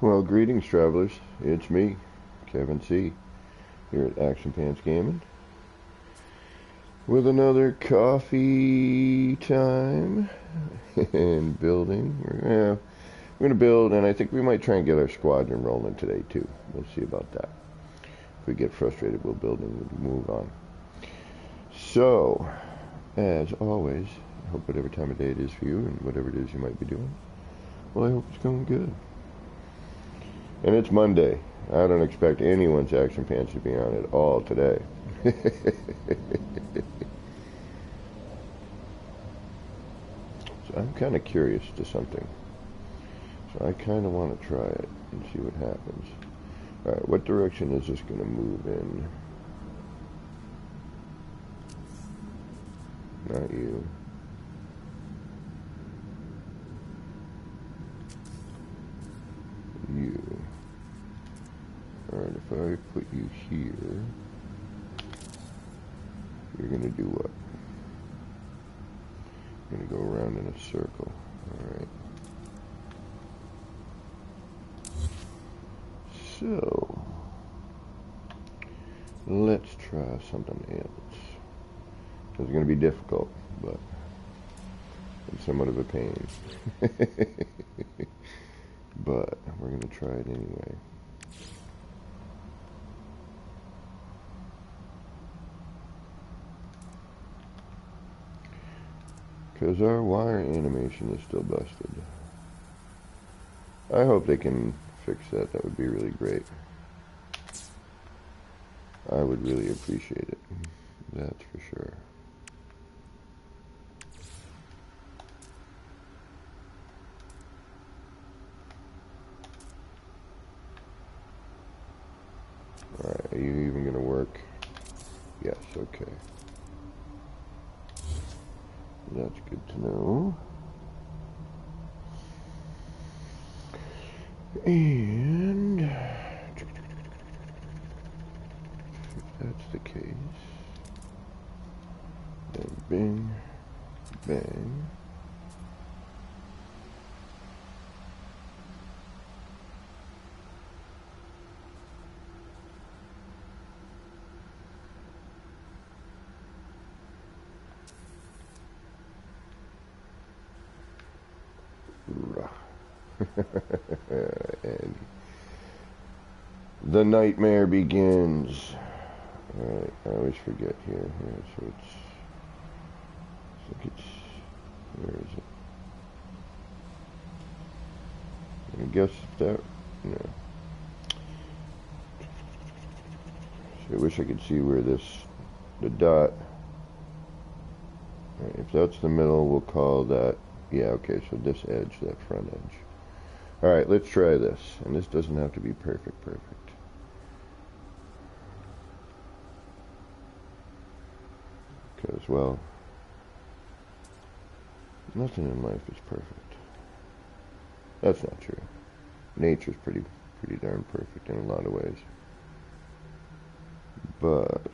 Well, greetings, travelers. It's me, Kevin C, here at Action Pants Gaming, with another coffee time and building. We're gonna build, and I think we might try and get our squadron rolling today too. We'll see about that. If we get frustrated, we'll build and we'll move on. So, as always, I hope whatever time of day it is for you and whatever it is you might be doing, well, I hope it's going good. And it's Monday. I don't expect anyone's action pants to be on at all today. So I'm kind of curious to something. So I kind of want to try it and see what happens. Alright, what direction is this going to move in? Not you. You. Alright, if I put you here, you're going to do what? You're going to go around in a circle. Alright. So, let's try something else. It's going to be difficult, but it's somewhat of a pain. But we're going to try it anyway. Because our wire animation is still busted. I hope they can fix that. That would be really great. I would really appreciate it. That's for sure. Alright, are you even going to work? Yes, okay. That's good to know. And if that's the case, then bing, bang. And the nightmare begins. Alright, I always forget here. So it's, I think it's, where is it? I guess that, no. So I wish I could see where this, the dot, right, if that's the middle, we'll call that, yeah, okay, so this edge, that front edge. Alright, let's try this. And this doesn't have to be perfect. Because, well, nothing in life is perfect. That's not true. Nature's pretty darn perfect in a lot of ways. But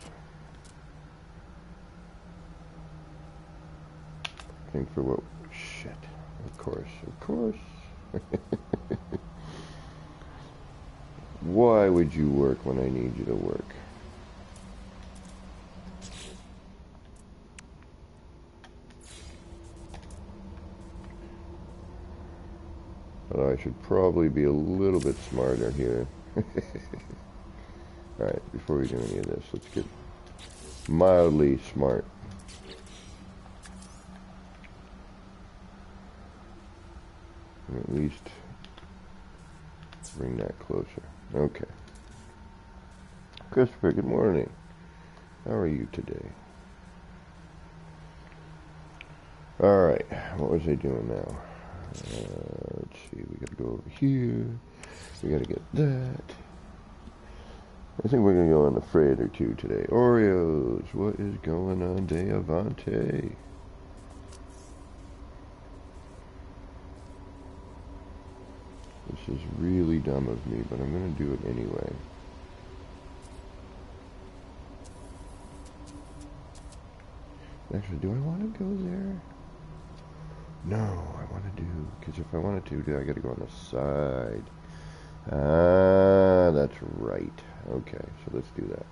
I think for what, shit, of course. Why would you work when I need you to work? But I should probably be a little bit smarter here. Alright, before we do any of this, let's get mildly smart. And at least bring that closer. Okay. Christopher, good morning. How are you today? Alright, what was I doing now? Let's see, we gotta go over here. We gotta get that. I think we're gonna go on a freight or two today. Oreos, what is going on, De Avante? This is really dumb of me, but I'm gonna do it anyway. Actually, do I want to go there? No, I want to do, because if I wanted to, I gotta go on the side. Ah, that's right. Okay, so let's do that.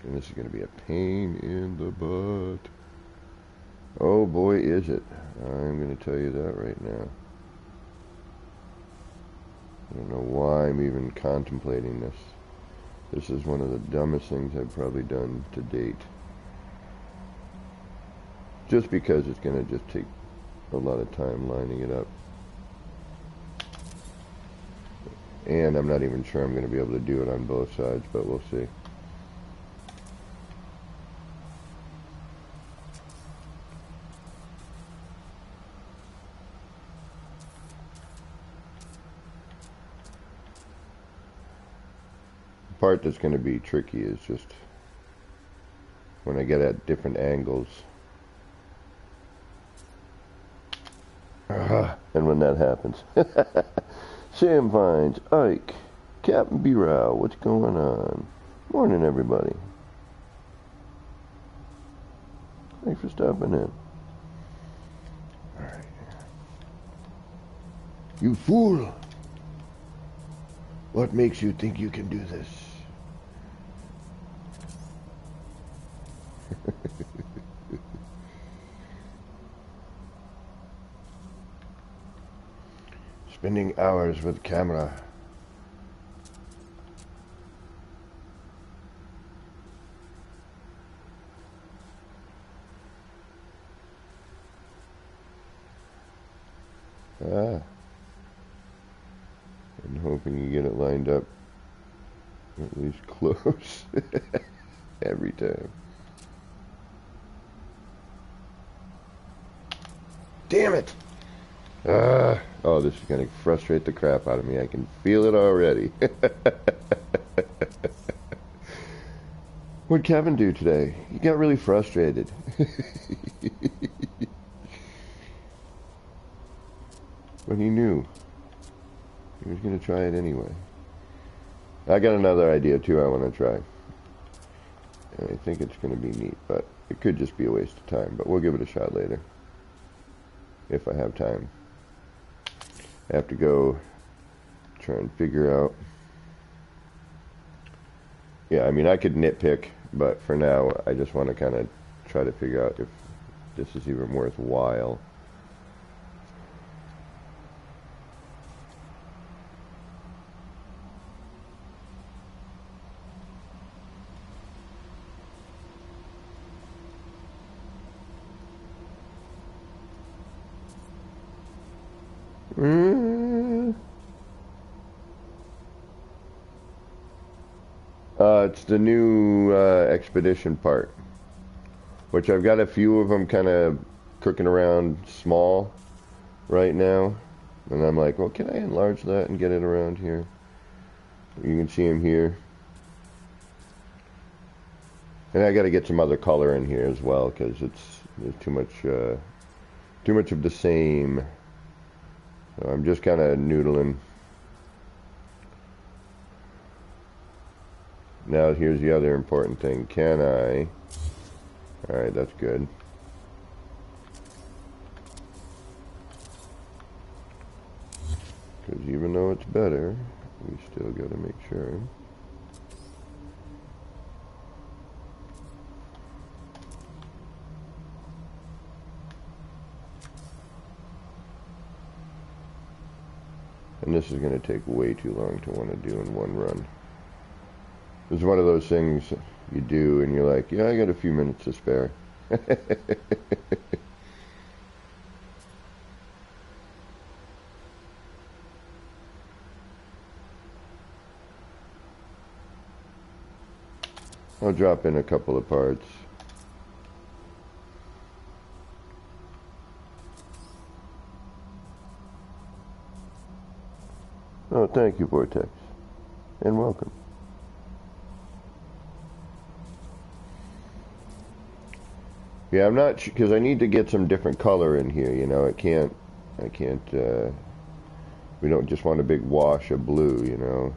And this is going to be a pain in the butt. Oh boy, is it. I'm going to tell you that right now. I don't know why I'm even contemplating this. This is one of the dumbest things I've probably done to date. Just because it's going to just take a lot of time lining it up. And I'm not even sure I'm going to be able to do it on both sides, but we'll see. The part that's going to be tricky is just when I get at different angles. And when that happens. Sam Vines, Ike, Captain B-Row, what's going on? Morning, everybody. Thanks for stopping in. Alright. You fool! What makes you think you can do this? Spending hours with camera. I'm hoping you get it lined up at least close every time. Damn it! Oh, this is going to frustrate the crap out of me. I can feel it already. What'd Kevin do today? He got really frustrated. But he knew. He was going to try it anyway. I got another idea, too, I want to try. And I think it's going to be neat, but it could just be a waste of time. But we'll give it a shot later. If I have time. I have to go try and figure out. Yeah, I mean, I could nitpick, but for now, I just want to kind of try to figure out if this is even worthwhile. It's the new expedition part, which I've got a few of them kind of cooking around small right now, and I'm like, well, can I enlarge that and get it around here? You can see them here, and I got to get some other color in here as well because there's too much of the same. So I'm just kind of noodling. Now here's the other important thing. Can I? Alright, that's good. Because even though it's better, we still got to make sure. And this is going to take way too long to want to do in one run. It's one of those things you do and you're like, yeah, I got a few minutes to spare. I'll drop in a couple of parts. Oh, thank you, Vortex. And welcome. Yeah, I'm not because I need to get some different color in here. You know, I can't. We don't just want a big wash of blue. You know.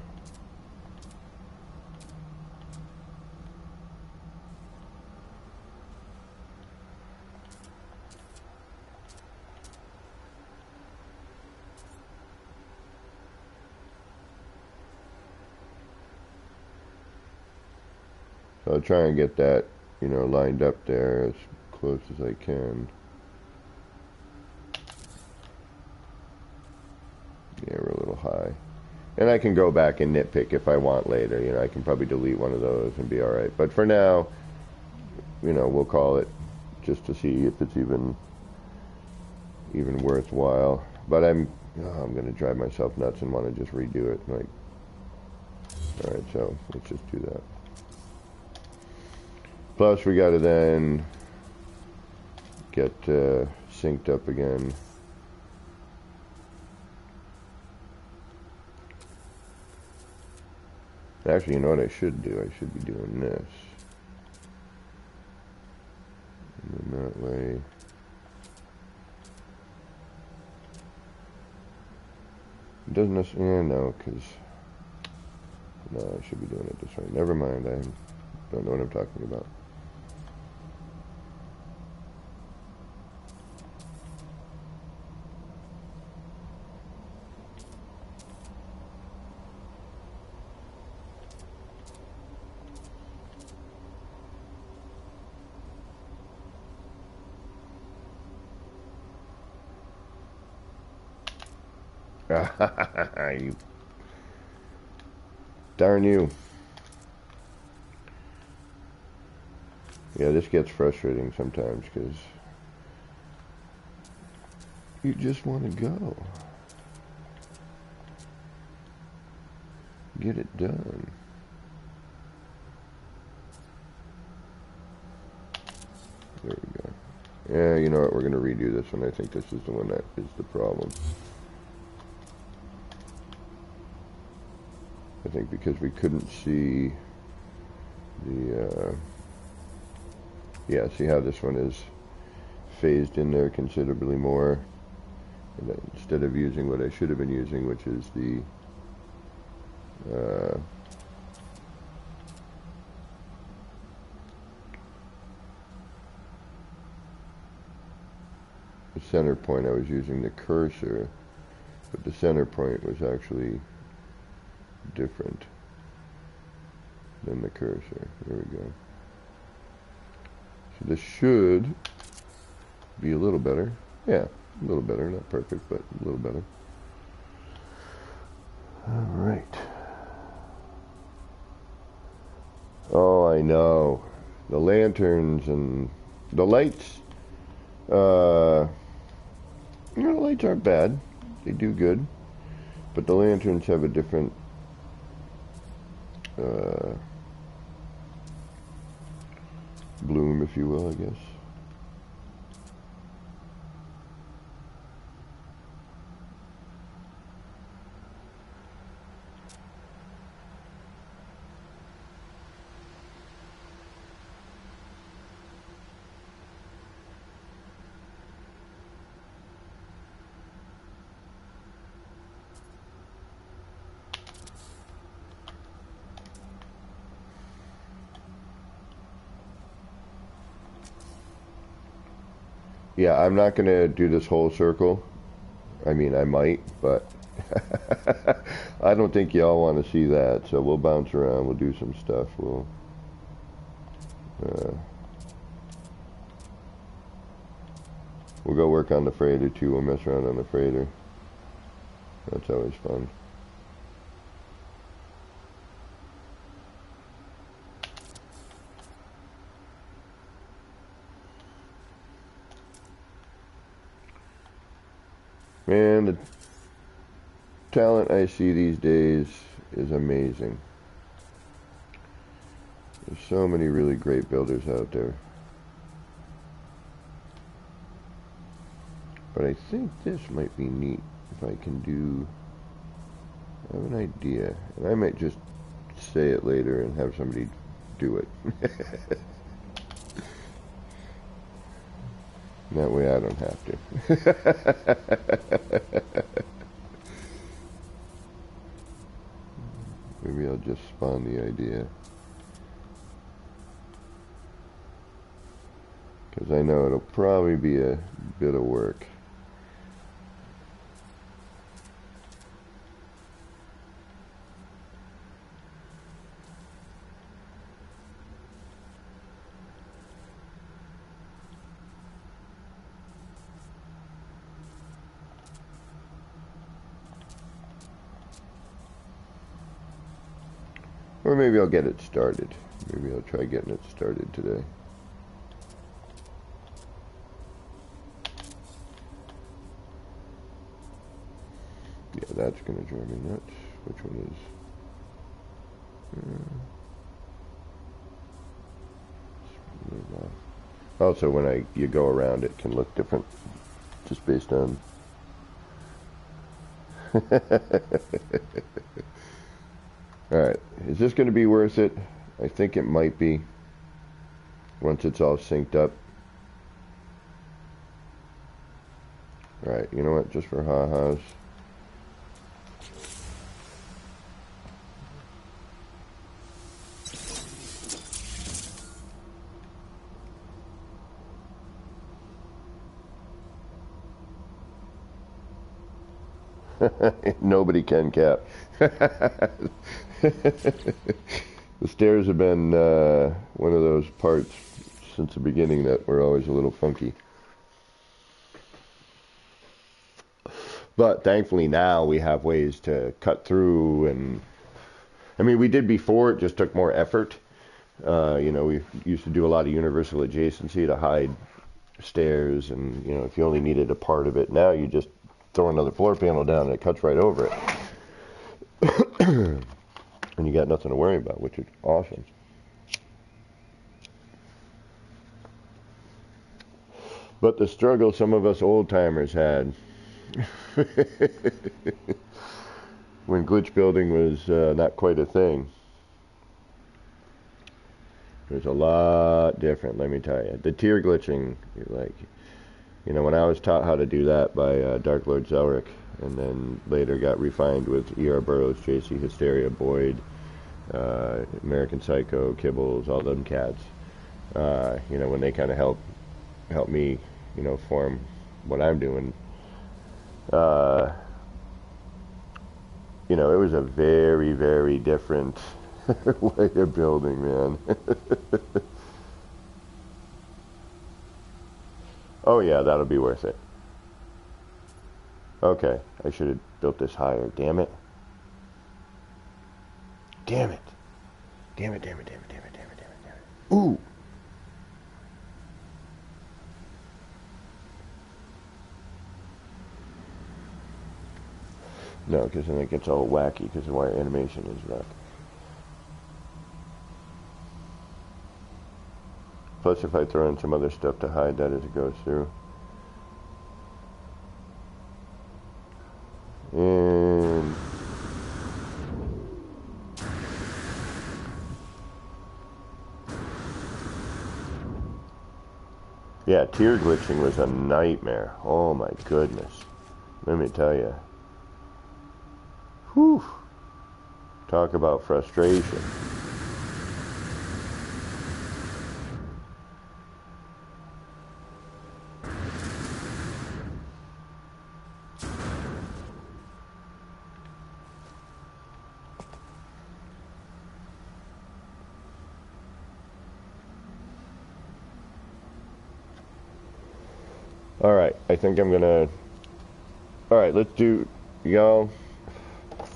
I'll try and get that, you know, lined up there as close as I can. Yeah, we're a little high. And I can go back and nitpick if I want later. You know, I can probably delete one of those and be alright. But for now, you know, we'll call it just to see if it's even worthwhile. But I'm going to drive myself nuts and want to just redo it. Like, alright, so let's just do that. Plus, we got to then get synced up again. Actually, you know what I should do? I should be doing this. And then that way... It doesn't necessarily... Yeah, no, because... No, I should be doing it this way. Never mind, I don't know what I'm talking about. You, darn you. Yeah, this gets frustrating sometimes because you just want to go. Get it done. There we go. Yeah, you know what? We're going to redo this one. I think this is the one that is the problem. I think because we couldn't see the, yeah, see how this one is phased in there considerably more. And then instead of using what I should have been using, which is the center point, I was using the cursor, but the center point was actually different than the cursor. There we go. So this should be a little better. Yeah, a little better. Not perfect, but a little better. All right. Oh, I know. The lanterns and the lights. You know, the lights aren't bad. They do good. But the lanterns have a different bloom, if you will, I guess. Yeah, I'm not going to do this whole circle. I mean, I might, but I don't think y'all want to see that. So we'll bounce around. We'll do some stuff. We'll go work on the freighter too. We'll mess around on the freighter. That's always fun. Man, the talent I see these days is amazing. There's so many really great builders out there. But I think this might be neat if I can do... I have an idea. And I might just say it later and have somebody do it. That way I don't have to. Maybe I'll just spawn the idea. Because I know it'll probably be a bit of work. Or maybe I'll get it started. Maybe I'll try getting it started today. Yeah, that's going to drive me nuts. Which one is? Also, when you go around, it can look different, just based on. Alright, is this going to be worth it? I think it might be, once it's all synced up. Alright, you know what, just for ha-has. Nobody can cap. The stairs have been one of those parts since the beginning that were always a little funky. But thankfully now we have ways to cut through, and I mean, we did before, it just took more effort. You know, we used to do a lot of universal adjacency to hide stairs, and you know, if you only needed a part of it, now you just throw another floor panel down and it cuts right over it. And you got nothing to worry about, which is awesome. But the struggle some of us old timers had when glitch building was not quite a thing. It was a lot different, let me tell you. The tier glitching, like, you know, when I was taught how to do that by Dark Lord Zelric, and then later got refined with E.R. Burroughs, J.C. Hysteria, Boyd, American Psycho, Kibbles, all them cats. You know, when they kind of help me, you know, form what I'm doing. You know, it was a very, very different way of building, man. Oh yeah, that'll be worth it. Okay, I should have built this higher. Damn it. Damn it. Damn it, damn it, damn it, damn it, damn it, damn it, damn it. Ooh. No, because then it gets all wacky because the wire animation is wrecked. Plus, if I throw in some other stuff to hide that as it goes through. And yeah, tier glitching was a nightmare. Oh my goodness. Let me tell you. Whew. Talk about frustration. Alright, I think I'm gonna... Alright, let's do... Y'all...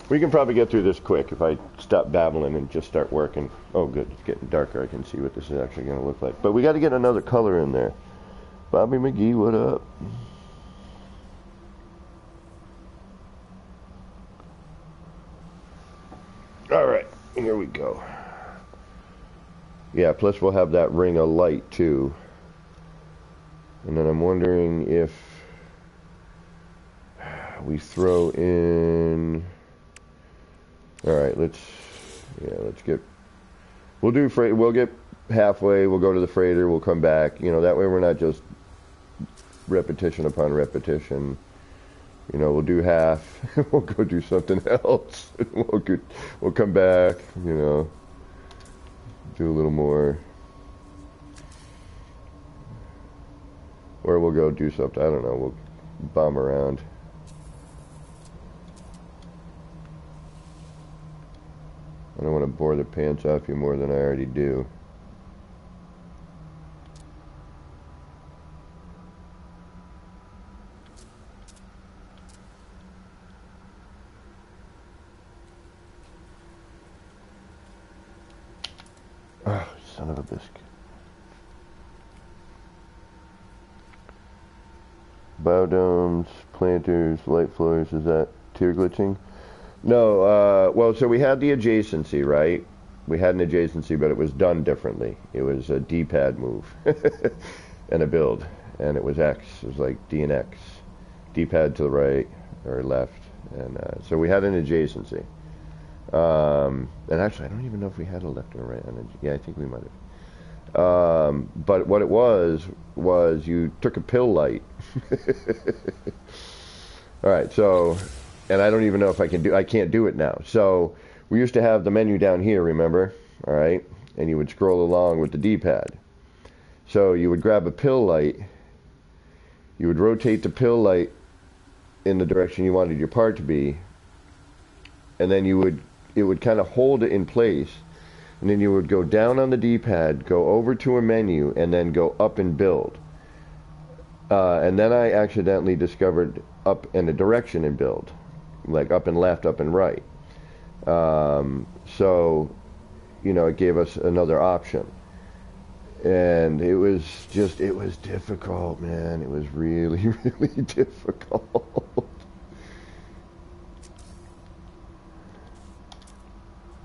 We can probably get through this quick if I stop babbling and just start working. Oh good, it's getting darker. I can see what this is actually gonna look like. But we gotta get another color in there. Bobby McGee, what up? Alright, here we go. Yeah, plus we'll have that ring of light too. And then I'm wondering if we throw in... Alright, let's get... We'll get halfway, we'll go to the freighter, we'll come back. You know, that way we're not just repetition upon repetition. You know, we'll do half, we'll go do something else. We'll come back, you know, do a little more. Or we'll go do something, I don't know, we'll bomb around. I don't want to bore the pants off you more than I already do. son of a biscuit. Biodomes, planters, light floors, is that tier glitching? No, well, so we had the adjacency, right? We had an adjacency, but it was done differently. It was a D-pad move and a build, and it was X. It was like D and X. D-pad to the right or left, and so we had an adjacency. And actually, I don't even know if we had a left or a right. Yeah, I think we might have. But what it was you took a pill light. All right, so, and I don't even know if I can't do it now. So we used to have the menu down here, remember? All right, and you would scroll along with the D-pad. So you would grab a pill light, you would rotate the pill light in the direction you wanted your part to be, and then it would kind of hold it in place, and then you would go down on the D-pad, go over to a menu, and then go up and build. And then I accidentally discovered up in a direction and build, like up and left, up and right. So, you know, it gave us another option. And it was difficult, man. It was really, really difficult.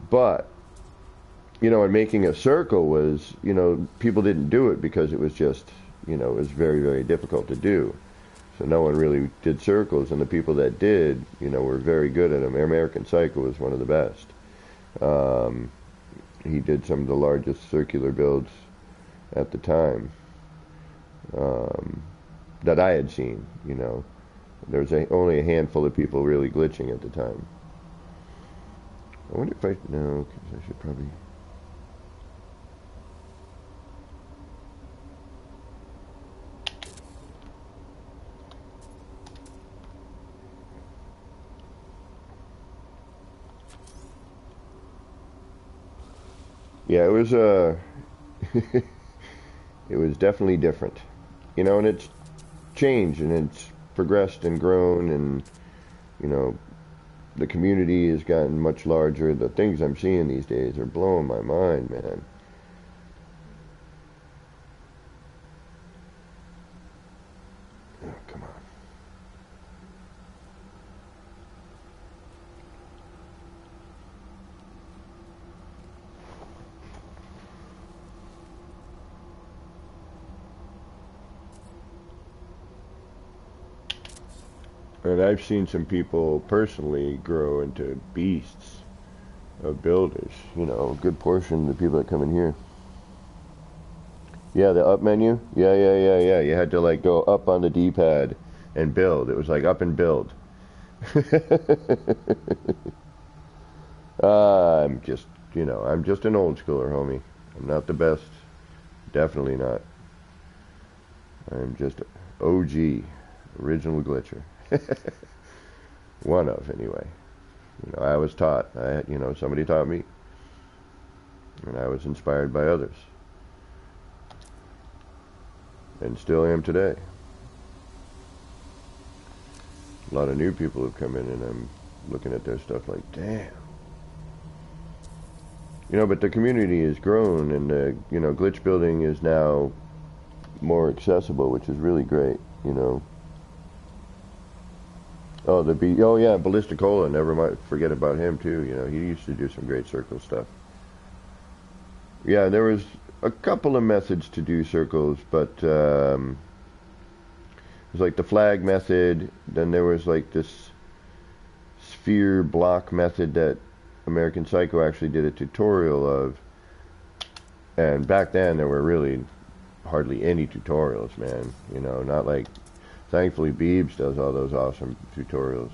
But, you know, and making a circle was, you know, people didn't do it because it was just, you know, it was very, very difficult to do. So no one really did circles, and the people that did, you know, were very good at them. American Psycho was one of the best. He did some of the largest circular builds at the time that I had seen, you know. There was only a handful of people really glitching at the time. I wonder if no, because I should probably... Yeah, it was it was definitely different, you know, and it's changed and it's progressed and grown, and, you know, the community has gotten much larger. The things I'm seeing these days are blowing my mind, man. Oh, come on. And I've seen some people personally grow into beasts of builders. You know, a good portion of the people that come in here. Yeah, the up menu. Yeah. You had to like go up on the D-pad and build. It was like up and build. I'm just, you know, I'm just an old schooler, homie. I'm not the best. Definitely not. I'm just OG, original glitcher. One of, anyway. You know, I was taught. You know, somebody taught me, and I was inspired by others, and still am today. A lot of new people have come in, and I'm looking at their stuff like, damn. You know, but the community has grown, and you know, glitch building is now more accessible, which is really great. You know. Oh, oh yeah, Ballisticola, never mind, forget about him too, you know, he used to do some great circle stuff. Yeah, there was a couple of methods to do circles, but it was like the flag method, then there was like this sphere block method that American Psycho actually did a tutorial of, and back then there were really hardly any tutorials, man, you know, not like... Thankfully, Beebs does all those awesome tutorials,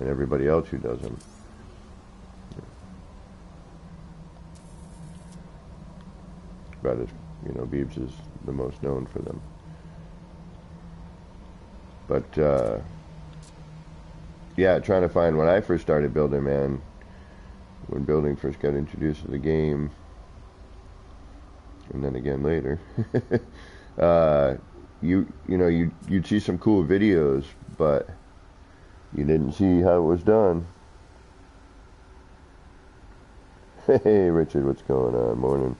and everybody else who does them. But, you know, Beebs is the most known for them. But, yeah, trying to find when I first started building, man, when building first got introduced to the game, and then again later, you know, you'd see some cool videos, but you didn't see how it was done. Hey, Richard, what's going on? Morning.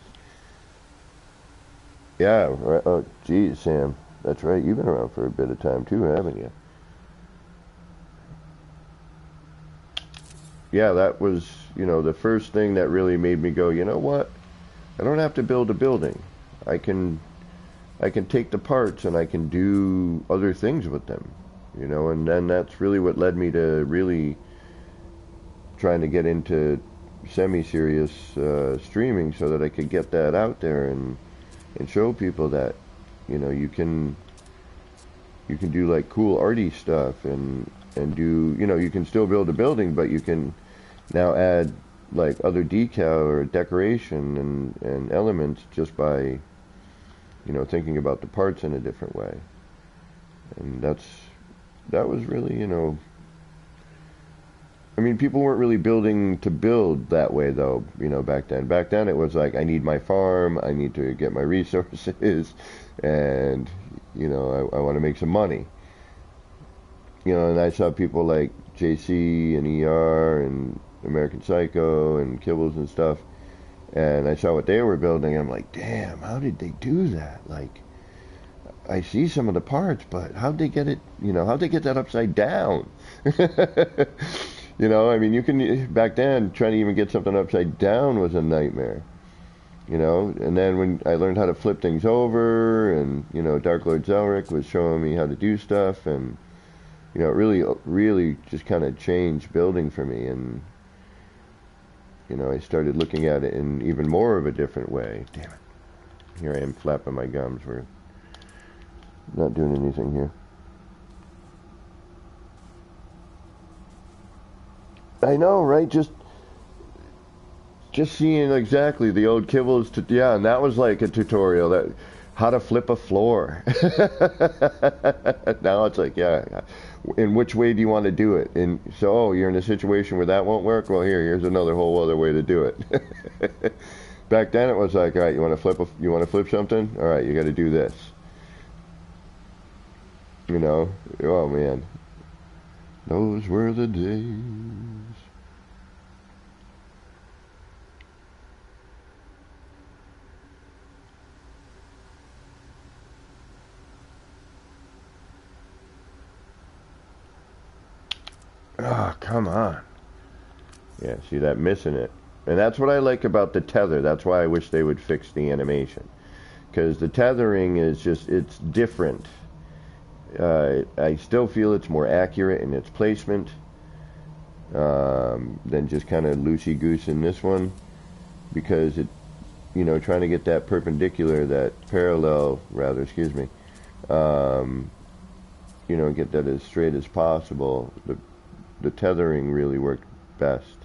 Yeah, right. Oh, geez, Sam. That's right. You've been around for a bit of time too, haven't you? Yeah, that was, the first thing that really made me go, you know what? I don't have to build a building. I can I can take the parts and I can do other things with them, and then that's really what led me to really trying to get into semi-serious streaming so that I could get that out there and show people that, you can do like cool arty stuff and do, you can still build a building, but you can now add like other decal or decoration and elements just by, thinking about the parts in a different way. And that was really, I mean, people weren't really building to build that way though, back then. Back then it was like, I need my farm, I need to get my resources, and, I want to make some money. And I saw people like JC and ER and American Psycho and Kibbles and stuff, and I saw what they were building, and I'm like, damn, how did they do that? Like, I see some of the parts, but how'd they get it, how'd they get that upside down? I mean, you can, back then, trying to even get something upside down was a nightmare, and then when I learned how to flip things over, and, Dark Lord Zelric was showing me how to do stuff, and, it really, really just kind of changed building for me, and, I started looking at it in even more of a different way. Damn it. Here I am flapping my gums. We're not doing anything here. I know, right? Just seeing exactly the old Kibbles, yeah, and that was like a tutorial that how to flip a floor. Now it's like, yeah, in which way do you want to do it? And so, oh, you're in a situation where that won't work. Well, here's another whole other way to do it. Back then, it was like, all right, you want to flip something? All right, you got to do this. Oh man, those were the days. Ah, oh, come on. Yeah, see that missing it. And that's what I like about the tether. That's why I wish they would fix the animation. Because the tethering is just, it's different. I still feel it's more accurate in its placement than just kind of loosey-goose in this one. Because it, trying to get that perpendicular, that parallel, rather, excuse me, get that as straight as possible. The tethering really worked best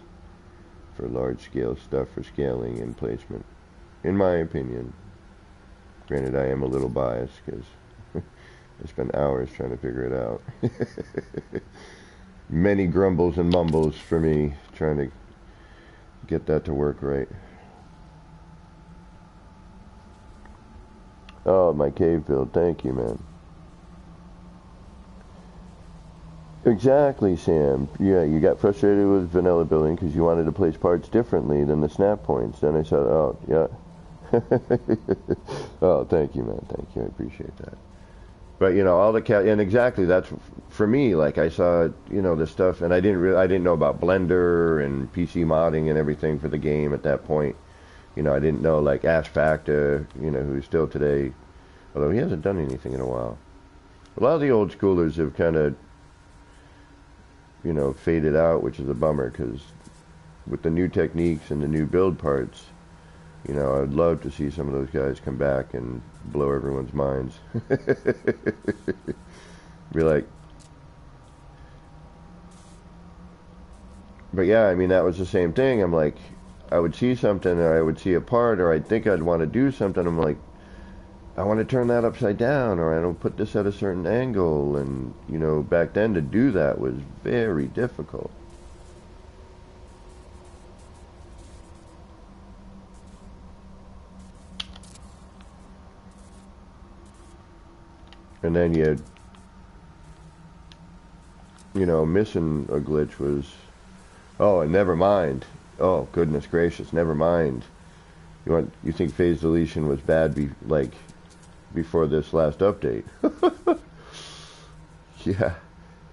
for large-scale stuff, for scaling and placement, in my opinion. Granted, I am a little biased because I spent hours trying to figure it out. Many grumbles and mumbles for me trying to get that to work right. Oh, my cave build. Thank you, man. Exactly, Sam. Yeah, you got frustrated with vanilla building because you wanted to place parts differently than the snap points. Then I said, oh, yeah. Oh, thank you, man. Thank you. I appreciate that. But all the and exactly that's for me. Like I saw, the stuff, and I didn't know about Blender and PC modding and everything for the game at that point. I didn't know like Ash Factor, who's still today, although he hasn't done anything in a while. A lot of the old schoolers have kind of, faded out, which is a bummer because with the new techniques and the new build parts, I'd love to see some of those guys come back and blow everyone's minds. Be like, but yeah, I mean, that was the same thing. I'm like, I would see something or I would see a part or I'd think I'd want to do something. I'm like, I want to turn that upside down or I don't put this at a certain angle. And, back then to do that was very difficult. And then missing a glitch was, oh, and never mind. Oh, goodness gracious, never mind. You think phase deletion was bad? before this last update. Yeah,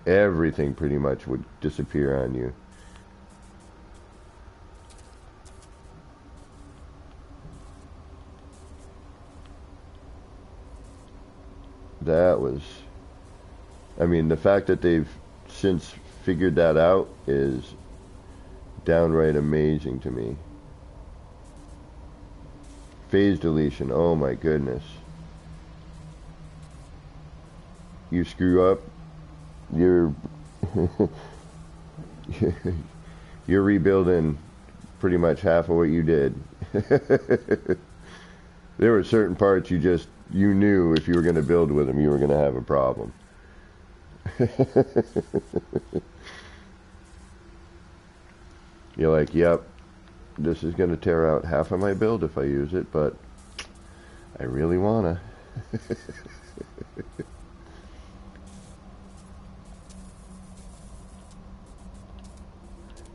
everything pretty much would disappear on you. That was, I mean, the fact that they've since figured that out is downright amazing to me. Phase deletion, oh my goodness. You screw up, you're you're rebuilding pretty much half of what you did. There were certain parts you knew if you were going to build with them, you were going to have a problem. You're like, yep, this is going to tear out half of my build if I use it, but I really want to.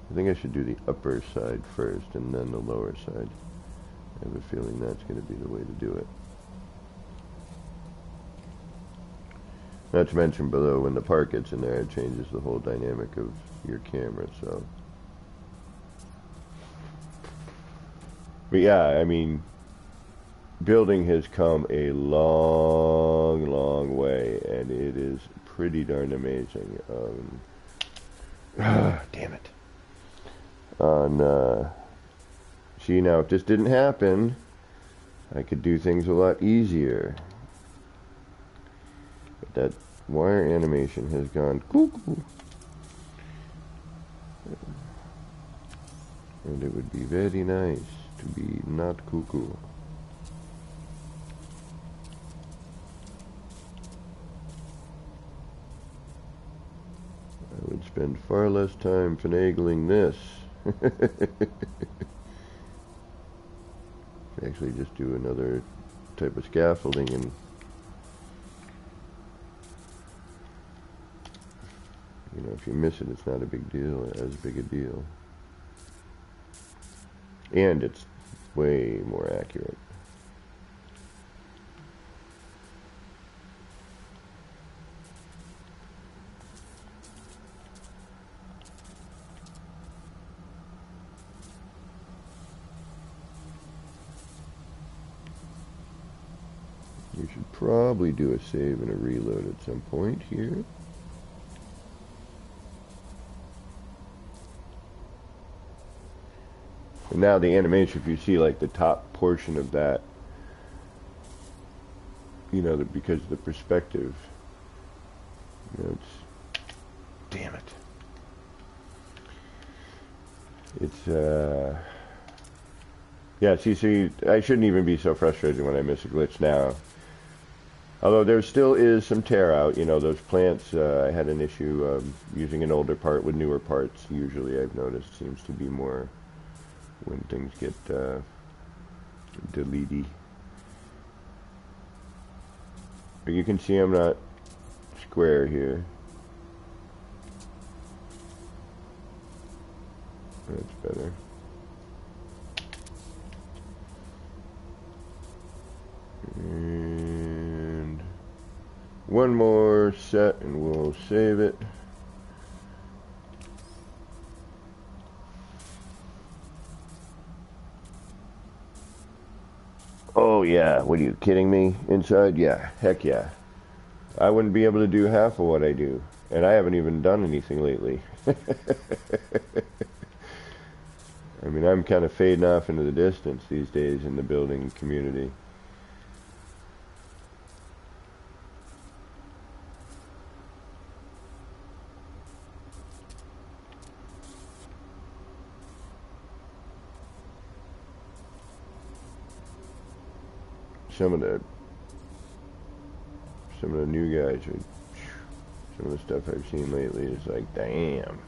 I think I should do the upper side first and then the lower side. I have a feeling that's going to be the way to do it. Not to mention below, when the part gets in there, it changes the whole dynamic of your camera, so. But yeah, I mean, building has come a long, long way, and it is pretty darn amazing. Damn it. See, now if this didn't happen, I could do things a lot easier. But that wire animation has gone cuckoo. And it would be very nice to be not cuckoo. I would spend far less time finagling this. Actually just do another type of scaffolding, and you know, if you miss it, it's not a big deal, as big a deal, and it's way more accurate. You should probably do a save and a reload at some point here. And now the animation, if you see like the top portion of that, you know, because of the perspective, you know, it's, damn it. It's, yeah, see, I shouldn't even be so frustrated when I miss a glitch now. Although there still is some tear out, you know, those plants, I had an issue using an older part with newer parts. Usually I've noticed seems to be more when things get deleted. But you can see I'm not square here. That's better. And one more set and we'll save it. Oh yeah, what are you kidding me? Inside? Yeah, heck yeah. I wouldn't be able to do half of what I do, and I haven't even done anything lately. I mean, I'm kind of fading off into the distance these days in the building community. Some of the new guys are, some of the stuff I've seen lately is like, damn.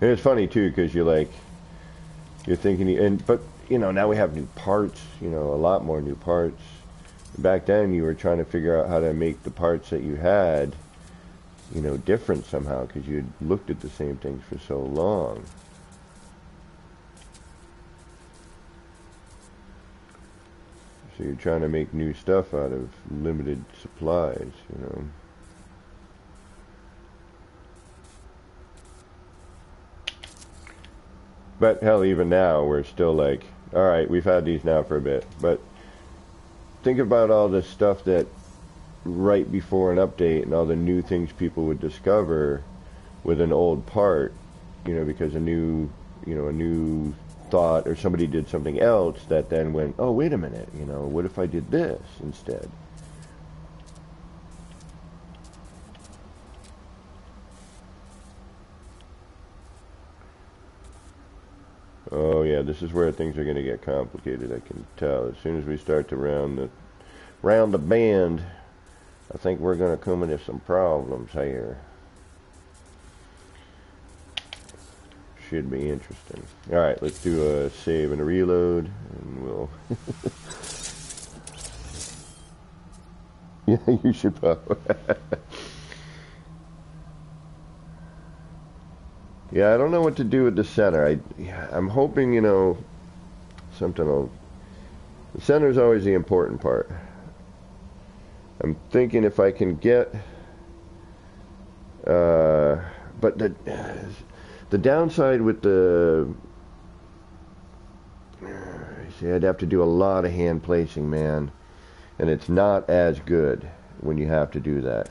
And it's funny too, because you're thinking, but you know, now we have new parts, you know, a lot more new parts. Back then you were trying to figure out how to make the parts that you had, you know, different somehow, because you'd looked at the same things for so long. So you're trying to make new stuff out of limited supplies, you know. But hell, even now, we're still like, all right, we've had these now for a bit. But think about all the stuff that right before an update and all the new things people would discover with an old part, you know, because a new thought or somebody did something else that then went, oh, wait a minute, you know, what if I did this instead? Oh yeah, this is where things are going to get complicated. I can tell. As soon as we start to round the bend, I think we're going to come into some problems here. Should be interesting. All right, let's do a save and a reload, and we'll. Yeah, you should probably. Yeah, I don't know what to do with the center. I'm hoping, you know, something will. The center is always the important part. I'm thinking if I can get, but the downside with see, I'd have to do a lot of hand placing, man, and it's not as good when you have to do that.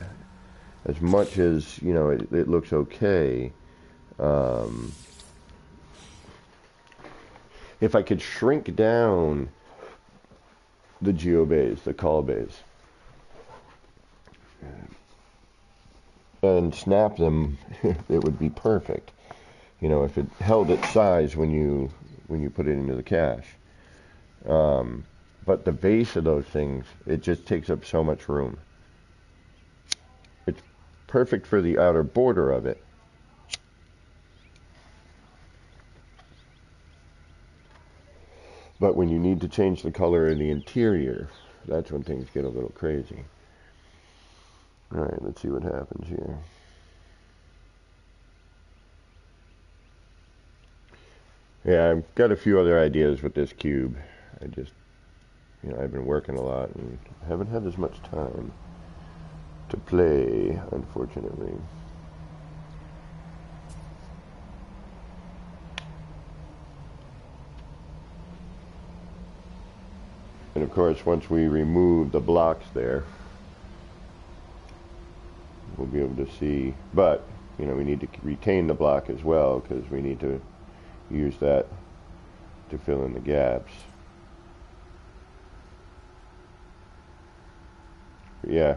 As much as, you know, it looks okay. If I could shrink down the geobays, the call bays, and snap them, it would be perfect. You know, if it held its size when you put it into the cache. But the base of those things, it just takes up so much room. It's perfect for the outer border of it. But when you need to change the color of the interior, that's when things get a little crazy. All right, let's see what happens here. Yeah, I've got a few other ideas with this cube. I just, you know, I've been working a lot and haven't had as much time to play, unfortunately. And of course, once we remove the blocks there, we'll be able to see. But, you know, we need to retain the block as well, because we need to use that to fill in the gaps. But yeah.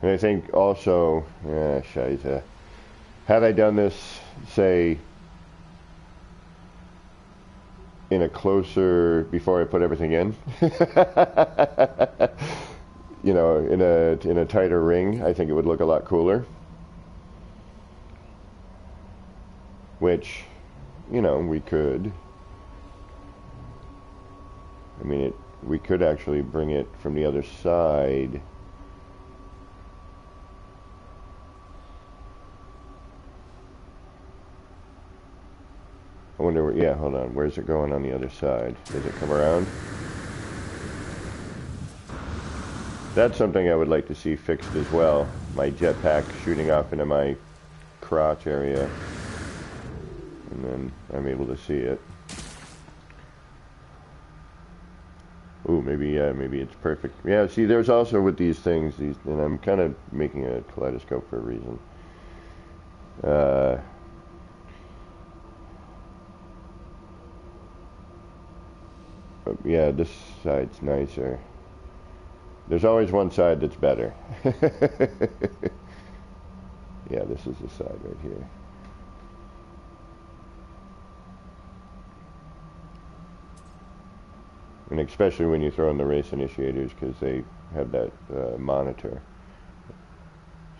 And I think also, scheisse, had I done this, say, in a closer, before I put everything in, you know, in a tighter ring, I think it would look a lot cooler. Which, you know, we could. I mean, we could actually bring it from the other side. I wonder where, yeah, hold on. Where's it going on the other side? Does it come around? That's something I would like to see fixed as well. My jetpack shooting off into my crotch area. And then I'm able to see it. Ooh, maybe it's perfect. Yeah, see, there's also with these things, and I'm kind of making a kaleidoscope for a reason. Yeah, this side's nicer. There's always one side that's better. Yeah, this is the side right here. And especially when you throw in the race initiators, because they have that monitor.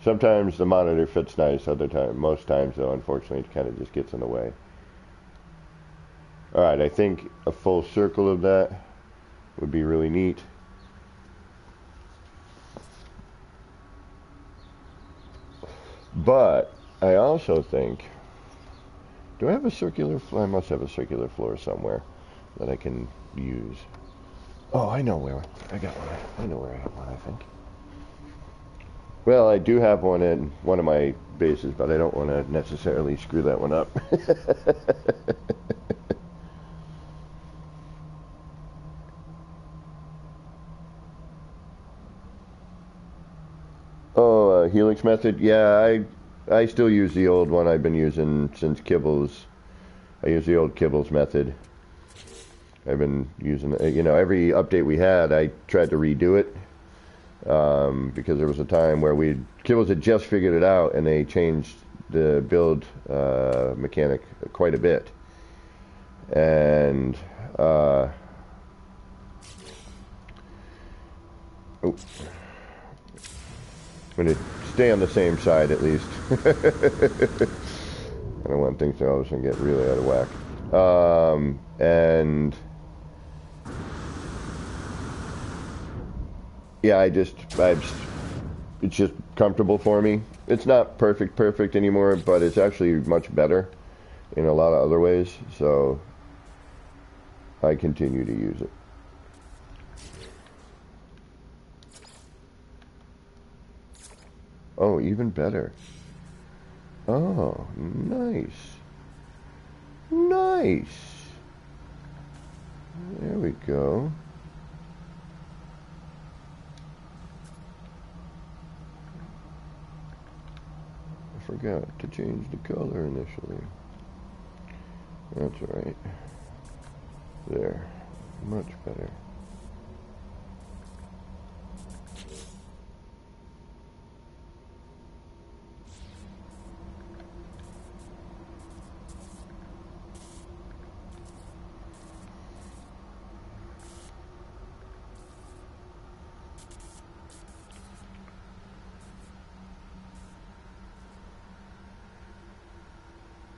Sometimes the monitor fits nice, most times though, unfortunately, it kind of just gets in the way. Alright, I think a full circle of that would be really neat. But I also think Do I have a circular floor? I must have a circular floor somewhere that I can use. Oh, I know where. I got one. I know where I have one, I think. Well, I do have one in one of my bases, but I don't want to necessarily screw that one up. Oh, Helix method? Yeah, I still use the old one I've been using since Kibbles. I use the old Kibbles method. I've been using, every update we had, I tried to redo it. Because there was a time where Kibbles had just figured it out, and they changed the build mechanic quite a bit. And I'm going to stay on the same side at least. I don't want things to all of a sudden get really out of whack. And yeah, it's just comfortable for me. It's not perfect anymore, but it's actually much better in a lot of other ways, so I continue to use it. Oh, even better. Oh, nice. Nice. There we go. I forgot to change the color initially. That's right. There. Much better.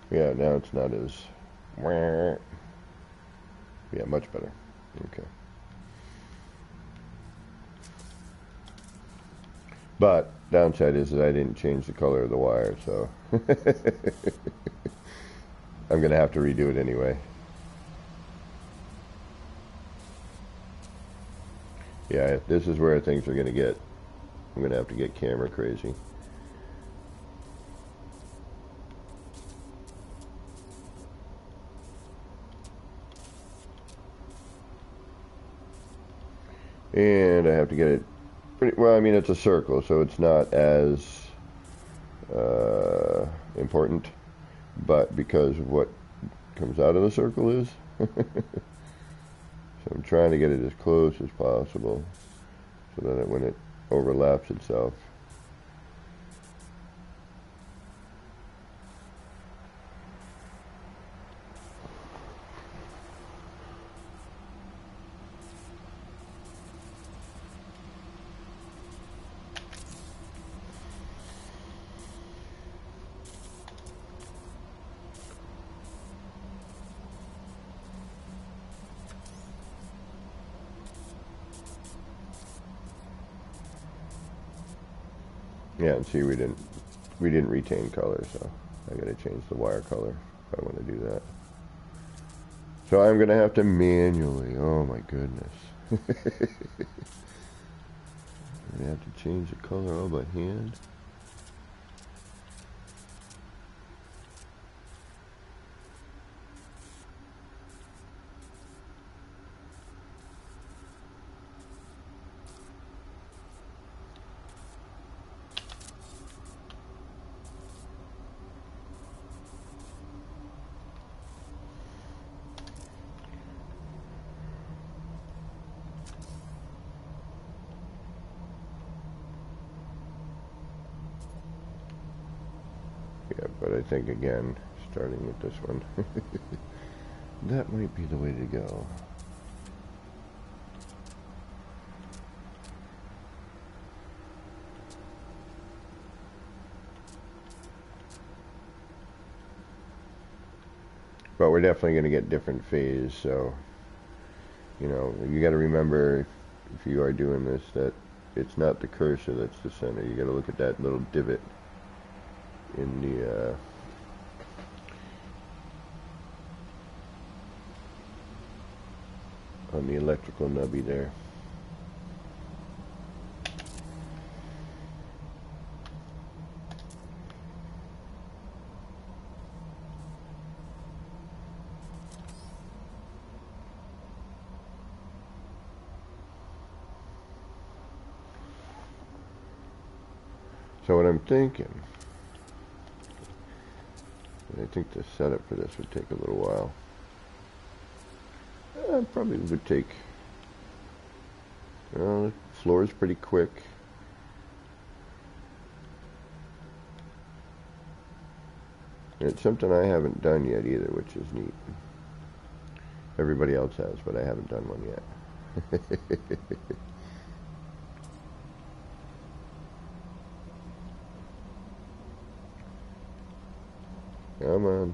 Yeah, now it's not as... Yeah, much better. Okay. But, downside is that I didn't change the color of the wire, so... I'm going to have to redo it anyway. Yeah, this is where things are going to get... I'm going to have to get camera crazy. And I have to get it pretty well. I mean, it's a circle, so it's not as important, but because of what comes out of the circle is. So I'm trying to get it as close as possible so that when it overlaps itself. Yeah, and see, we didn't retain color, so I gotta change the wire color if I want to do that. So I'm gonna have to manually, oh my goodness. I'm gonna have to change the color all by hand. Yeah, but I think, again, starting with this one, that might be the way to go. But we're definitely going to get different phase, so, you got to remember, if you are doing this, that it's not the cursor that's the center. You got to look at that little divot in on the electrical nubby there. So what I'm thinking, I think the setup for this would take a little while. Probably would take, the floor is pretty quick. And it's something I haven't done yet either, which is neat. Everybody else has, but I haven't done one yet. Come on.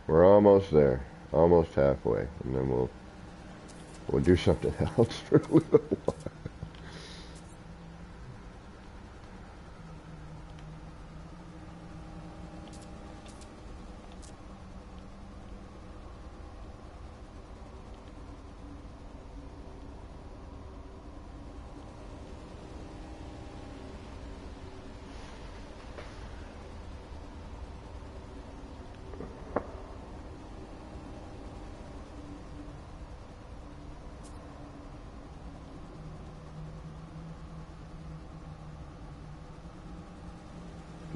We're almost there. Almost halfway, and then we'll do something else for a little while.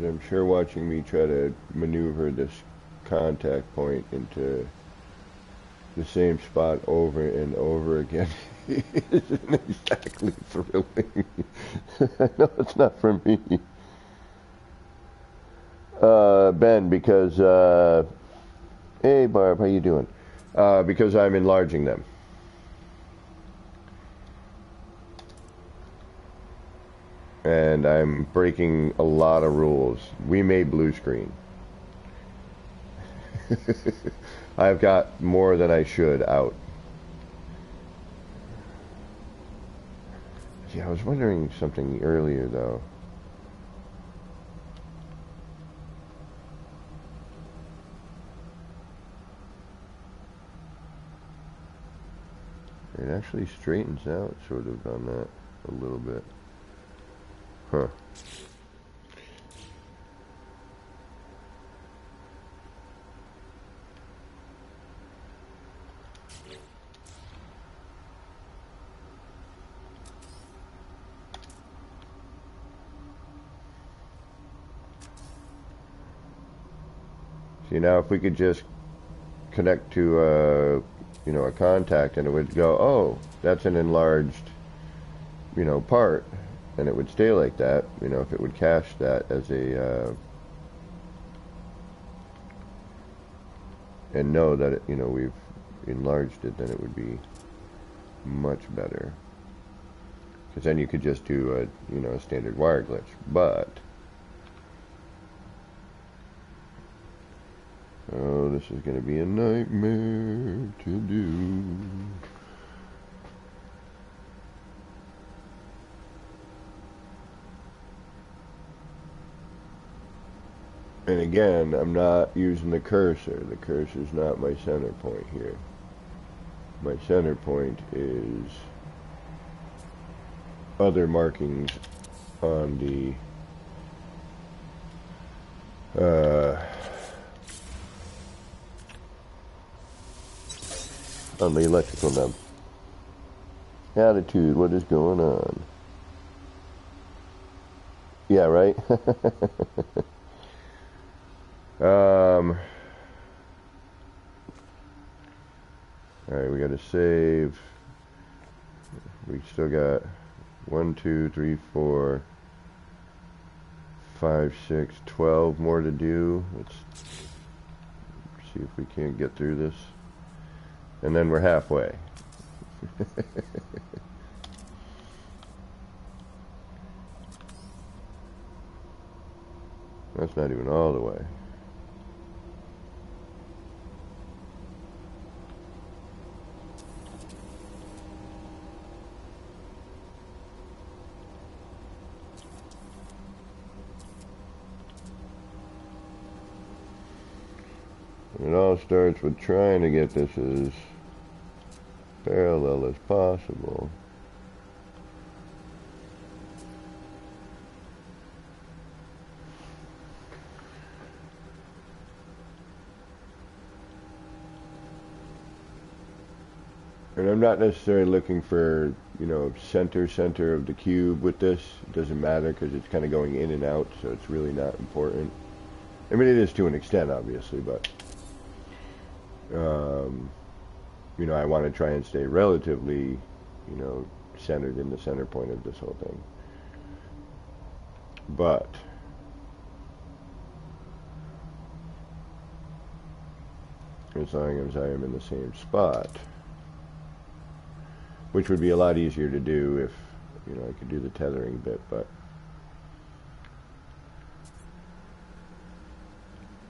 I'm sure watching me try to maneuver this contact point into the same spot over and over again isn't exactly thrilling. I know it's not for me. Ben, because, hey Barb, how you doing? Because I'm enlarging them. And I'm breaking a lot of rules. We made blue screen. I've got more than I should out. Yeah, I was wondering something earlier though. It actually straightens out sort of on that a little bit. Huh. See, now if we could just connect to a contact and it would go, oh, that's an enlarged, part. And it would stay like that, if it would cache that as a, and know that, we've enlarged it, then it would be much better. Because then you could just do a standard wire glitch. But, oh, this is going to be a nightmare to do. And again, I'm not using the cursor. The cursor is not my center point here. My center point is other markings on the electrical nub. Attitude, what is going on? Yeah, right? Alright, we gotta save. We still got 1, 2, 3, 4, 5, 6, 12 more to do. Let's see if we can't get through this. And then we're halfway. That's not even all the way. It all starts with trying to get this as parallel as possible. And I'm not necessarily looking for, you know, center of the cube with this. It doesn't matter because it's kind of going in and out, so it's really not important. I mean, it is to an extent, obviously, but you know, I want to try and stay relatively, you know, centered in the center point of this whole thing. But as long as I am in the same spot, which would be a lot easier to do if, you know, I could do the tethering bit, but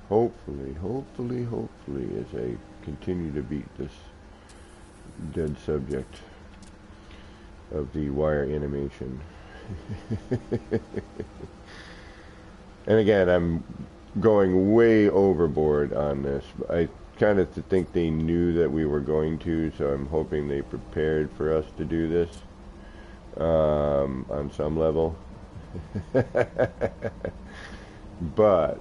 hopefully, as I continue to beat this dead subject of the wire animation. And again, I'm going way overboard on this. I kind of think they knew that we were going to, so I'm hoping they prepared for us to do this on some level. But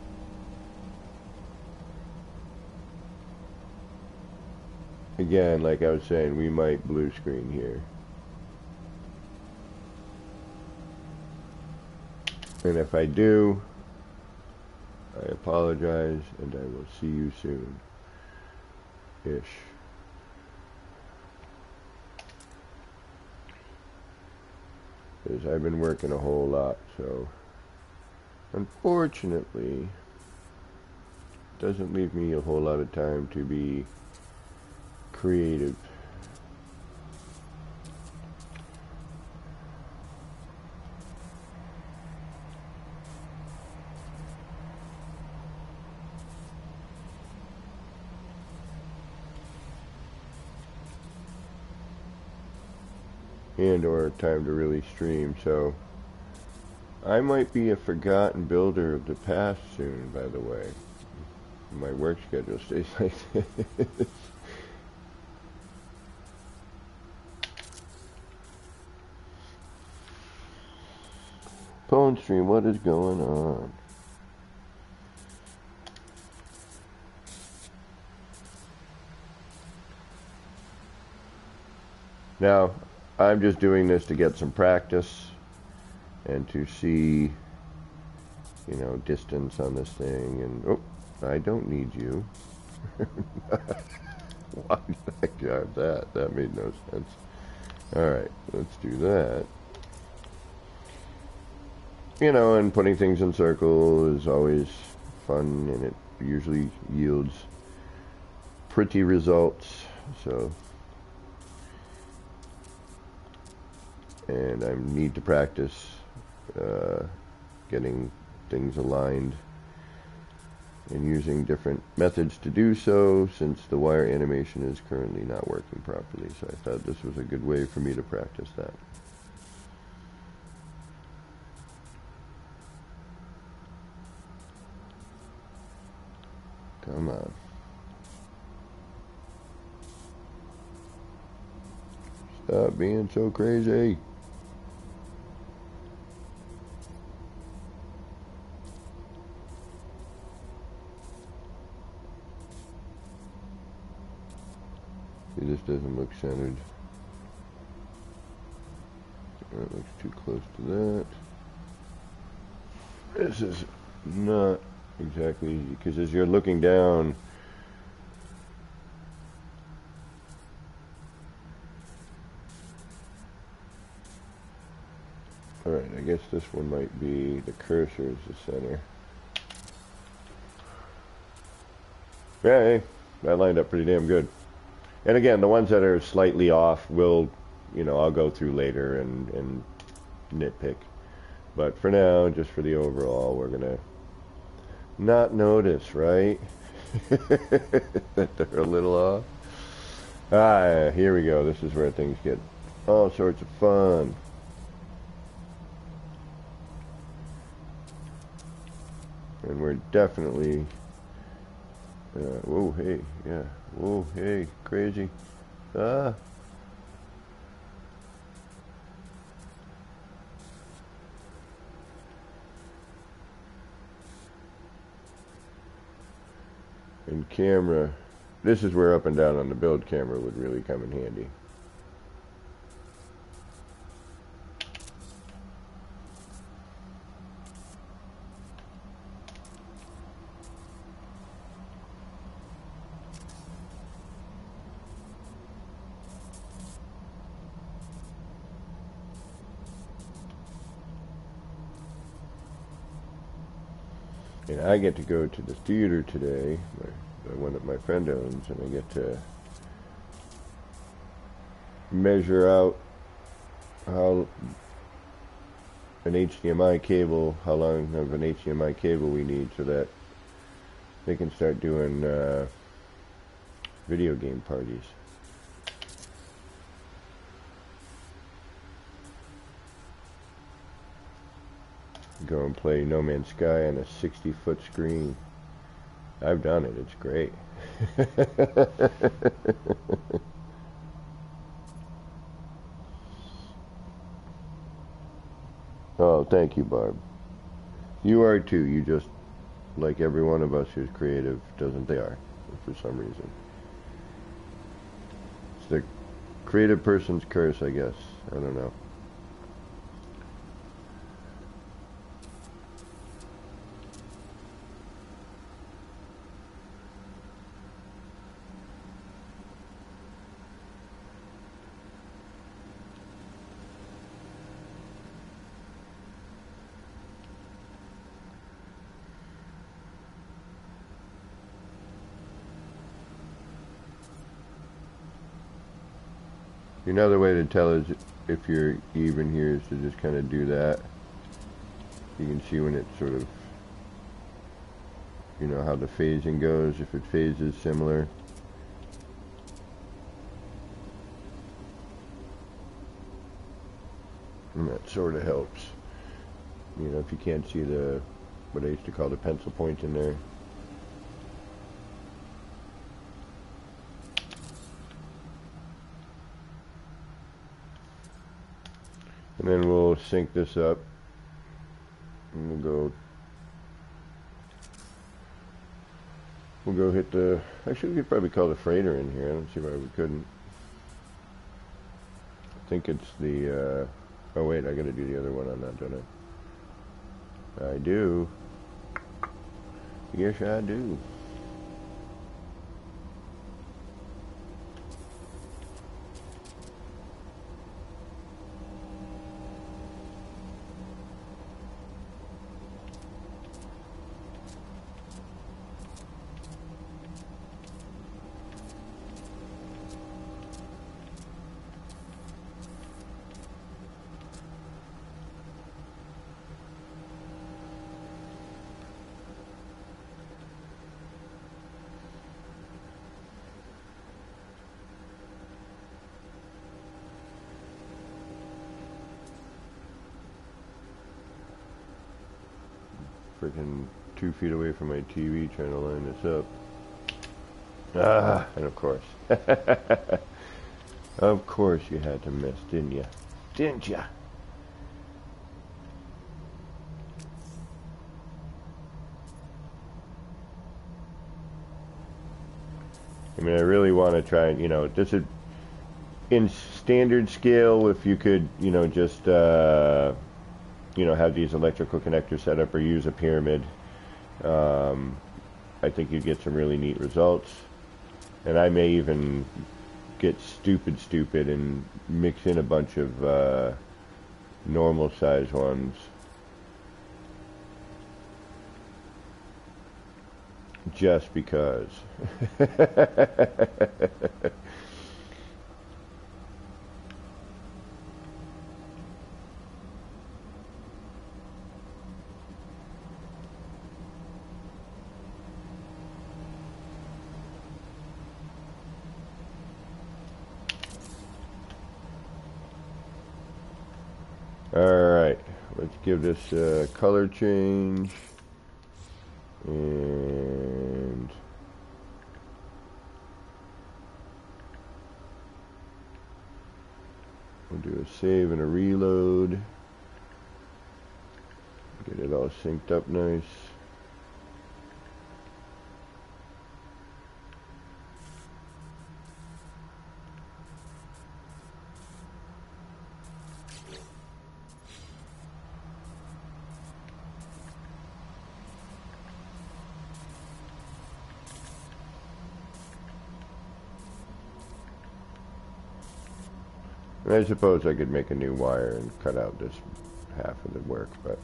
again, like I was saying, we might blue screen here. And if I do, I apologize, and I will see you soon. Ish. Because I've been working a whole lot, so unfortunately, it doesn't leave me a whole lot of time to be creative. And or time to really stream, so I might be a forgotten builder of the past soon, by the way. My work schedule stays like this. Phone stream, what is going on? Now, I'm just doing this to get some practice and to see, you know, distance on this thing. And oh, I don't need you. Why did I grab that? That made no sense. Alright, let's do that. You know, and putting things in circle is always fun, and it usually yields pretty results. So, and I need to practice getting things aligned and using different methods to do so, since the wire animation is currently not working properly. So I thought this was a good way for me to practice that. Come on. Stop being so crazy. See, this doesn't look centered. That looks too close to that. This is not exactly, because as you're looking down, alright, I guess this one might be, the cursor is the center. Yeah, hey, that lined up pretty damn good. And again, the ones that are slightly off will, you know, I'll go through later and nitpick. But for now, just for the overall, we're gonna not notice, right? That they're a little off. Ah, here we go. This is where things get all sorts of fun. And we're definitely, whoa, hey, yeah, whoa, hey, crazy. Ah. And camera, this is where up and down on the build camera would really come in handy. And I get to go to the theater today, the one that my friend owns, and I get to measure out how an HDMI cable, how long of an HDMI cable we need so that they can start doing video game parties. Go and play No Man's Sky on a 60-foot screen. I've done it. It's great. Oh, thank you, Barb. You are too. You just, like every one of us who's creative, doesn't they are, for some reason. It's the creative person's curse, I guess. I don't know. Another way to tell is if you're even here is to just kind of do that. You can see when it sort of, you know, how the phasing goes, if it phases similar. And that sort of helps. You know, if you can't see the, what I used to call the pencil point in there. And then we'll sync this up. And we'll go hit the, actually we could probably call the freighter in here. I don't see why we couldn't. I think it's the, oh wait, I gotta do the other one on that, don't I? I do. Yes, I do. Freaking 2 feet away from my TV trying to line this up. Ah, and of course. Of course you had to miss, didn't you? Didn't ya? I mean, I really want to try and, you know, this is in standard scale, if you could, you know, just, you know, have these electrical connectors set up or use a pyramid. I think you'd get some really neat results. And I may even get stupid and mix in a bunch of normal size ones. Just because. give this a color change, and we'll do a save and a reload. Get it all synced up nice. I suppose I could make a new wire and cut out this half of the work, but...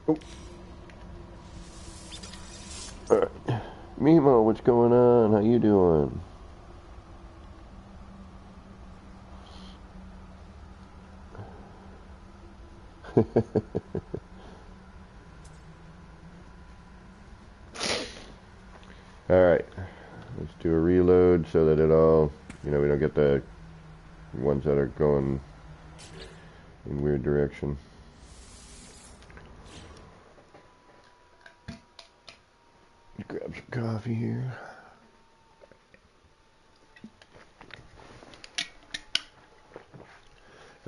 Oh. Alright. Mimo, what's going on? How you doing? Alright. Let's do a reload so that it all... You know, we don't get the ones that are going in weird direction. Grab some coffee here.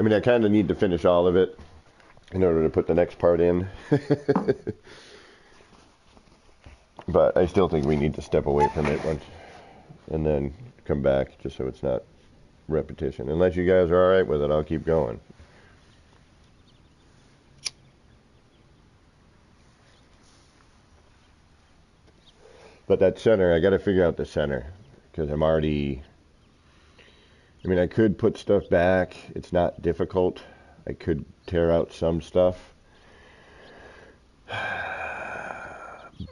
I mean, I kind of need to finish all of it in order to put the next part in. But I still think we need to step away from it once and then come back, just so it's not repetition. Unless you guys are alright with it, I'll keep going. But that center, I gotta figure out the center, because I'm already... I mean, I could put stuff back. It's not difficult. I could tear out some stuff.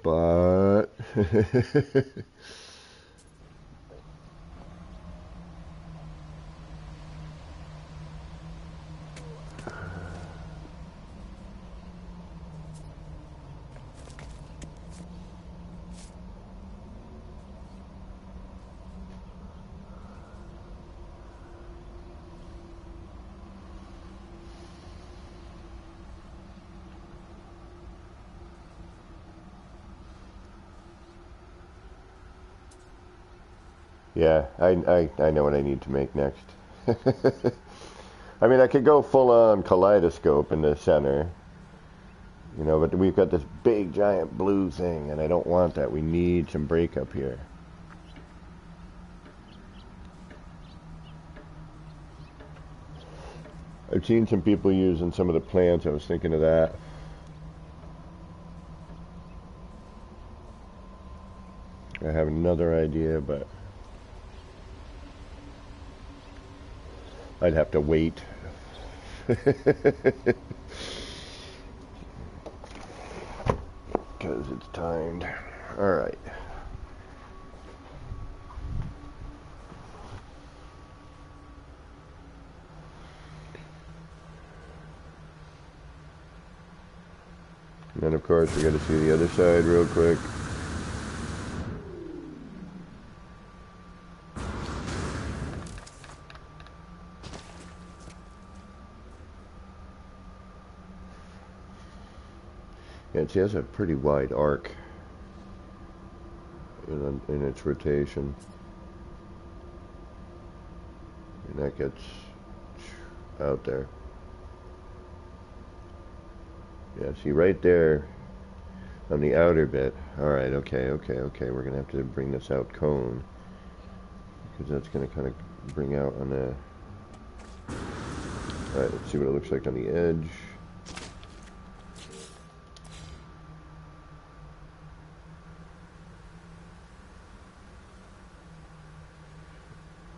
But... yeah, I know what I need to make next. I mean, I could go full-on kaleidoscope in the center, you know, but we've got this big, giant blue thing, and I don't want that. We need some breakup here. I've seen some people using some of the plants. I was thinking of that. I have another idea, but I'd have to wait. Because it's timed. Alright. And then of course we got to see the other side real quick. Yeah, it has a pretty wide arc in its rotation. And that gets out there. Yeah, see right there on the outer bit. Alright, okay. We're going to have to bring this out cone. Because that's going to kind of bring out on the... Alright, let's see what it looks like on the edge.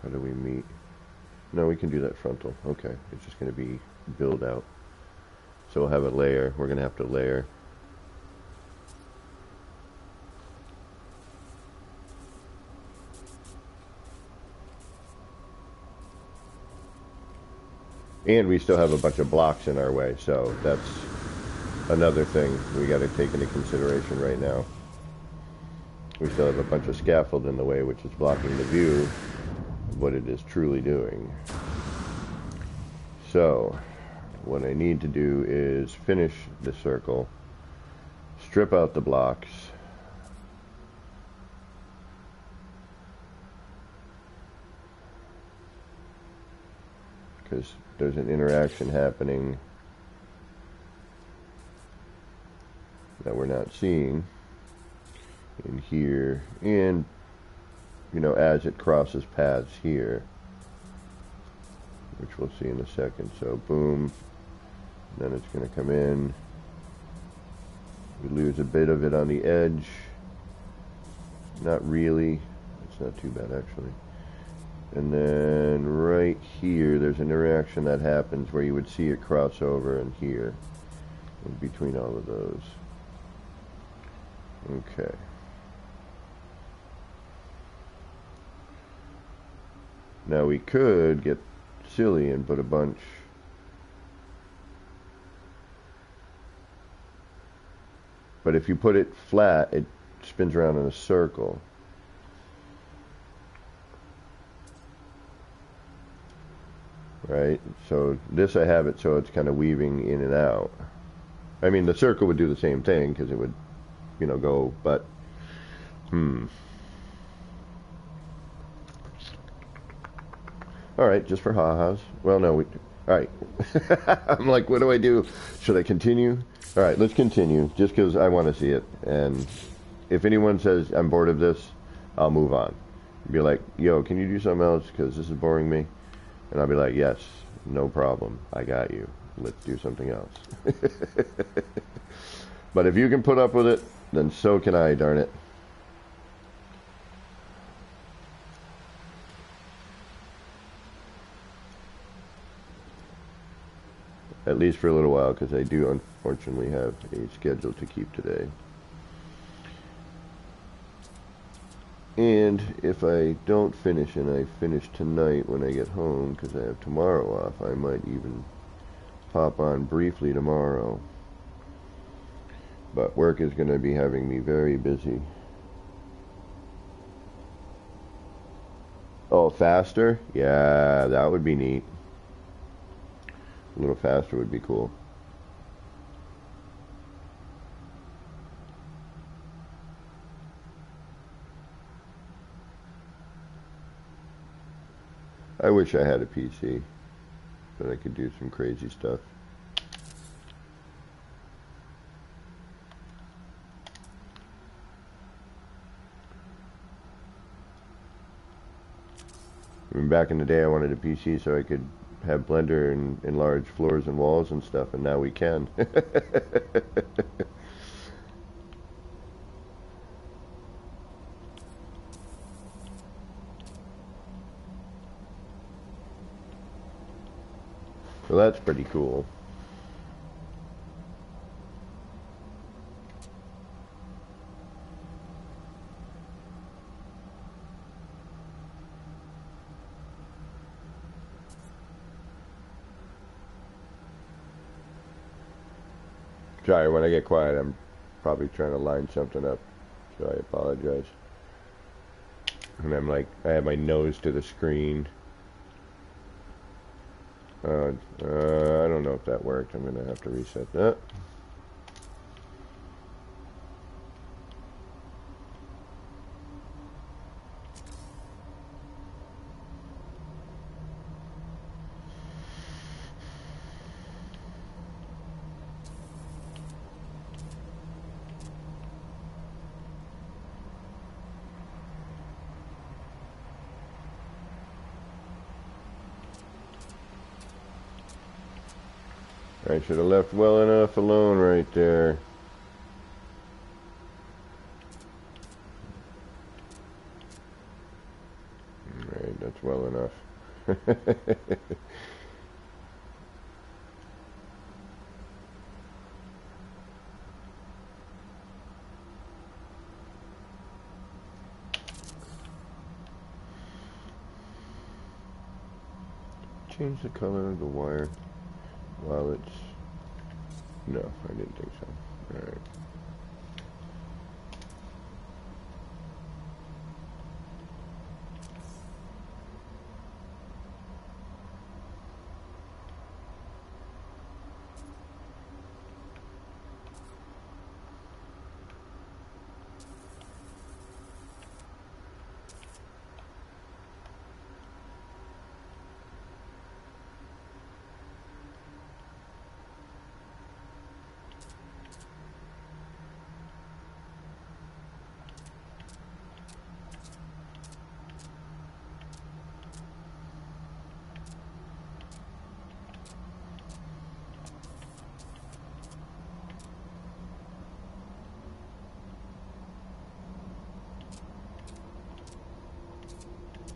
How do we meet? No, we can do that frontal. Okay, it's just going to be build out. So we'll have a layer. We're going to have to layer. And we still have a bunch of blocks in our way, so that's another thing we got to take into consideration right now. We still have a bunch of scaffold in the way, which is blocking the view of what it is truly doing. So what I need to do is finish the circle, strip out the blocks, because there's an interaction happening that we're not seeing in here, and you know, as it crosses paths here, which we'll see in a second. So boom, then it's going to come in. We lose a bit of it on the edge. Not really. It's not too bad actually. And then right here, there's an interaction that happens where you would see it cross over in here, in between all of those. Okay. Now we could get silly and put a bunch but if you put it flat, it spins around in a circle. Right? So this I have it so it's kind of weaving in and out. I mean, the circle would do the same thing because it would, you know, go, but all right, just for ha-has. Well, no, all right. I'm like, what do I do? Should I continue? All right, let's continue, just because I want to see it. And if anyone says I'm bored of this, I'll move on. Be like, yo, can you do something else? Because this is boring me. And I'll be like, yes, no problem. I got you. Let's do something else. But if you can put up with it, then so can I, darn it. At least for a little while, because I do unfortunately have a schedule to keep today. And if I don't finish, and I finish tonight when I get home, because I have tomorrow off, I might even pop on briefly tomorrow. But work is going to be having me very busy. Oh, faster? Yeah, that would be neat. A little faster would be cool. I wish I had a PC, but I could do some crazy stuff. I mean, back in the day I wanted a PC so I could have Blender and enlarge floors and walls and stuff, and now we can. So that's pretty cool. Sorry, when I get quiet, I'm probably trying to line something up, so I apologize. And I'm like, I have my nose to the screen. I don't know if that worked. I'm going to have to reset that. I should have left well enough alone right there. Right, that's well enough. Change the color of the wire while it's... No, I didn't think so. Alright.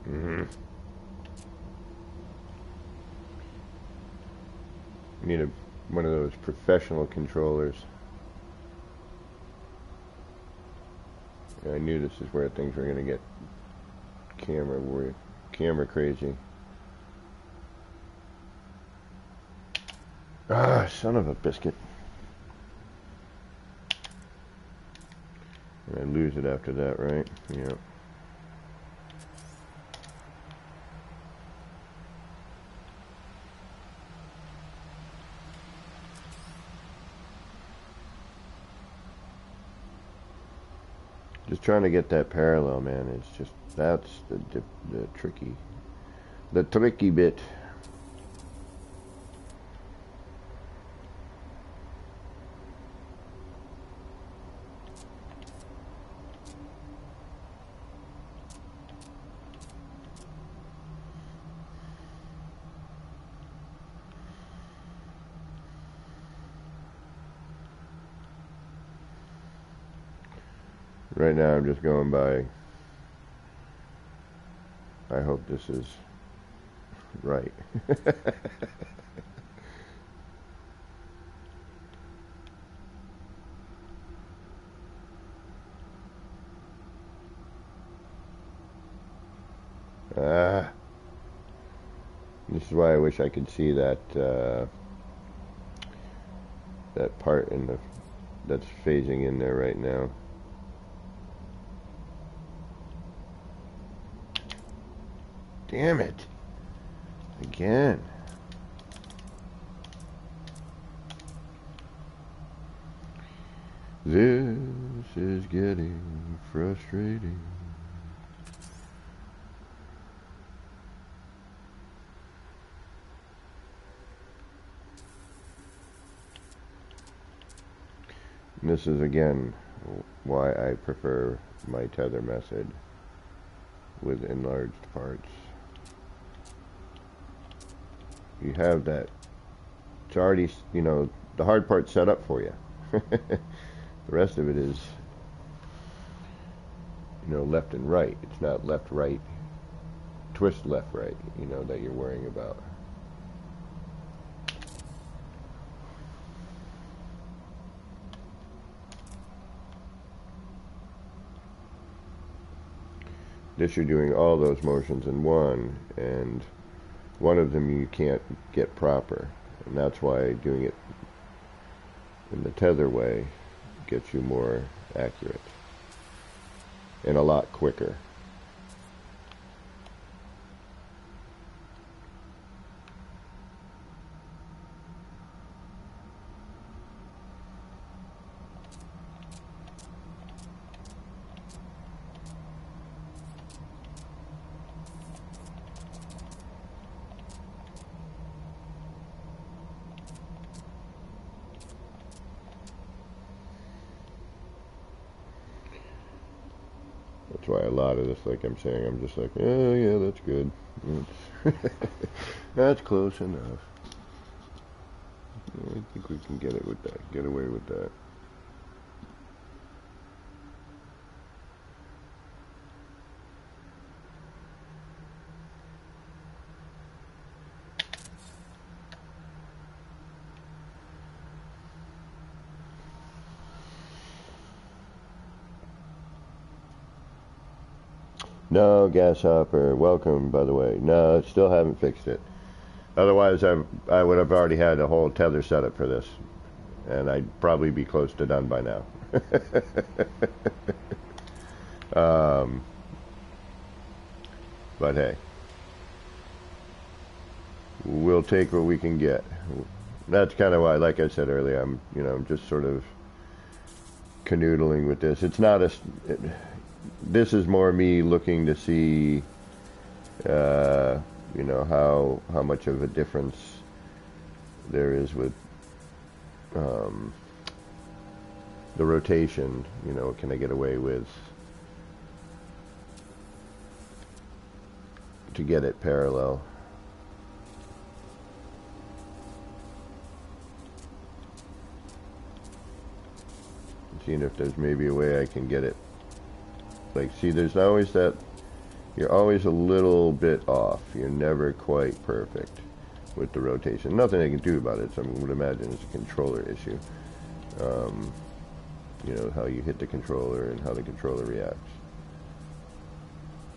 Mm-hmm. You need one of those professional controllers. I knew this is where things were going to get camera crazy. Ah, son of a biscuit. And I lose it after that, right? Yeah. Just trying to get that parallel, man. It's just, that's the tricky bit. Right now I'm just going by, I hope this is right. Ah, this is why I wish I could see that that part that's phasing in there right now. Damn it. Again. This is getting frustrating. And this is again why I prefer my tether method with enlarged parts. You have that, it's already, you know, the hard part set up for you. The rest of it is, you know, left and right. It's not left, right, twist left, right, you know, that you're worrying about. This, you're doing all those motions in one, and one of them you can't get proper, and that's why doing it in the tether way gets you more accurate and a lot quicker. That's why a lot of this, like I'm saying, I'm just like, oh yeah, that's good. That's close enough. I think we can get it with that, get away with that. No, gas hopper, welcome, by the way. No, still haven't fixed it. Otherwise, I would have already had a whole tether setup for this, and I'd probably be close to done by now. But hey, we'll take what we can get. That's kind of why, like I said earlier, I'm just sort of canoodling with this. It's not this is more me looking to see, how much of a difference there is with the rotation. You know, can I get away with to get it parallel? Seeing if there's maybe a way I can get it. Like, see, there's always that you're always a little bit off. You're never quite perfect with the rotation. Nothing I can do about it, so I would imagine it's a controller issue. You know, how you hit the controller and how the controller reacts.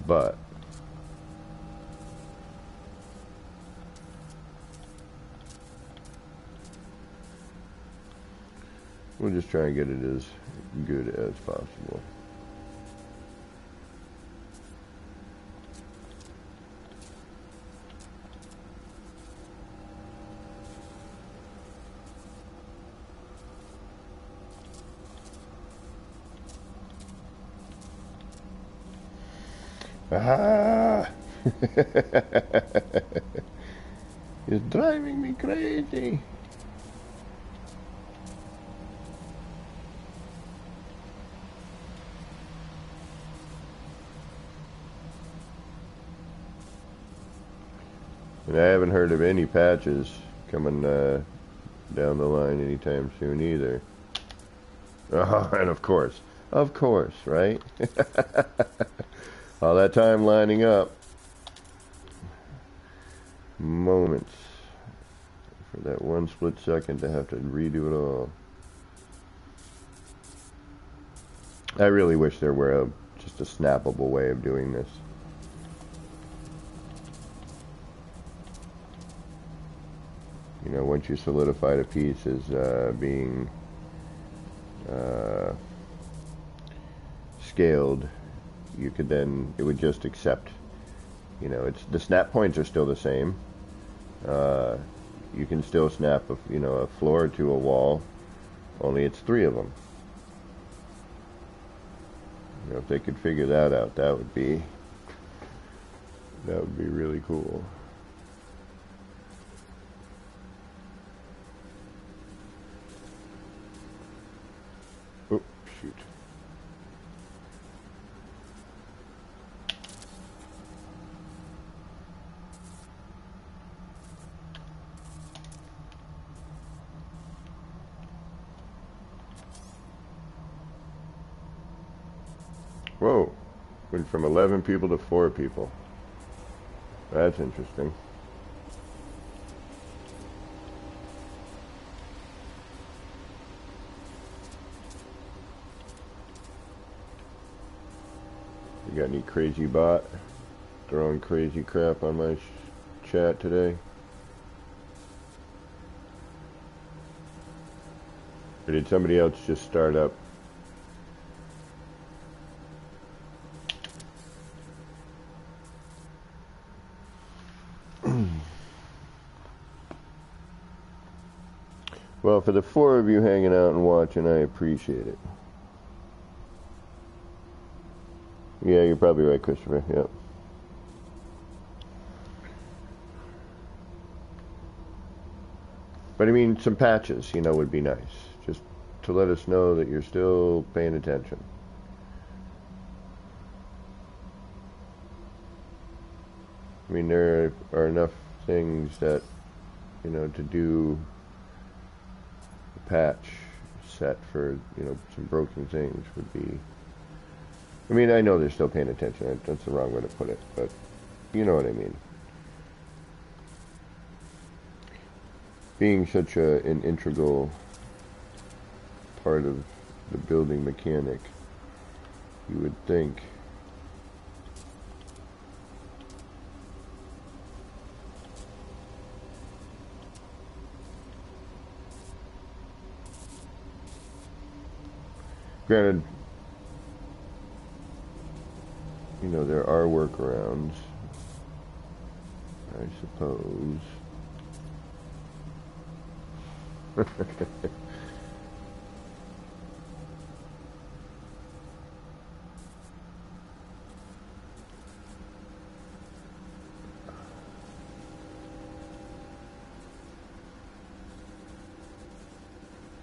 But we'll just try and get it as good as possible. Ah! It's driving me crazy. And I haven't heard of any patches coming down the line anytime soon either. Oh, and of course, right? All that time lining up. Moments for that one split second to have to redo it all. I really wish there were just a snappable way of doing this. You know, once you solidified a piece as being scaled, you could then, it would just accept, you know, it's, the snap points are still the same. You can still snap a floor to a wall, only it's 3 of them. You know, if they could figure that out, that would be really cool. Oh, shoot. Whoa, went from 11 people to 4 people. That's interesting. You got any crazy bot throwing crazy crap on my chat today? Or did somebody else just start up? Well, for the 4 of you hanging out and watching, I appreciate it. Yeah, you're probably right, Christopher. Yep. But I mean, some patches, you know, would be nice. Just to let us know that you're still paying attention. I mean, there are enough things that, you know, to do a patch set for, you know, some broken things would be... I mean, I know they're still paying attention. That's the wrong way to put it, but you know what I mean. Being such an integral part of the building mechanic, you would think granted, you know, there are workarounds, I suppose.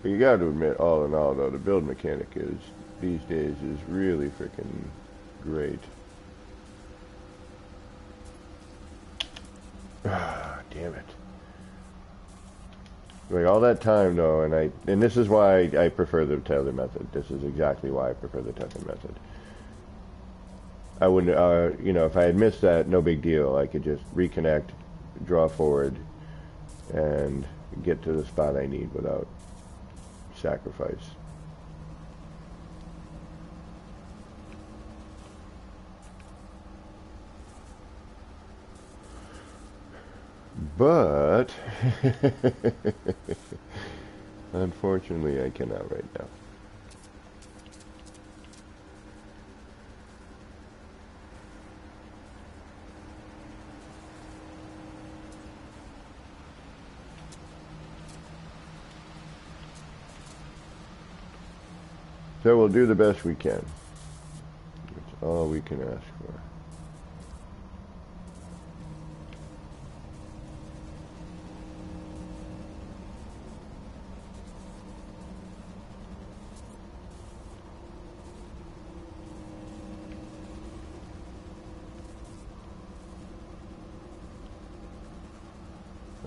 But you got to admit, all in all, though, the build mechanic is, these days, is really freaking great. Ah, damn it. Like, all that time, though, and this is why I prefer the tether method. This is exactly why I prefer the tether method. I wouldn't, you know, if I had missed that, no big deal. I could just reconnect, draw forward, and get to the spot I need without sacrifice. But unfortunately, I cannot right now. So we'll do the best we can. That's all we can ask for.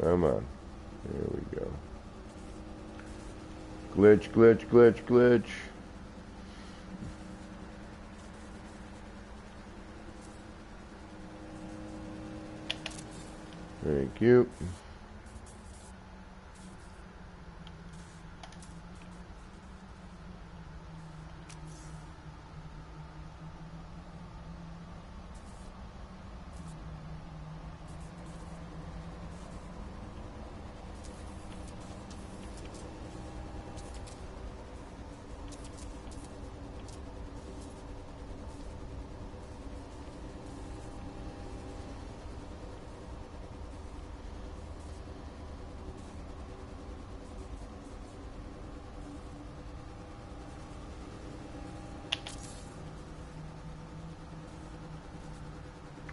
Come on. There we go. Glitch, glitch, glitch, glitch. Thank you.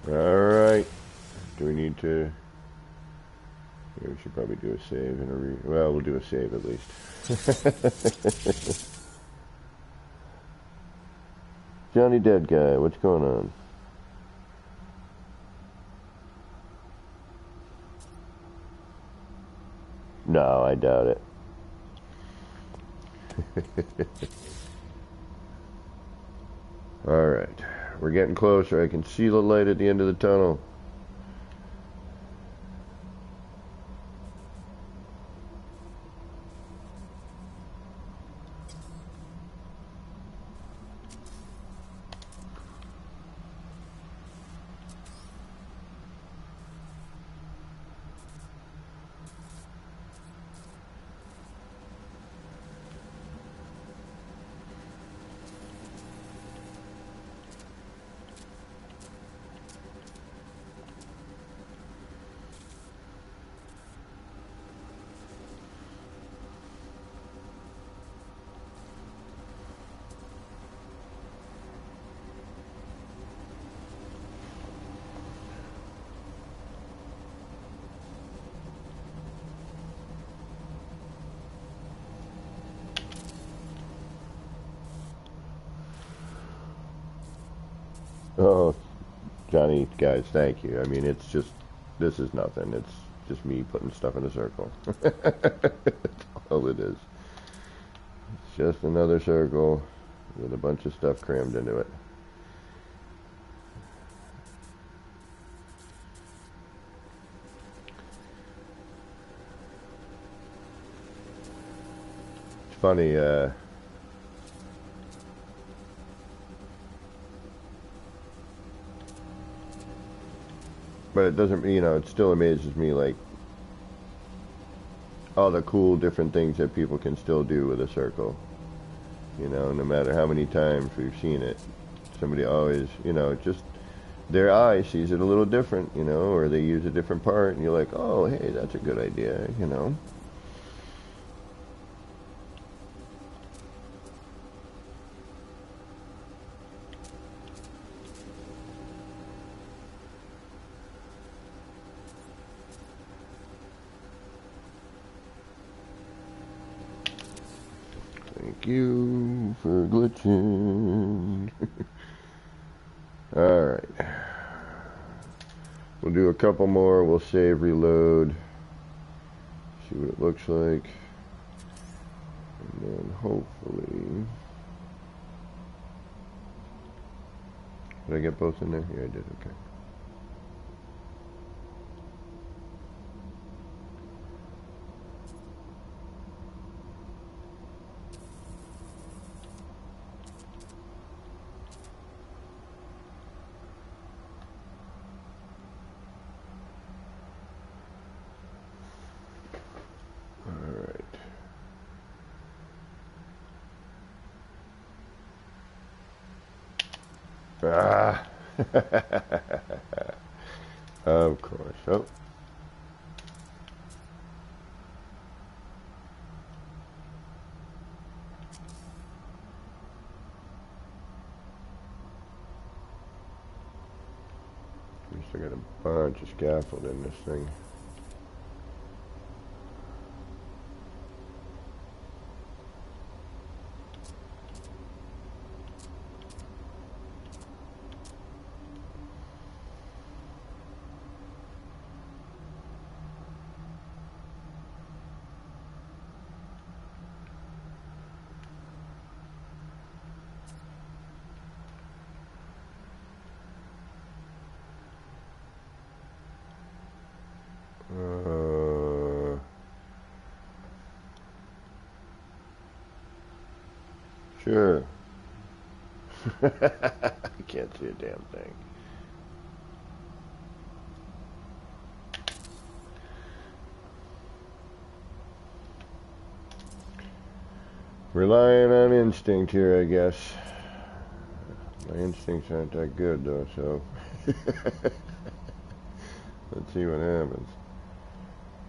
All right. Do we need to? Yeah, we should probably do a save and a well, we'll do a save at least. Johnny Dead Guy, what's going on? No, I doubt it. All right. We're getting closer. I can see the light at the end of the tunnel. Oh, Johnny, guys, thank you. I mean, it's just, this is nothing. It's just me putting stuff in a circle. That's all it is. It's just another circle with a bunch of stuff crammed into it. It's funny, but it doesn't, you know, it still amazes me, like, all the cool different things that people can still do with a circle. You know, no matter how many times we've seen it, somebody always, you know, just their eye sees it a little different, you know, or they use a different part, and you're like, oh, hey, that's a good idea, you know. Thank you for glitching. Alright. We'll do a couple more. We'll save, reload. See what it looks like. And then hopefully Did I get both in there? Yeah, I did. Okay. Ah, of course. Oh, at least I got a bunch of scaffold in this thing. Sure. I can't see a damn thing. Relying on instinct here, I guess. My instincts aren't that good, though, so let's see what happens.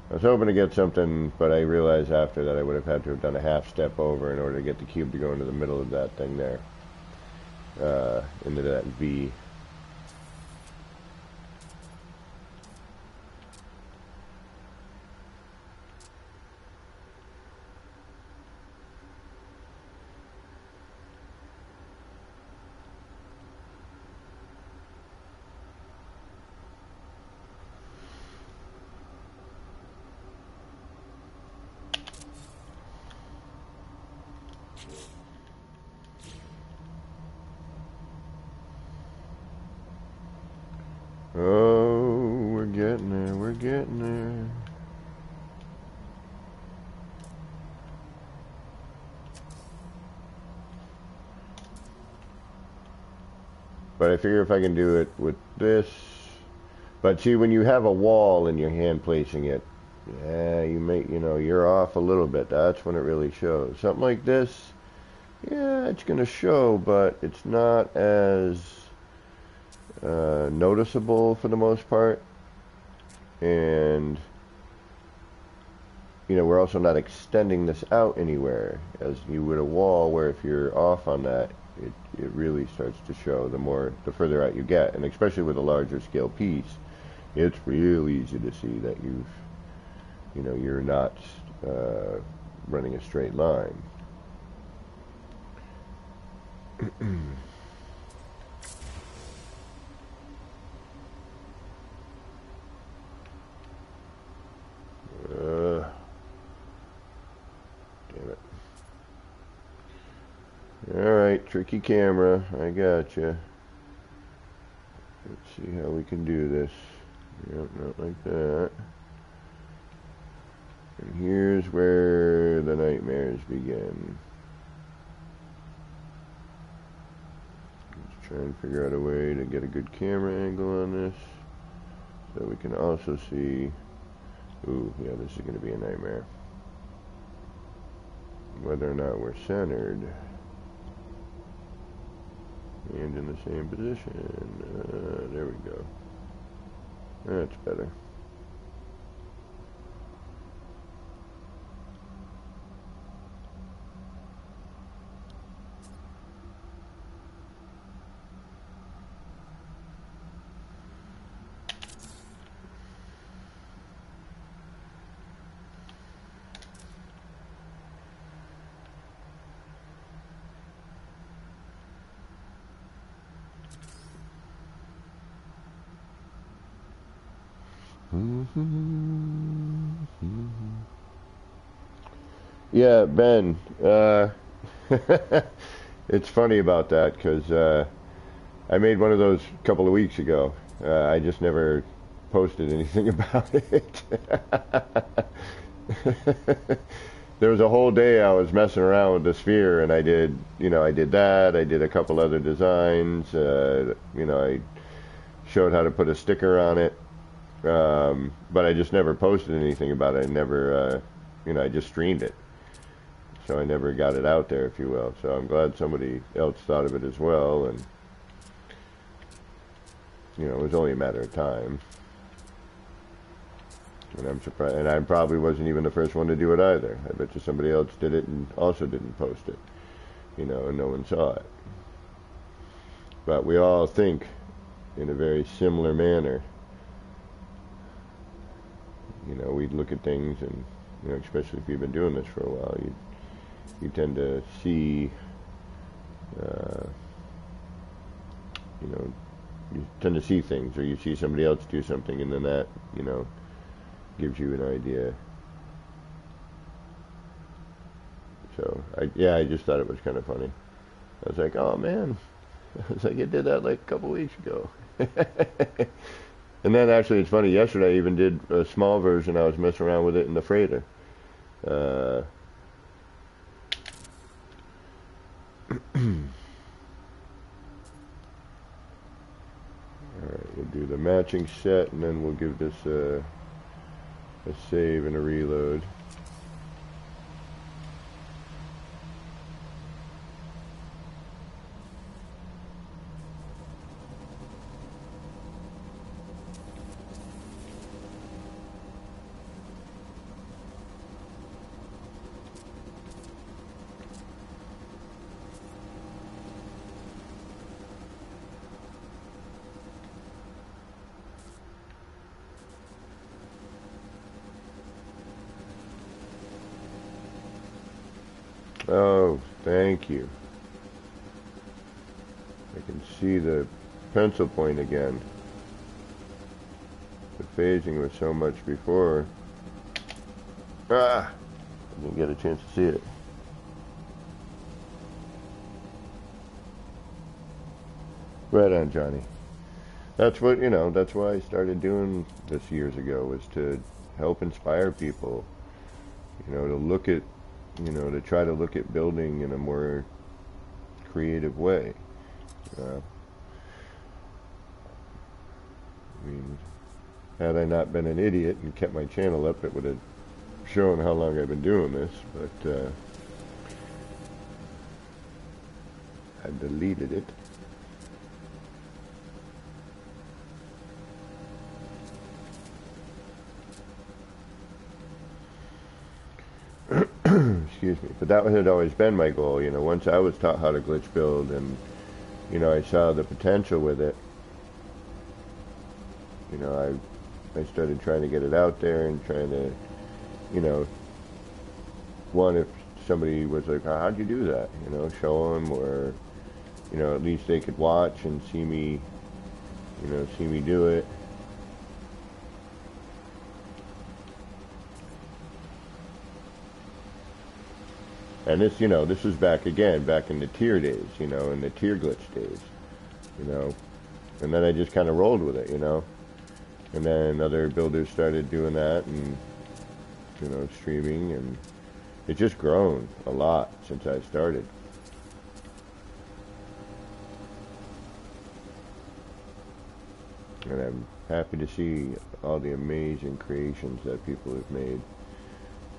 I was hoping to get something, but I realized after that I would have had to have done a half step over in order to get the cube to go into the middle of that thing there, into that V. Oh, we're getting there, we're getting there. But I figure if I can do it with this. But see, when you have a wall in your hand placing it, yeah, you're off a little bit. That's when it really shows. Something like this, yeah, it's going to show, but it's not as noticeable for the most part. And, we're also not extending this out anywhere as you would a wall, where if you're off on that, it really starts to show the further out you get. And especially with a larger scale piece, it's real easy to see that you're not running a straight line. Damn it. Alright, tricky camera. I gotcha. Let's see how we can do this. Yep, not like that. And here's where the nightmares begin. Let's try and figure out a way to get a good camera angle on this, so we can also see. Ooh, yeah, this is going to be a nightmare. Whether or not we're centered and in the same position. There we go. That's better. Yeah, Ben. It's funny about that because I made one of those a couple of weeks ago. I just never posted anything about it. There was a whole day I was messing around with the sphere, and I did that. I did a couple other designs. I showed how to put a sticker on it, but I just never posted anything about it. I never, I just streamed it, so I never got it out there, if you will. So I'm glad somebody else thought of it as well, and it was only a matter of time. And I'm surprised, and I probably wasn't even the first one to do it either. I bet you somebody else did it and also didn't post it, and no one saw it. But we all think in a very similar manner. We'd look at things, and especially if you've been doing this for a while, you tend to see, you tend to see things, or you see somebody else do something, and then that, gives you an idea. So I just thought it was kind of funny. I was like, oh man, I was like, I did that like a couple weeks ago. And then actually, it's funny. Yesterday, I even did a small version. I was messing around with it in the freighter. All right, we'll do the matching set, and then we'll give this a save and a reload. Oh, thank you. I can see the pencil point again. The phasing was so much before. I didn't get a chance to see it. Right on, Johnny. That's that's why I started doing this years ago, was to help inspire people, to look at, to try to look at building in a more creative way. I mean, had I not been an idiot and kept my channel up, it would have shown how long I've been doing this, but I deleted it. Excuse me. But that had always been my goal. Once I was taught how to glitch build, and I saw the potential with it, I started trying to get it out there and trying to, one, if somebody was like, oh, how'd you do that? Show them, or at least they could watch and see me do it. And this, this was back in the tier days, in the tier glitch days, and then I just kind of rolled with it, and then other builders started doing that, and, streaming, and it's just grown a lot since I started. And I'm happy to see all the amazing creations that people have made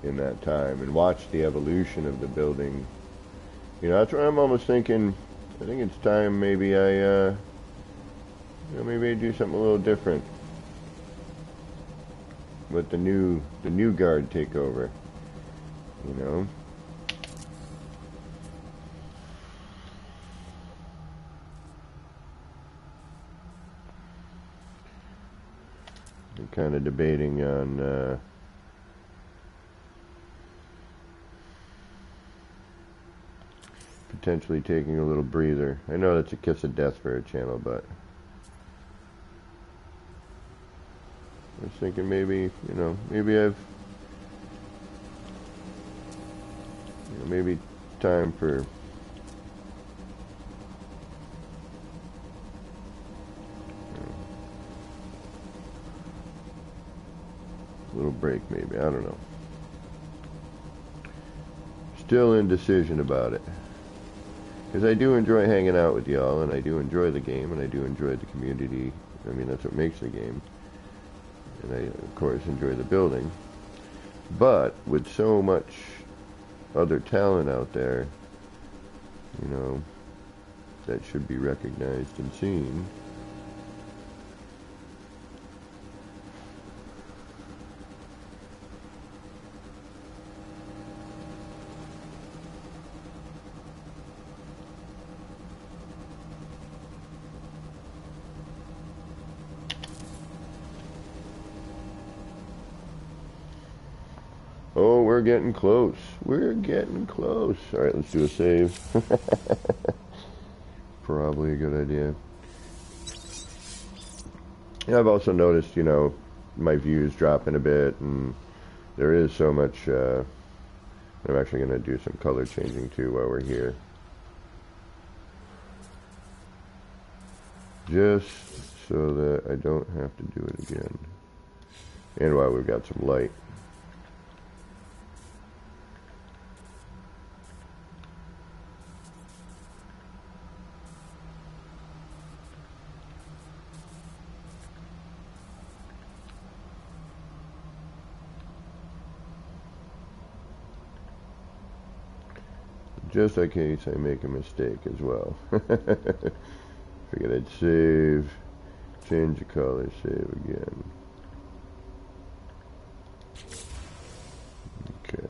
in that time, and watch the evolution of the building. That's where I'm almost thinking, I think it's time maybe maybe I do something a little different with the new guard takeover, I'm kind of debating on potentially taking a little breather. I know that's a kiss of death for a channel, but I was thinking maybe, maybe time for little break maybe, I don't know. Still indecision about it. Because I do enjoy hanging out with y'all, and I do enjoy the game, and I do enjoy the community. I mean, that's what makes the game. And I, of course, enjoy the building. But with so much other talent out there, you know, that should be recognized and seen. Oh, we're getting close. We're getting close. All right, let's do a save. Probably a good idea. Yeah, I've also noticed, you know, my views dropping a bit, and there is so much. I'm actually going to do some color changing too while we're here. Just so that I don't have to do it again. And while we've got some light. Just in case I make a mistake as well. Figured I'd save, change the color, save again. Okay.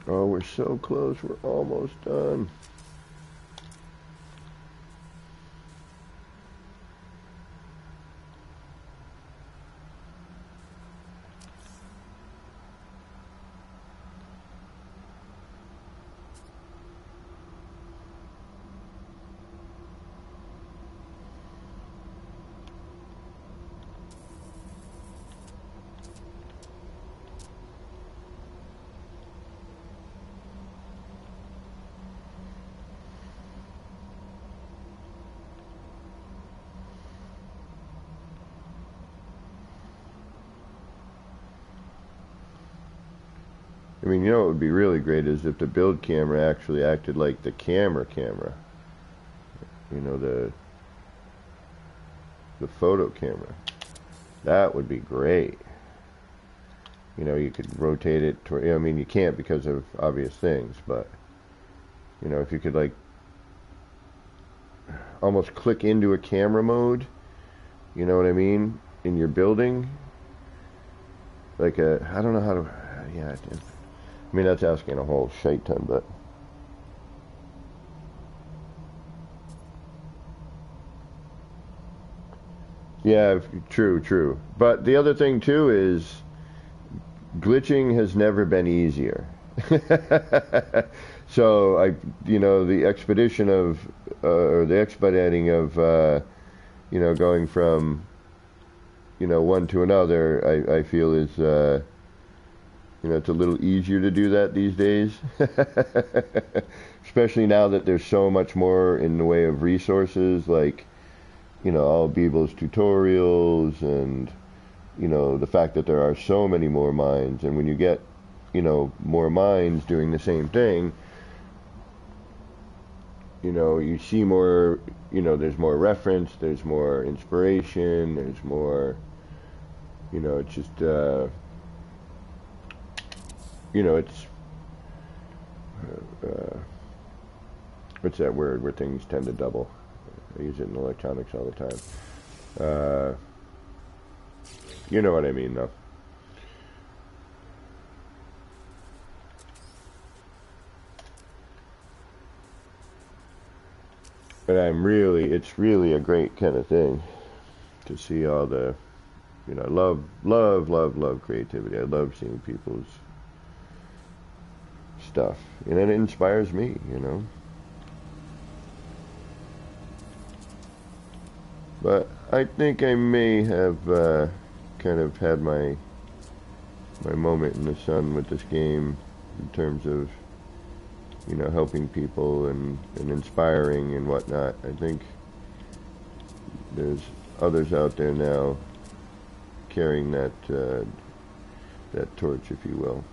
Oh, we're so close, we're almost done. I mean, you know what would be really great is if the build camera actually acted like the camera. You know, the photo camera. That would be great. You know, you could rotate it toward, I mean, you can't because of obvious things, but, you know, if you could, like, almost click into a camera mode, you know what I mean, in your building. Like I don't know how to, yeah, I mean, that's asking a whole shite ton, but yeah, true. But the other thing too is glitching has never been easier. So you know, the expedition of, or the expediting of, you know, going from, you know, one to another, I feel is, you know, it's a little easier to do that these days. Especially now that there's so much more in the way of resources, like, you know, all Beeble's tutorials, and, you know, the fact that there are so many more minds. And when you get, you know, more minds doing the same thing, you know, you see more, you know, there's more reference, there's more inspiration, there's more, you know, it's just, you know, it's, what's that word where things tend to double? I use it in electronics all the time. You know what I mean, though. But it's really a great kind of thing to see all the, you know, love creativity. I love seeing people's stuff, and it inspires me, you know. But I think I may have kind of had my moment in the sun with this game in terms of you know, helping people and inspiring and whatnot. I think there's others out there now carrying that that torch, if you will.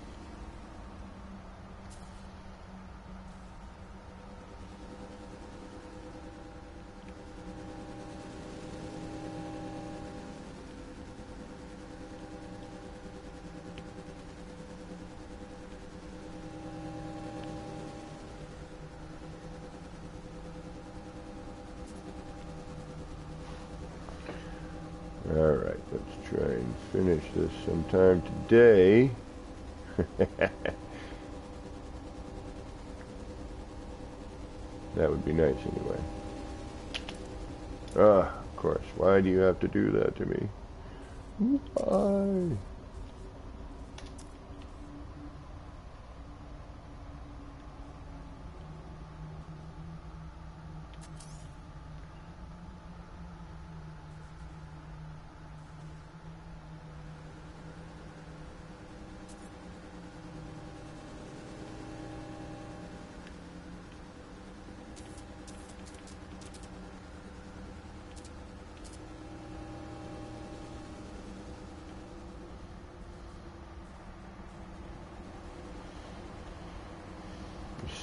Alright, let's try and finish this sometime today. That would be nice anyway. Ah, of course. Why do you have to do that to me? Why?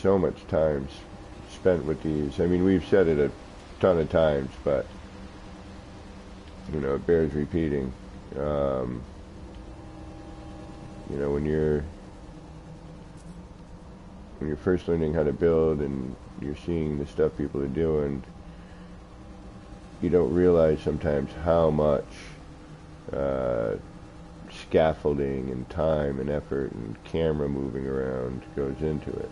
So much time spent with these. I mean, we've said it a ton of times, but you know, it bears repeating. You know, when you're first learning how to build and you're seeing the stuff people are doing, you don't realize sometimes how much scaffolding and time and effort and camera moving around goes into it.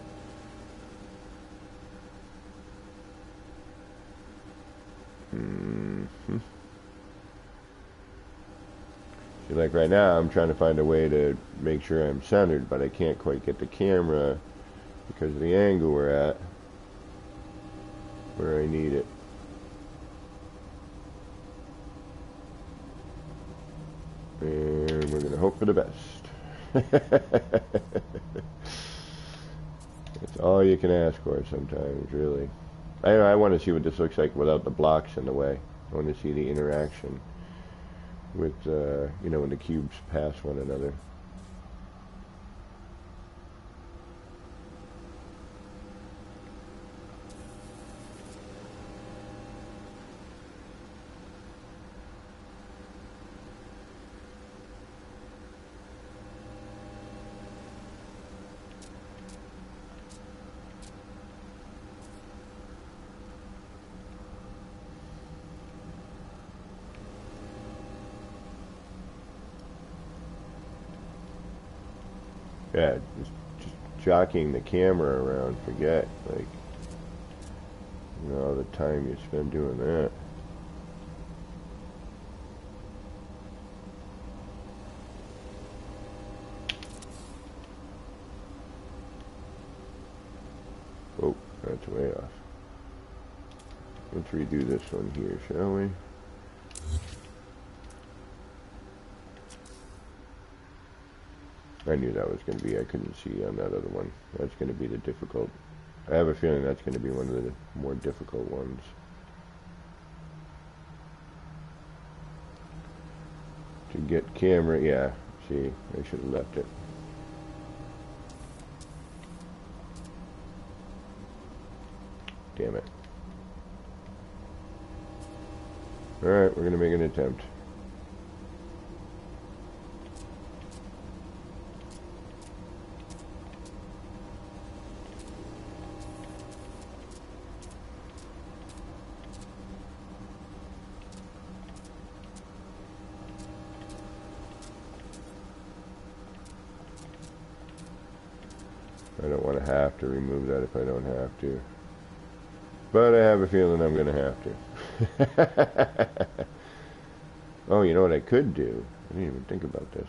See, like right now, I'm trying to find a way to make sure I'm centered, but I can't quite get the camera because of the angle we're at where I need it. And we're going to hope for the best. It's all you can ask for sometimes, really. I want to see what this looks like without the blocks in the way. I want to see the interaction with, you know, when the cubes pass one another. Yeah, just jockeying the camera around, forget, like, you know, all the time you spend doing that. Oh, that's way off. Let's redo this one here, shall we? I knew that was going to be, I couldn't see on that other one. That's going to be the difficult. I have a feeling that's going to be one of the more difficult ones. To get camera, yeah, see, I should have left it. Damn it. Alright, we're going to make an attempt. I don't want to have to remove that if I don't have to. But I have a feeling I'm going to have to. Oh, you know what I could do? I didn't even think about this.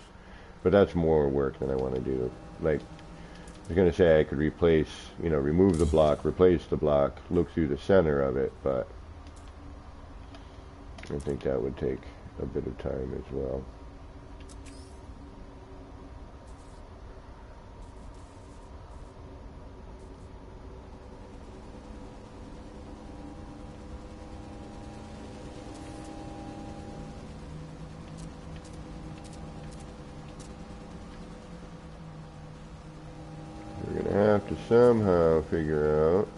But that's more work than I want to do. Like, I was going to say I could replace, you know, remove the block, replace the block, look through the center of it, but I think that would take a bit of time as well. have to somehow figure out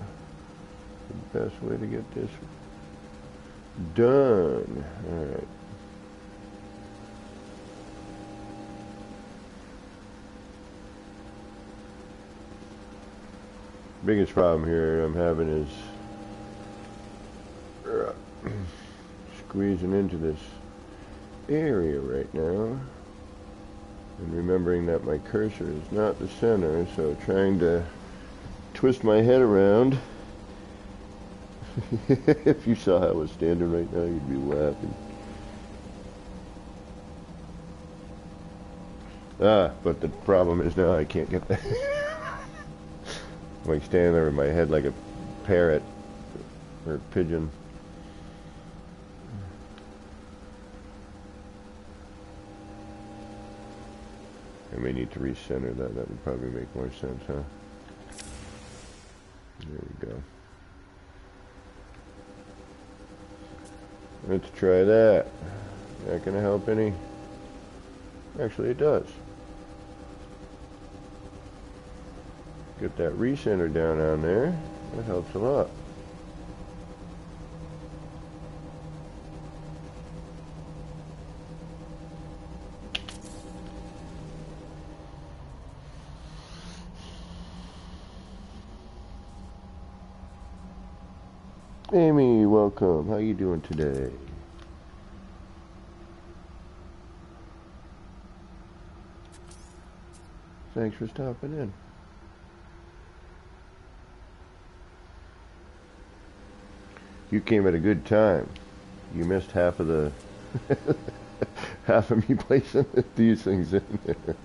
the best way to get this done. Alright. Biggest problem here I'm having is squeezing into this area right now and remembering that my cursor is not the center, so trying to twist my head around. If you saw how I was standing right now, you'd be laughing. But the problem is now I can't get that. I'm like standing there with my head like a parrot or a pigeon. I may need to recenter that. That would probably make more sense, huh? There we go. Let's try that. That gonna help any? Actually, it does. Get that recenter down on there. That helps a lot. Amy, welcome. How you doing today? Thanks for stopping in. You came at a good time. You missed half of the half of me placing these things in there.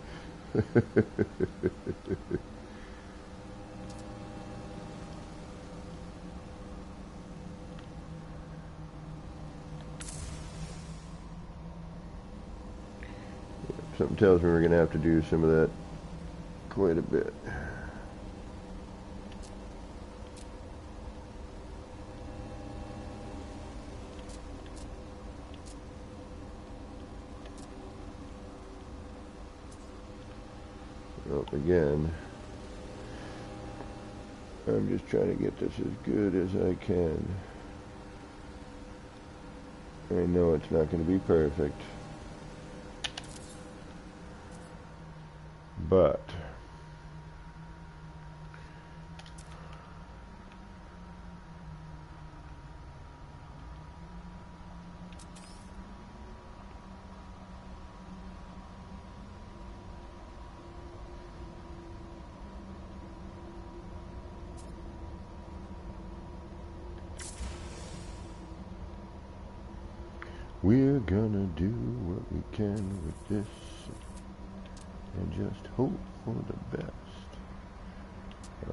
Something tells me we're going to have to do some of that quite a bit. Well, again, I'm just trying to get this as good as I can. I know it's not going to be perfect. But we're gonna do what we can with this and just hope for the best.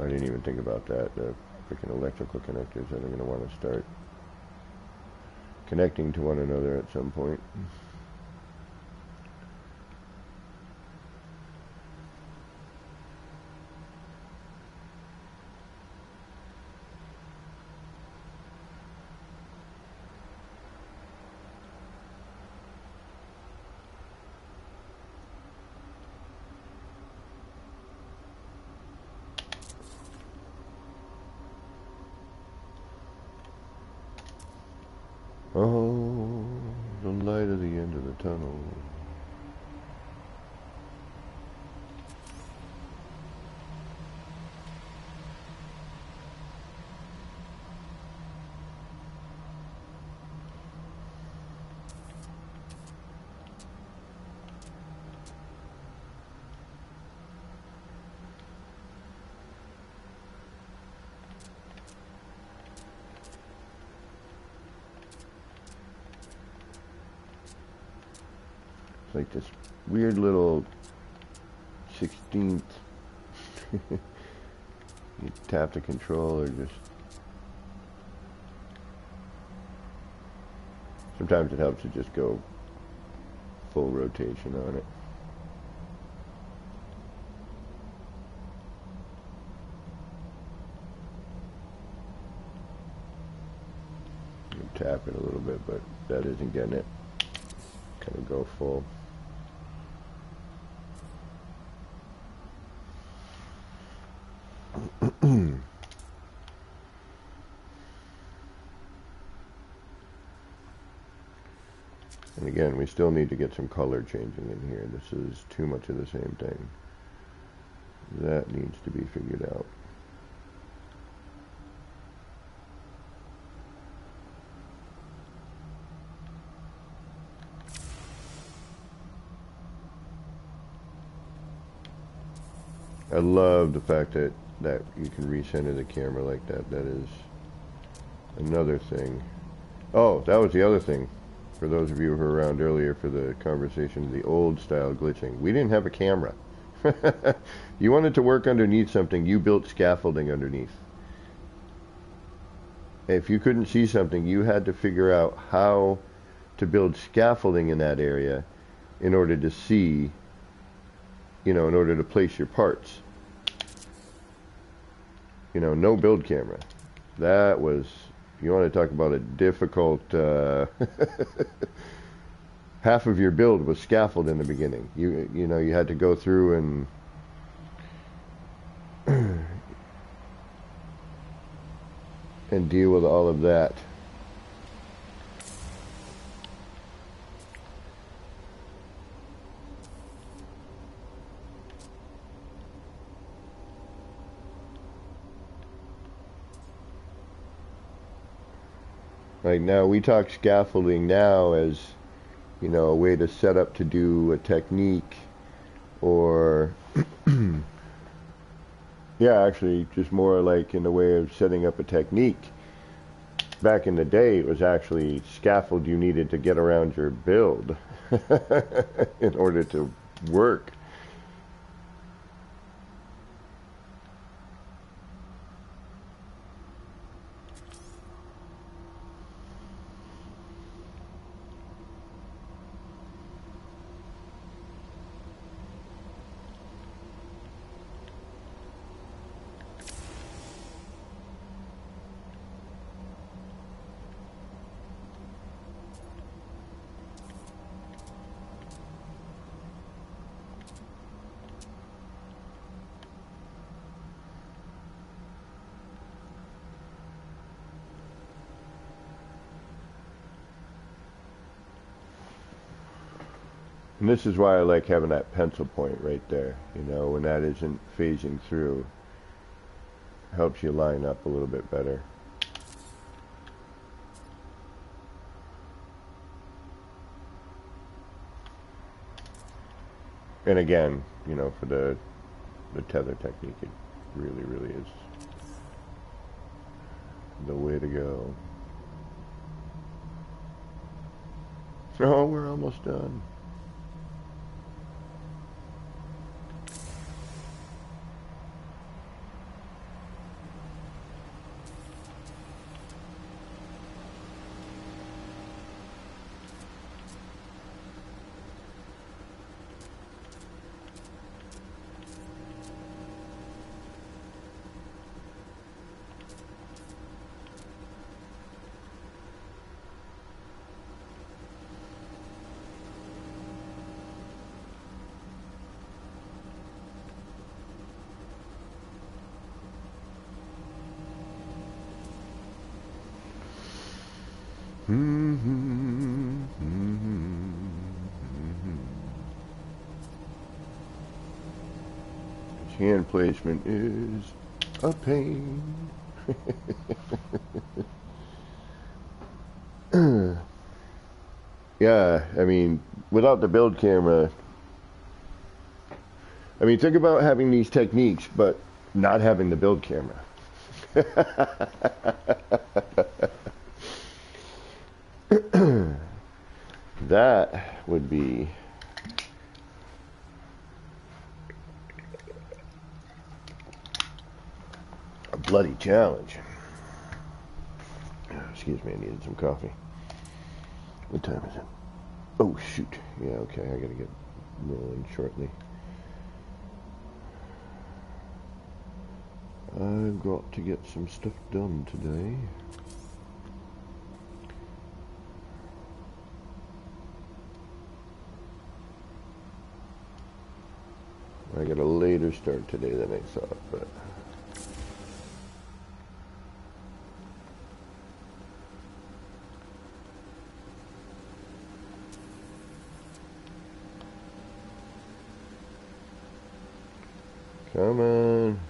I didn't even think about that. The freaking electrical connectors that are going to want to start connecting to one another at some point. Oh, the light at the end of the tunnel. It's like this weird little 16th. You tap the controller, just sometimes it helps to just go full rotation on it. You tap it a little bit, but that isn't getting it. Kind of go full. And again, we still need to get some color changing in here. This is too much of the same thing. That needs to be figured out. I love the fact that you can recenter the camera like that. That is another thing. Oh, that was the other thing. For those of you who were around earlier for the conversation, the old style glitching. We didn't have a camera. You wanted to work underneath something, you built scaffolding underneath. If you couldn't see something, you had to figure out how to build scaffolding in that area in order to see, in order to place your parts. No build camera. That was, you want to talk about a difficult, half of your build was scaffold in the beginning. You had to go through and and deal with all of that. Like now, we talk scaffolding now as, a way to set up to do a technique, or, yeah, actually, just more like in the way of setting up a technique. Back in the day, it was actually scaffold you needed to get around your build in order to work. And this is why I like having that pencil point right there, when that isn't phasing through. Helps you line up a little bit better. And again, for the tether technique, it really, really is the way to go. Oh, we're almost done. Hand placement is a pain. Yeah, without the build camera, think about having these techniques, but not having the build camera. That would be a bloody challenge. Excuse me, I needed some coffee. What time is it? Oh, shoot. Yeah, okay, I gotta get rolling shortly. I've got to get some stuff done today. I got a later start today than I thought, but Come on.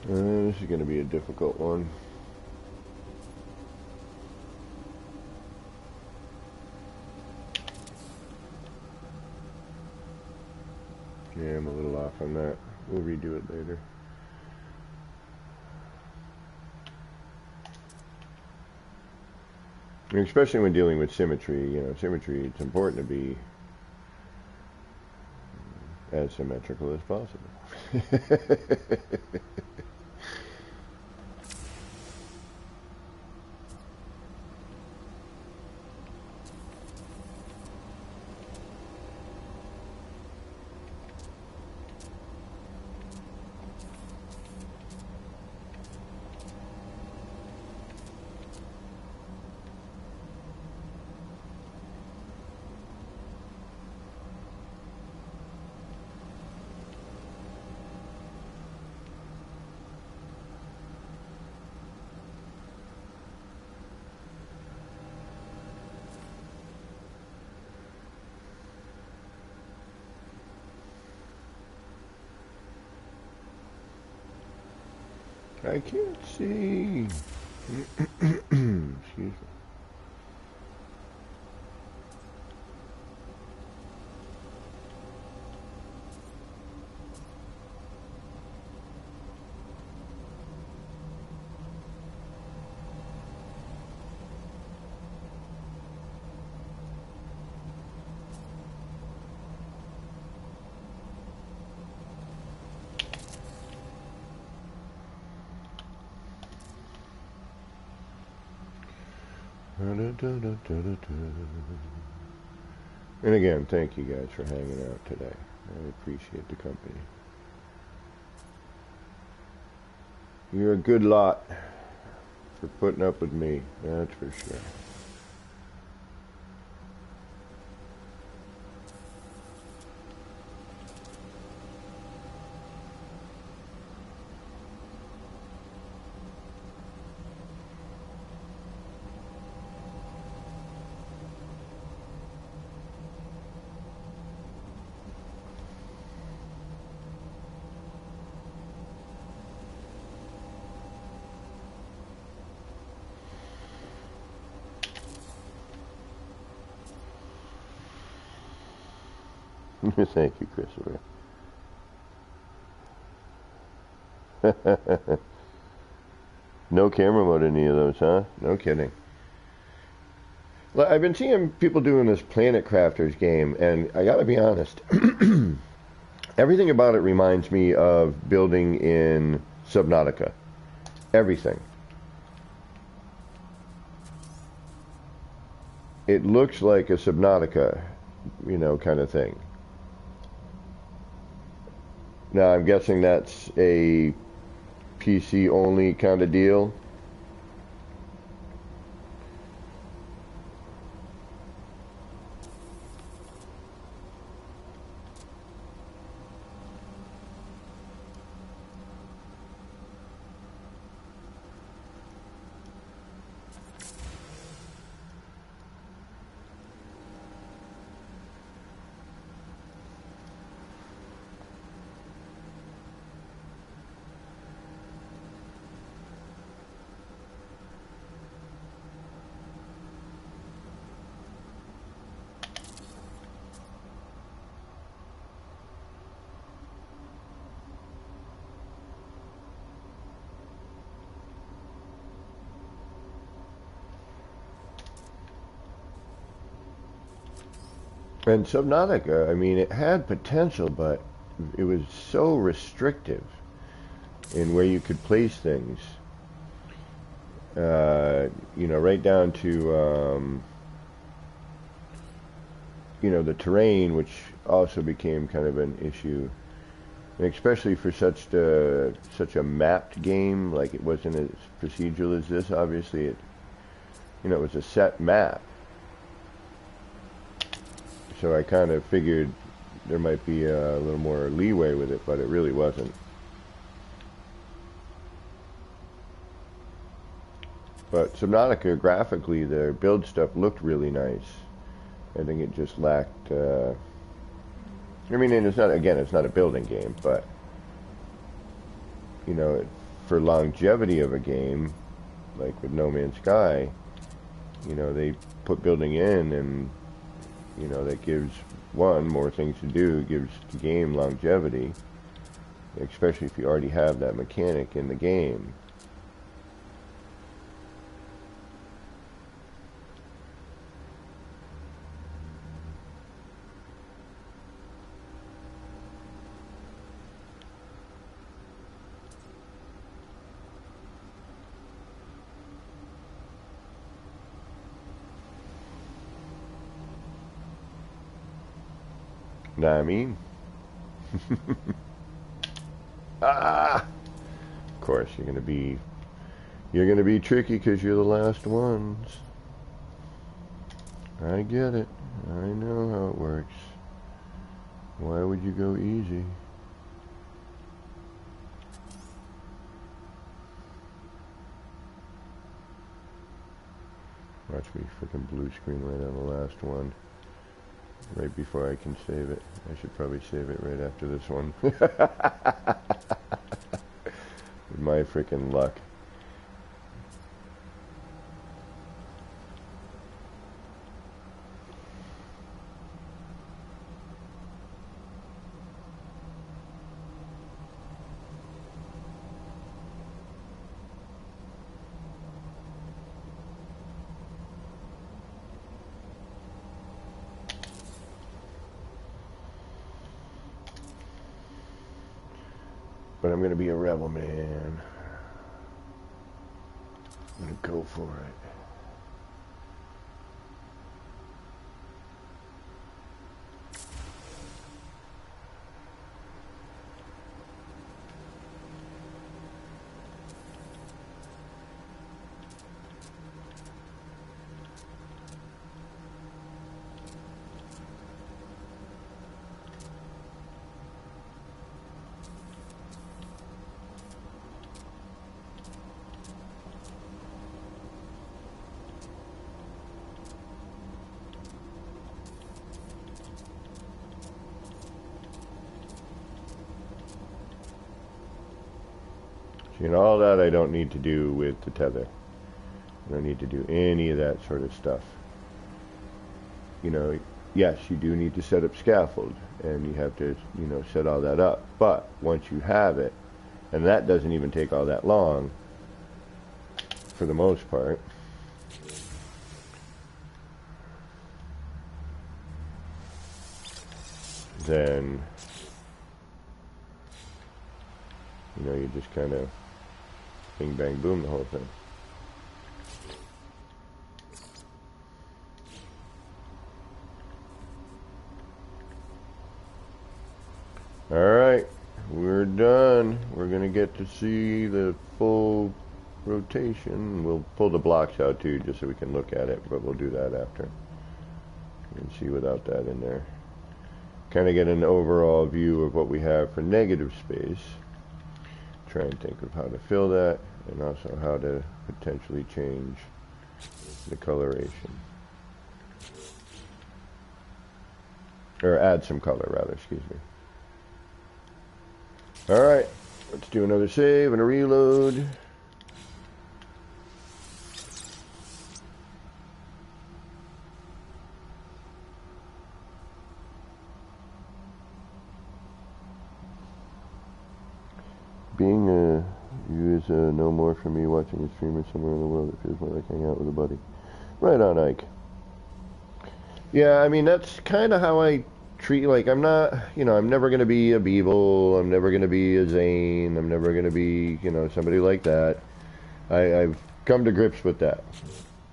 This is going to be a difficult one. Yeah, I'm a little off on that. We'll redo it later. And especially when dealing with symmetry, you know, symmetry, it's important to be as symmetrical as possible. I can't see. Excuse me. And again, thank you guys for hanging out today. I appreciate the company. You're a good lot for putting up with me, that's for sure. Thank you, Christopher. No camera mode in any of those, huh? No kidding. Well, I've been seeing people doing this Planet Crafters game, and I gotta be honest, everything about it reminds me of building in Subnautica. Everything. It looks like a Subnautica, you know, kind of thing. Now, I'm guessing that's a PC only kind of deal. And Subnautica, I mean, it had potential, but it was so restrictive in where you could place things. You know, right down to, you know, the terrain, which also became kind of an issue. And especially for such a mapped game, like it wasn't as procedural as this, obviously, you know, it was a set map. So I kind of figured there might be a little more leeway with it, but it really wasn't. But Subnautica, graphically, the build stuff looked really nice. I think it just lacked, I mean, and it's not, again, it's not a building game, but, you know, for longevity of a game, like with No Man's Sky, you know, they put building in, and, you know, that gives, one, more things to do, gives the game longevity, especially if you already have that mechanic in the game. Know what I mean? Ah! Of course, you're gonna be tricky because you're the last ones. I get it. I know how it works. Why would you go easy? Watch me freaking blue screen right on the last one. Right before I can save it. I should probably save it right after this one. With my freaking luck. But I'm going to be a rebel, man. I'm going to go for it. And all that I don't need to do with the tether. I don't need to do any of that sort of stuff. You know, yes, you do need to set up scaffold, and you have to, you know, set all that up. But once you have it, and that doesn't even take all that long, for the most part, then, you know, you just kind of bing, bang, boom the whole thing. Alright, we're done. We're going to get to see the full rotation. We'll pull the blocks out too, just so we can look at it, but we'll do that after. You can see without that in there. Kind of get an overall view of what we have for negative space. Try and think of how to fill that, and also how to potentially change the coloration. Or add some color, rather, excuse me. Alright, let's do another save and a reload. Being you is no more for me watching a streamer somewhere in the world. It feels more like hanging out with a buddy. Right on, Ike. Yeah, I mean, that's kind of how I treat, like, I'm not, you know, I'm never going to be a Beeble, I'm never going to be a Zane, I'm never going to be, you know, somebody like that. I've come to grips with that.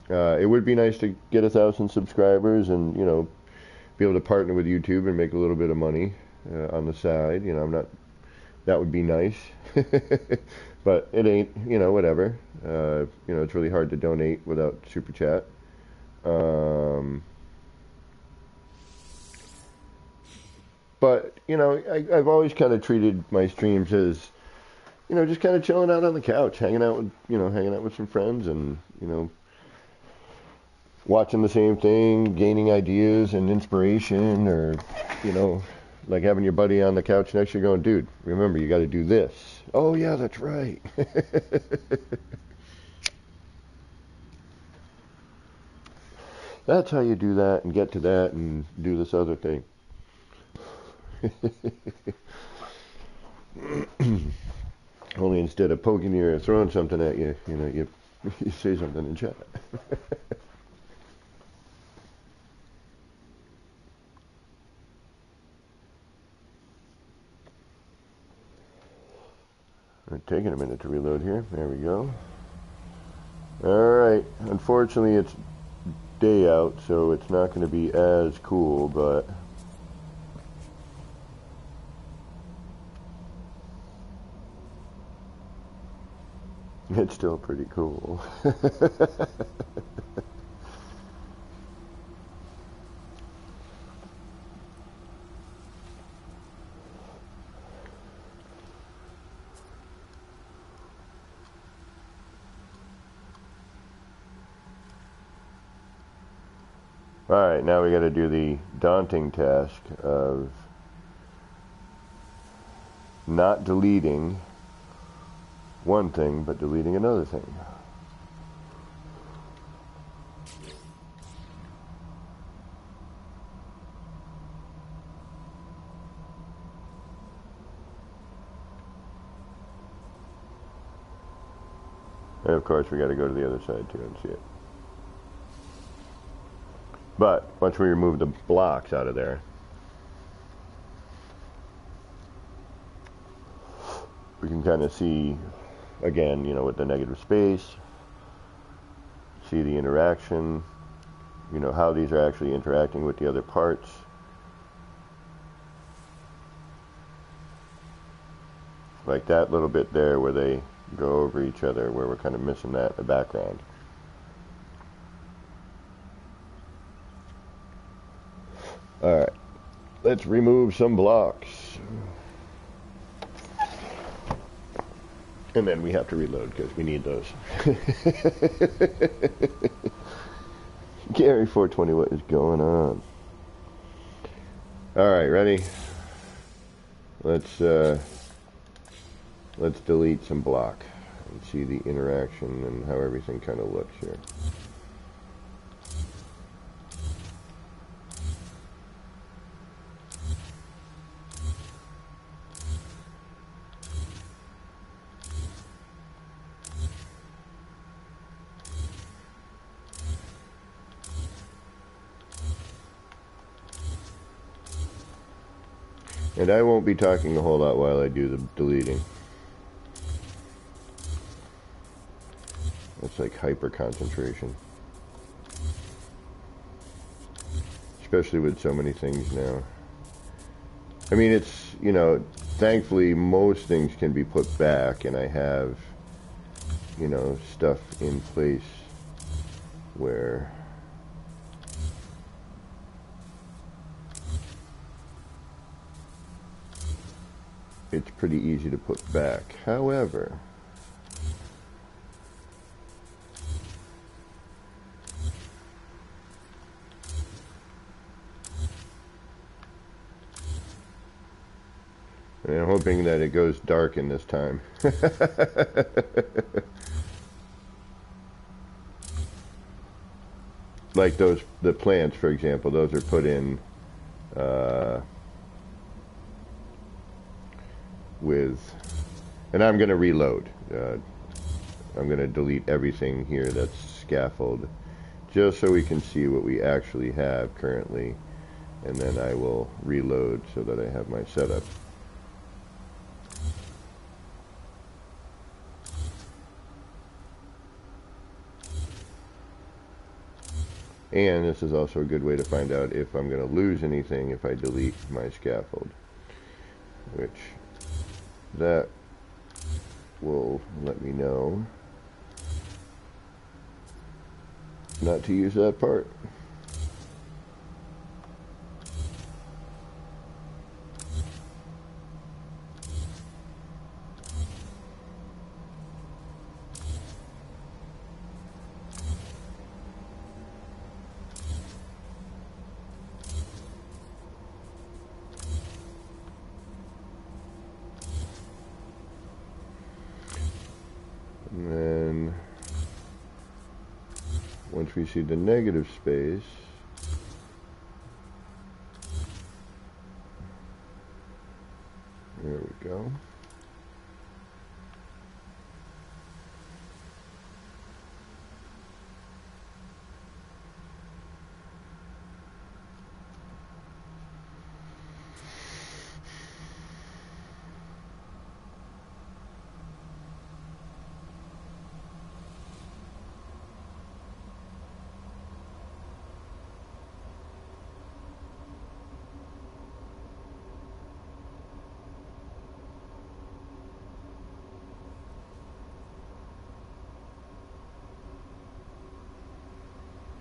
It would be nice to get 1,000 subscribers and, you know, be able to partner with YouTube and make a little bit of money on the side. You know, I'm not That would be nice. But it ain't, whatever. It's really hard to donate without Super Chat. But, I've always kind of treated my streams as, just kind of chilling out on the couch, hanging out with some friends and, watching the same thing, gaining ideas and inspiration, or, like having your buddy on the couch next to you going, dude, remember, you got to do this. Oh, yeah, that's right. That's how you do that and get to that and do this other thing. Only instead of poking you or throwing something at you, you say something in chat. It's taking a minute to reload here. There we go. Alright, unfortunately it's day out, so it's not going to be as cool, but it's still pretty cool. Alright, now we got to do the daunting task of not deleting one thing, but deleting another thing. And of course we got to go to the other side too and see it. But once we remove the blocks out of there, we can kind of see, again, with the negative space, see the interaction, how these are actually interacting with the other parts. Like that little bit there where they go over each other, where we're kind of missing that in the background. Alright, let's remove some blocks. And then we have to reload because we need those. Gary 420, what is going on? Alright, ready? Let's delete some block and see the interaction and how everything kind of looks here. And I won't be talking a whole lot while I do the deleting. It's like hyper concentration. Especially with so many things now. I mean, it's, thankfully most things can be put back, and I have, stuff in place where it's pretty easy to put back. However, I'm hoping that it goes dark in this time. Like the plants, for example, those are put in and I'm going to reload. I'm going to delete everything here that's scaffold, just so we can see what we actually have currently, and then I will reload so that I have my setup. And this is also a good way to find out if I'm going to lose anything if I delete my scaffold, which that will let me know not to use that part. And then once we see the negative space, there we go.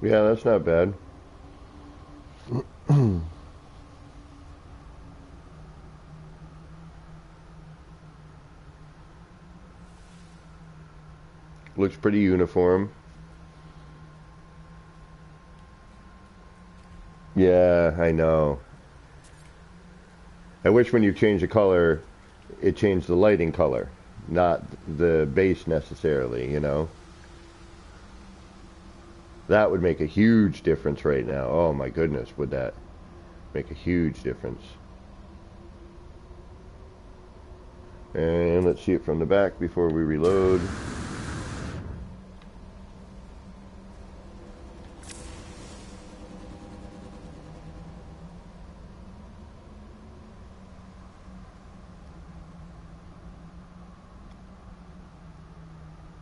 Yeah, that's not bad. Looks pretty uniform. Yeah, I know. I wish when you change the color, it changed the lighting color, not the base necessarily, you know? That would make a huge difference right now. Oh my goodness, would that make a huge difference. And let's see it from the back before we reload.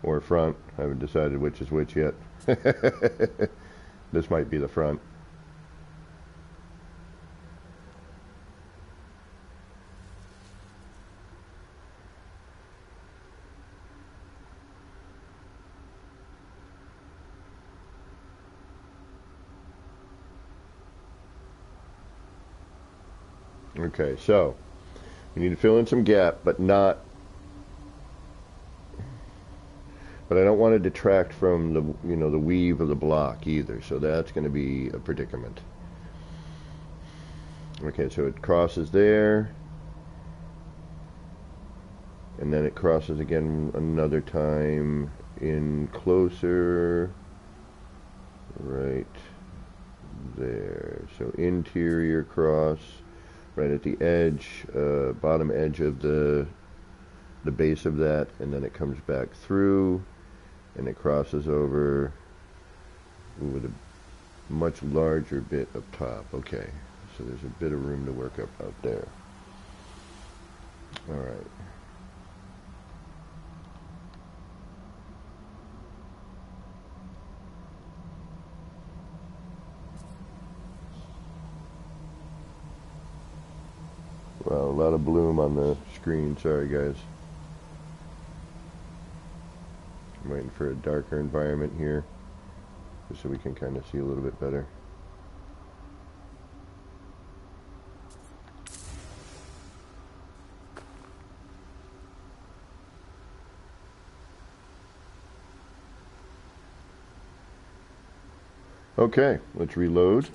Or front. I haven't decided which is which yet. This might be the front. Okay, so we need to fill in some gap, but I don't want to detract from the weave of the block either. So that's going to be a predicament. Okay, so it crosses there, and then it crosses again another time in closer, right there. So interior cross, right at the edge, bottom edge of the base of that, and then it comes back through, and it crosses over with a much larger bit up top. Okay, so there's a bit of room to work up out there. All right. Well, a lot of bloom on the screen. Sorry, guys. I'm waiting for a darker environment here, just so we can kind of see a little bit better. Okay, let's reload.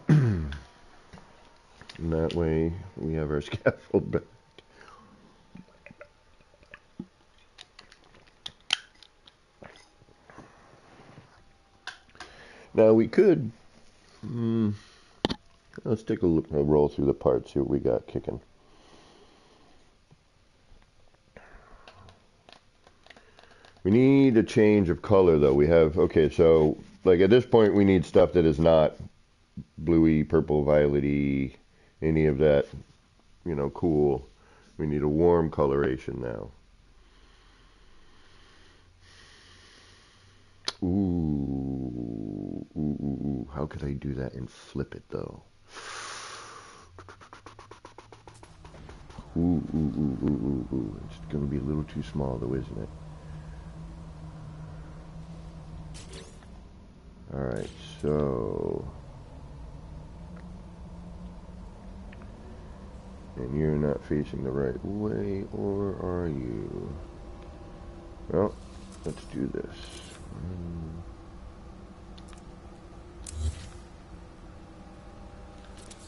And that way we have our scaffold back. Now we could, let's take a roll through the parts, see what we got kicking. We need a change of color though. We have, okay, so like at this point we need stuff that is not bluey, purple, violety, any of that, cool. We need a warm coloration now. Ooh, how could I do that and flip it though? Ooh. It's going to be a little too small though, isn't it? Alright, so... And you're not facing the right way, or are you? Well, let's do this.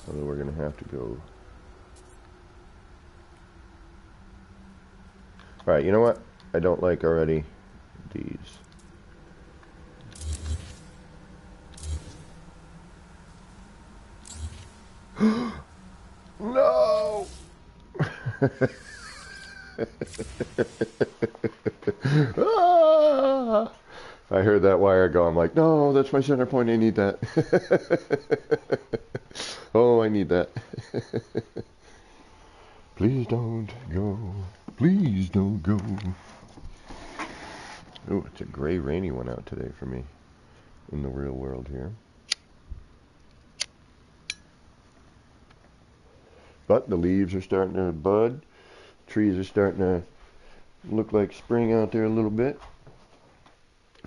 Although we're going to have to go... Alright, you know what? I don't like already these. No! Ah! I heard that wire go. I'm like, no, that's my center point. I need that. Oh, I need that. Please don't go. Please don't go. Oh, it's a gray, rainy one out today for me in the real world here. But the leaves are starting to bud. Trees are starting to look like spring out there a little bit.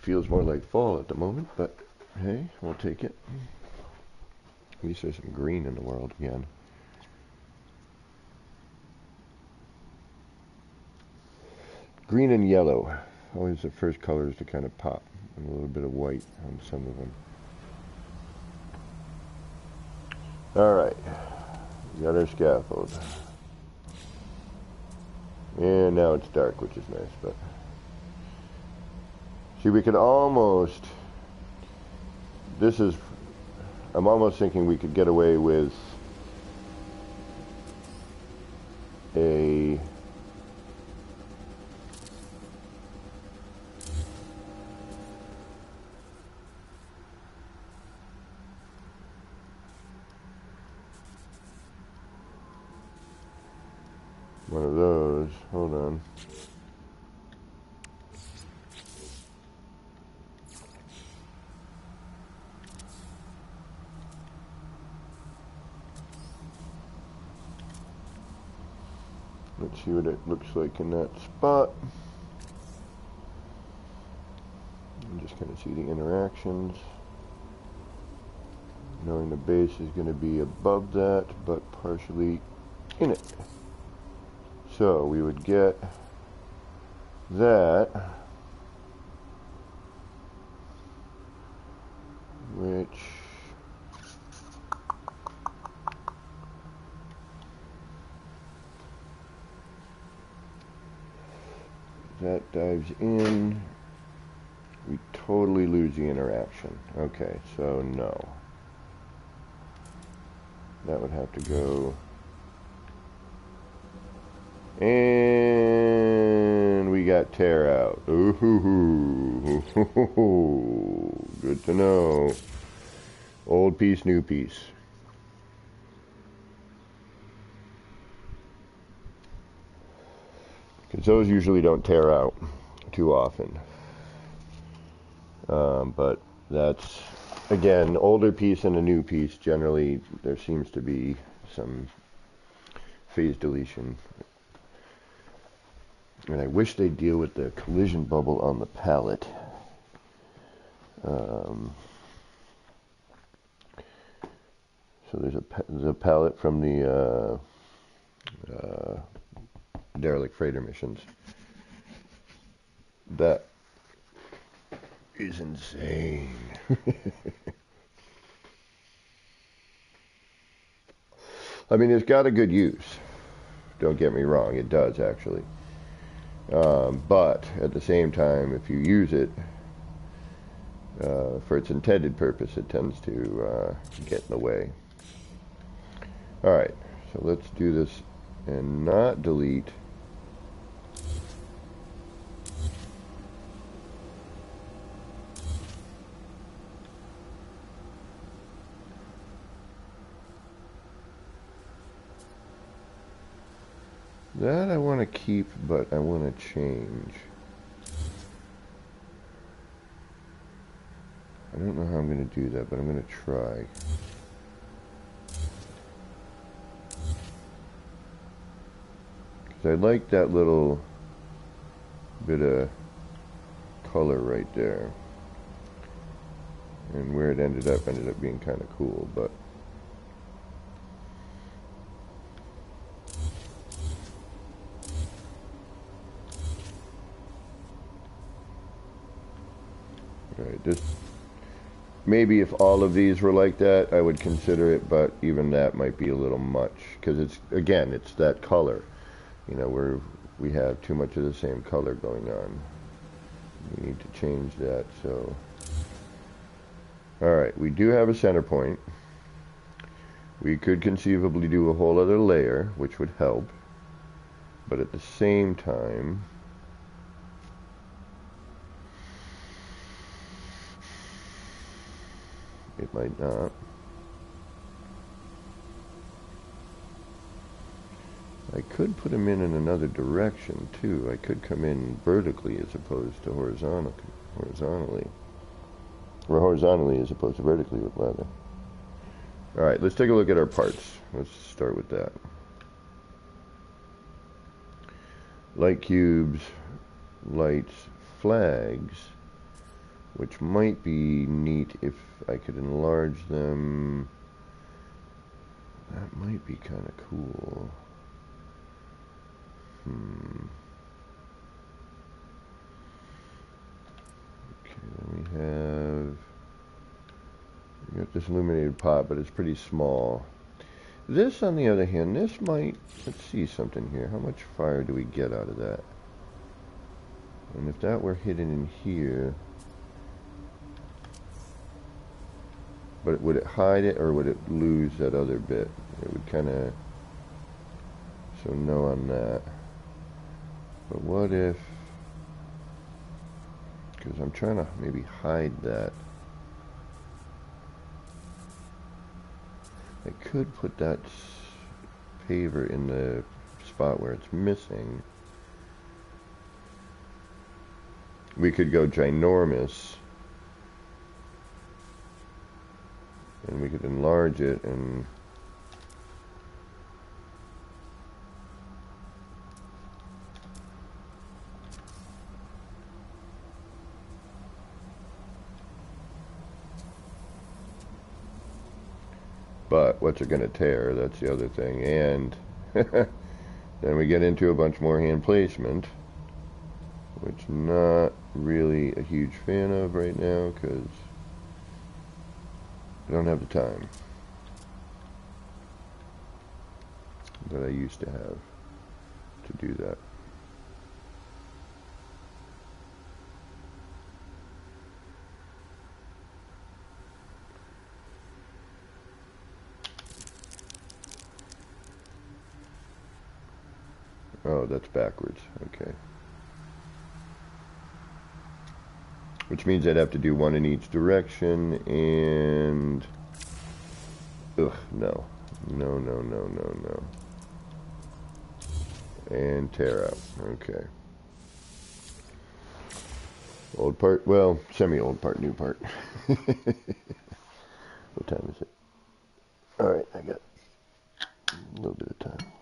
Feels more like fall at the moment, but hey, we'll take it. At least there's some green in the world again. Green and yellow, always the first colors to kind of pop, and a little bit of white on some of them. Alright, we got our scaffold. And now it's dark, which is nice, but... See, we could almost... I'm almost thinking we could get away with a... one of those. Hold on. Let's see what it looks like in that spot. And just kind of see the interactions. Knowing the base is going to be above that, but partially in it. So we would get that, which that dives in. We totally lose the interaction. Okay, so no. That would have to go. And we got tear out. Ooh, good to know. Old piece, new piece. Because those usually don't tear out too often. But that's, again, older piece and a new piece. Generally, there seems to be some phase deletion. And I wish they'd deal with the collision bubble on the pallet. So there's a pallet from the derelict freighter missions. That is insane. I mean, it's got a good use. Don't get me wrong, it does actually. But at the same time, if you use it for its intended purpose, it tends to get in the way. Alright, so let's do this and not delete. That I want to keep, but I want to change. I don't know how I'm going to do that, but I'm going to try. So I like that little bit of color right there. And where it ended up being kind of cool, but right, this maybe if all of these were like that, I would consider it, but even that might be a little much because it's again, it's that color. You know, we have too much of the same color going on. We need to change that. So, all right, we do have a center point. We could conceivably do a whole other layer, which would help, but at the same time, it might not. I could put them in another direction too. I could come in vertically as opposed to horizontally. Or horizontally as opposed to vertically, rather. Alright, let's take a look at our parts. Let's start with that. Light cubes, lights, flags, which might be neat if I could enlarge them. That might be kind of cool. Okay, then we got this illuminated pot, but it's pretty small. This, on the other hand, this might, let's see something here. How much fire do we get out of that? And if that were hidden in here, but would it hide it or would it lose that other bit? It would kind of, so no on that. But what if, because I'm trying to maybe hide that. I could put that paver in the spot where it's missing. We could go ginormous. And we could enlarge it and but what's it going to tear? That's the other thing. And then we get into a bunch more hand placement, which I'm not really a huge fan of right now because I don't have the time that I used to have to do that. Oh, that's backwards. Okay. Which means I'd have to do one in each direction and... Ugh, no. No, no, no, no, no. And tear out. Okay. Old part, well, semi-old part, new part. What time is it? Alright, I got a little bit of time.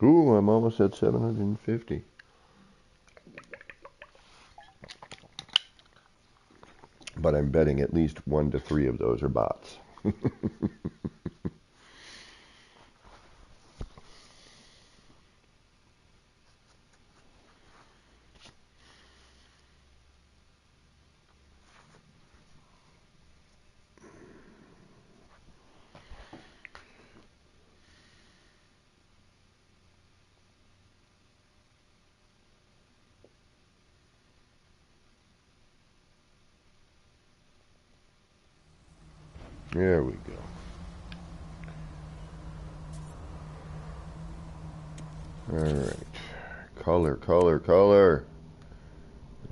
Ooh, I'm almost at 750. But I'm betting at least 1 to 3 of those are bots. There we go. Alright. Color, color, color.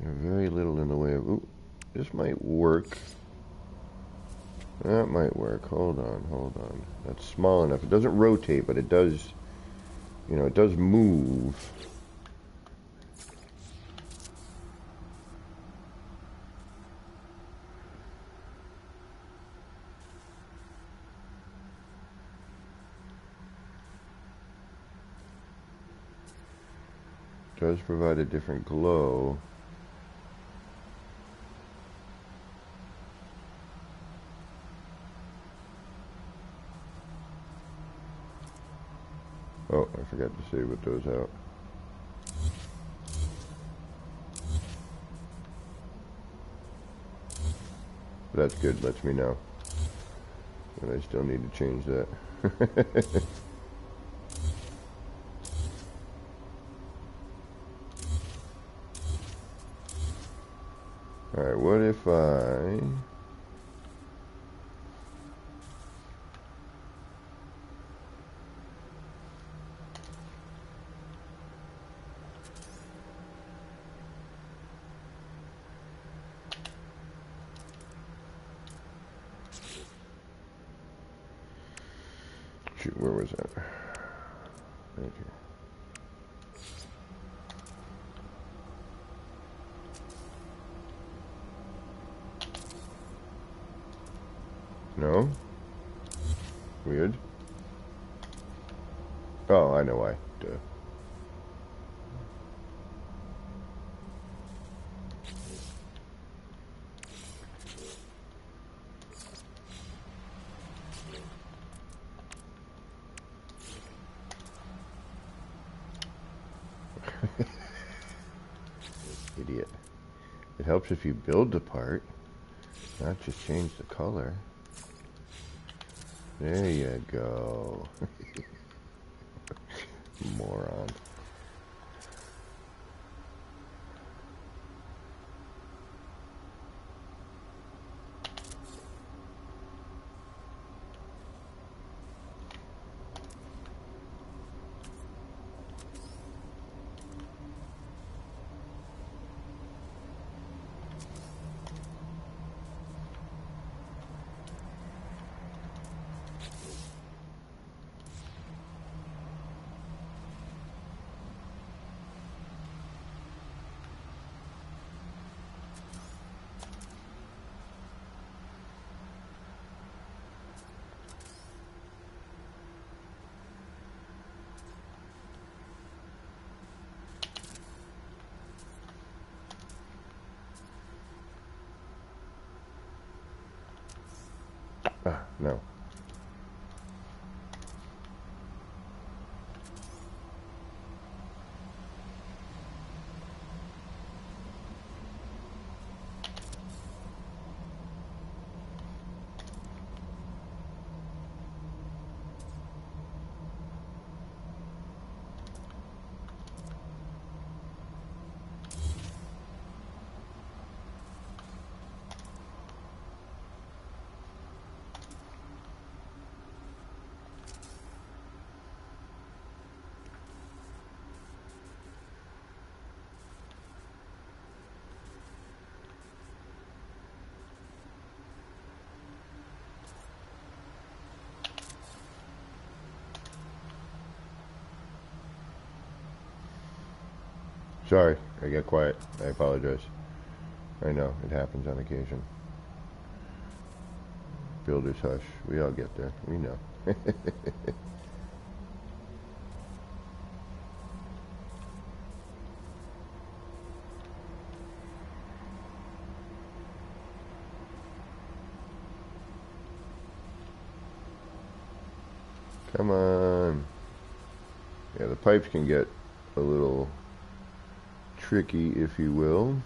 Very little in the way of... Ooh, this might work. That might work. Hold on, hold on. That's small enough. It doesn't rotate, but it does... You know, it does move. does provide a different glow. Oh, I forgot to save those out. That's good, lets me know. But I still need to change that. Alright, what if I... Shoot, where was that? Right here. No? Weird. Oh, I know why. Duh. Idiot. It helps if you build the part, not just change the color. There you go. Moron. Ah, no. Sorry, I got quiet. I apologize. I know, it happens on occasion. Builder's hush. We all get there. We know. Come on. Yeah, the pipes can get a little tricky, if you will.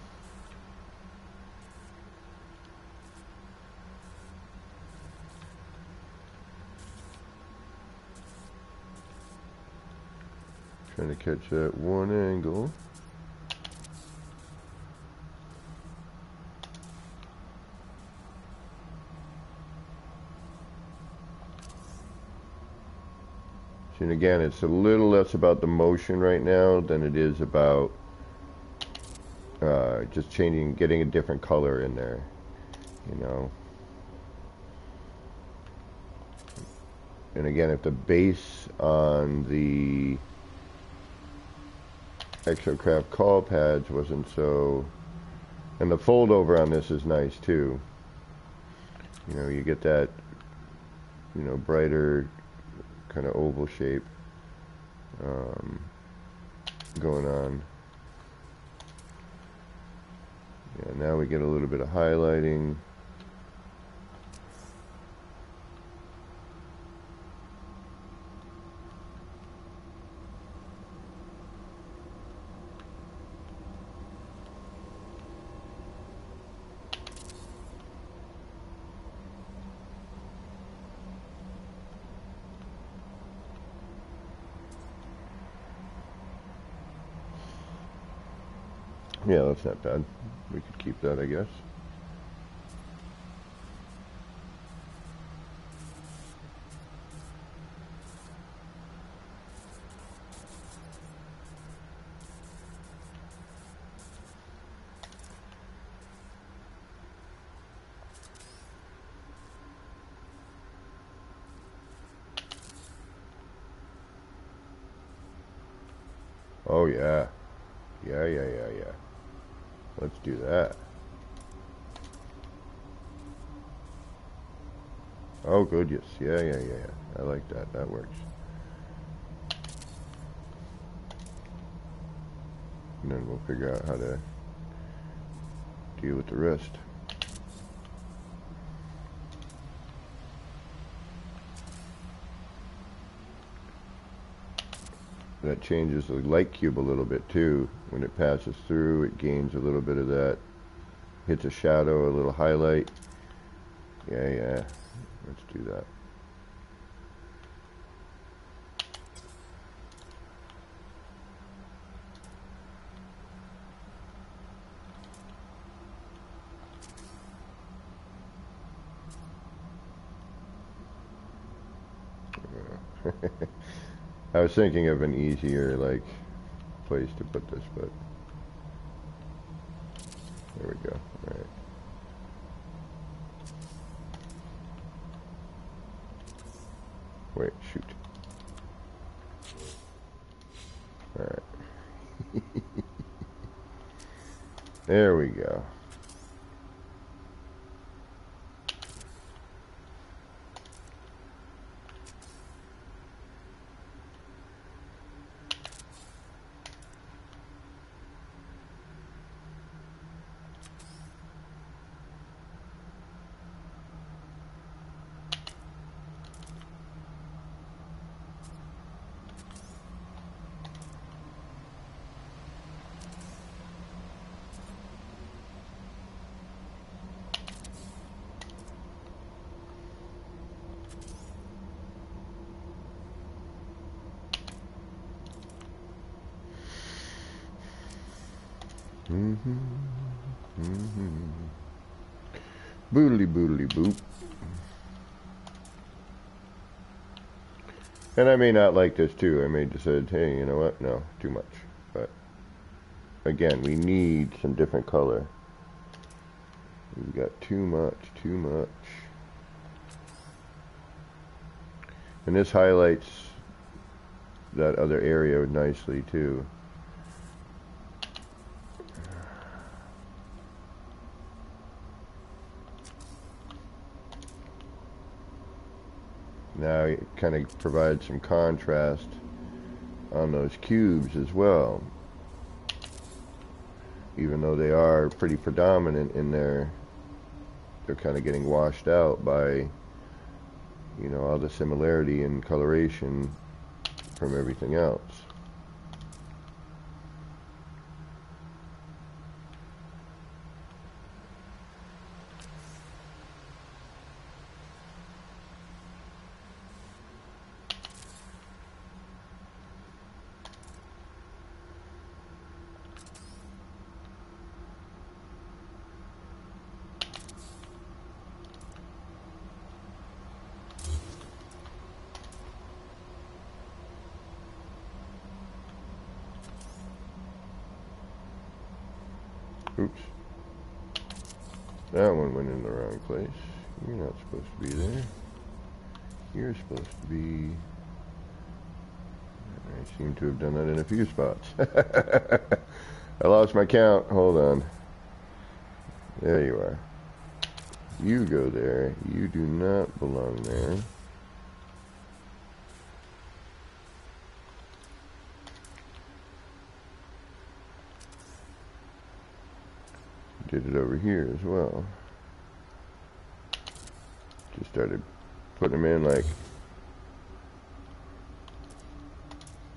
Trying to catch that one angle. And again, it's a little less about the motion right now than it is about just changing, getting a different color in there, you know. And again, if the base on the Exocraft call pads wasn't so, and the fold over on this is nice too. You know, you get that, you know, brighter kind of oval shape going on. Yeah, now we get a little bit of highlighting. Yeah, that's not bad. We could keep that, I guess. Oh, yeah. Yeah. Let's do that. Oh, good, yes. Yeah. I like that. That works. And then we'll figure out how to deal with the rest. That changes the light cube a little bit too. When it passes through, it gains a little bit of that. Hits a shadow, a little highlight. Yeah. Let's do that. I was thinking of an easier, like, place to put this, but there we go. All right. Wait, shoot. All right. There we go. Boodly boop. And I may not like this too. I may decide, hey, you know what? No, too much. But again, we need some different color. We've got too much. And this highlights that other area nicely too. Now it kind of provides some contrast on those cubes as well. Even though they are pretty predominant in there, they're kind of getting washed out by, you know, all the similarity in coloration from everything else. Oops. That one went in the wrong place. You're not supposed to be there. You're supposed to be... I seem to have done that in a few spots. I lost my count. Hold on. There you are. You go there. You do not belong there. Did it over here as well. Just started putting them in like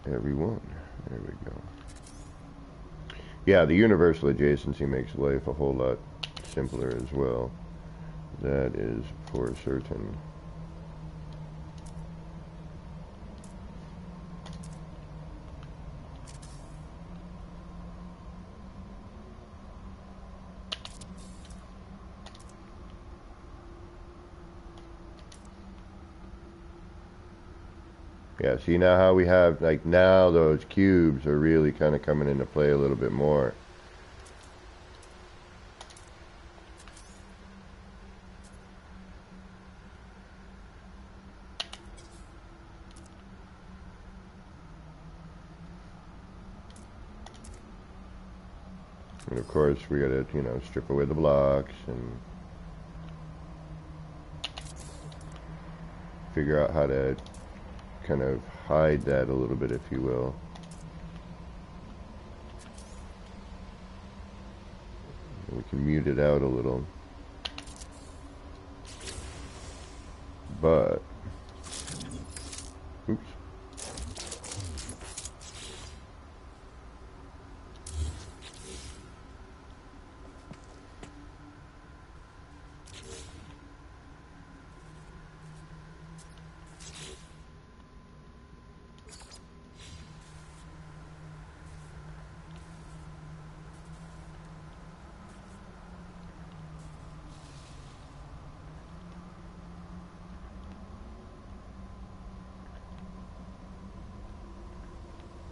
every one. There we go. Yeah, the universal adjacency makes life a whole lot simpler as well. That is for certain. Yeah, see now how we have, like now those cubes are really kind of coming into play a little bit more. And of course we gotta, you know, strip away the blocks and figure out how to kind of hide that a little bit, if you will. We can mute it out a little. But, oops.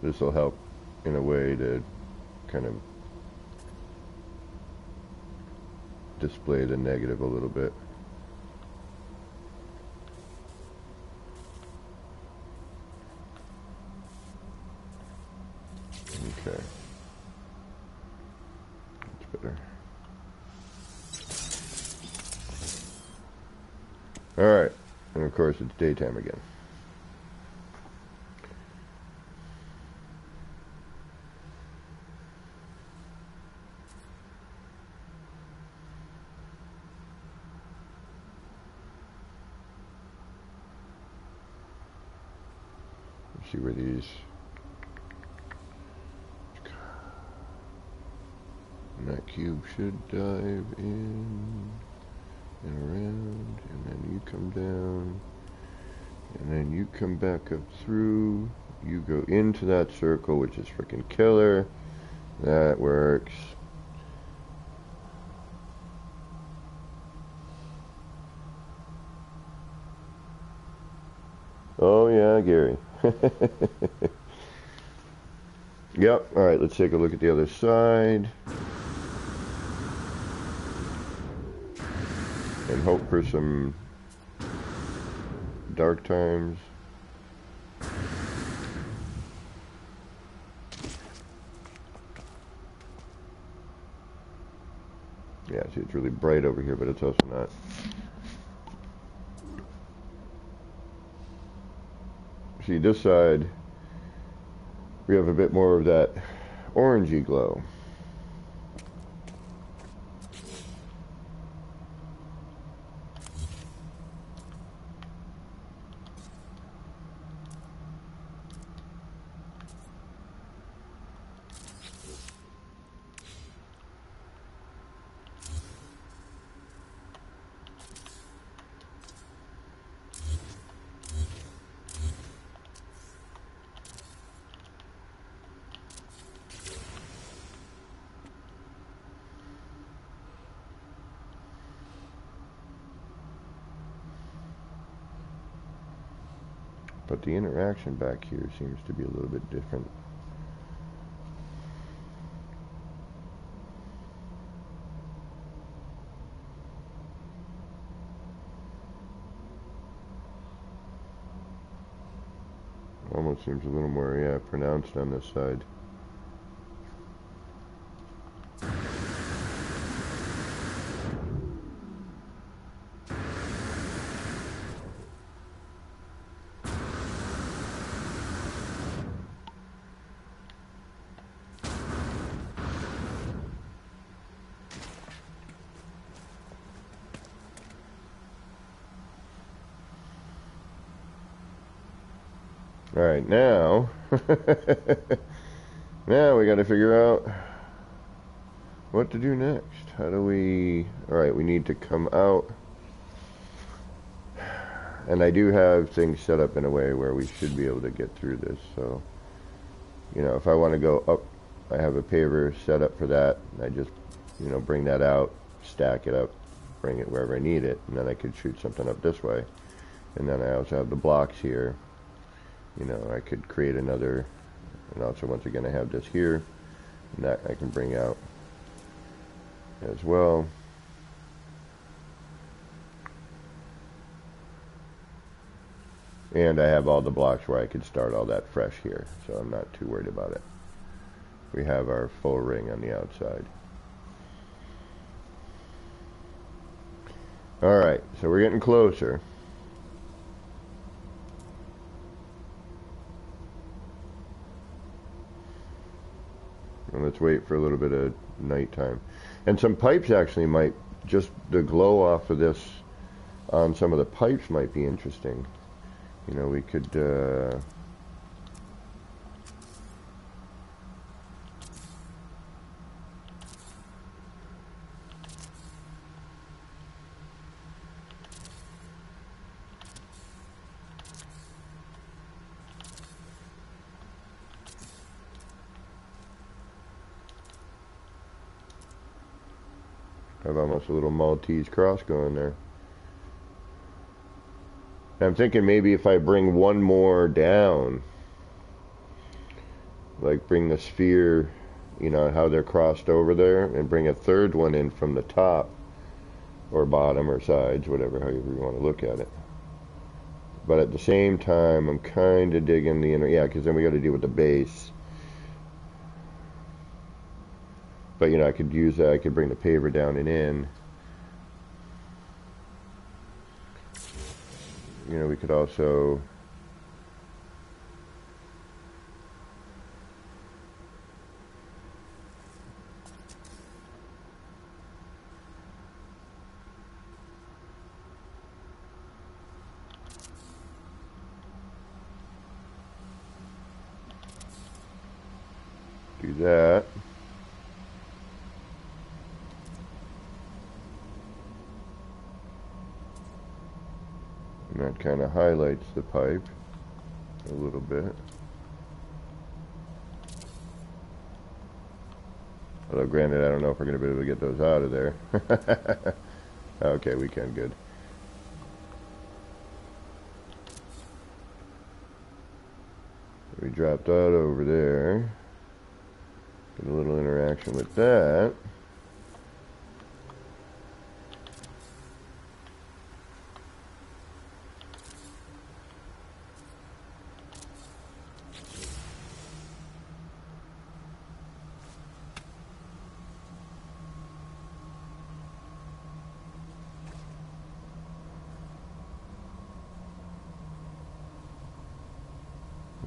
This will help in a way to kind of display the negative a little bit. Okay. That's better. Alright. And of course it's daytime again. See where these and that cube should dive in and around, and then you come down, and then you come back up through, you go into that circle, which is freaking killer. That works. Oh yeah, Gary. Yep, alright, let's take a look at the other side. And hope for some dark times. Yeah, see, it's really bright over here, but it's also not. See, this side, we have a bit more of that orangey glow. But the interaction back here seems to be a little bit different. Almost seems a little more, yeah, pronounced on this side. Alright, now, now we got to figure out what to do next. How do we... Alright, we need to come out. And I do have things set up in a way where we should be able to get through this. So, you know, if I want to go up, I have a paver set up for that. I just, you know, bring that out, stack it up, bring it wherever I need it, and then I could shoot something up this way. And then I also have the blocks here. You know, I could create another, and also once again I have this here, and that I can bring out as well. And I have all the blocks where I could start all that fresh here, so I'm not too worried about it. We have our full ring on the outside. Alright, so we're getting closer. And let's wait for a little bit of nighttime. And some pipes actually might, just the glow off of this on some of the pipes might be interesting. You know, we could, have almost a little Maltese cross going there. I'm thinking maybe if I bring one more down, like bring the sphere, you know, how they're crossed over there, and bring a third one in from the top or bottom or sides, whatever, however you want to look at it. But at the same time, I'm kind of digging the inner, yeah, because then we got to deal with the base. But, you know, I could use that, I could bring the paver down and in. You know, we could also do that. And that kind of highlights the pipe a little bit. Although granted, I don't know if we're going to be able to get those out of there. Okay, we can, good. We drop that over there. Get a little interaction with that.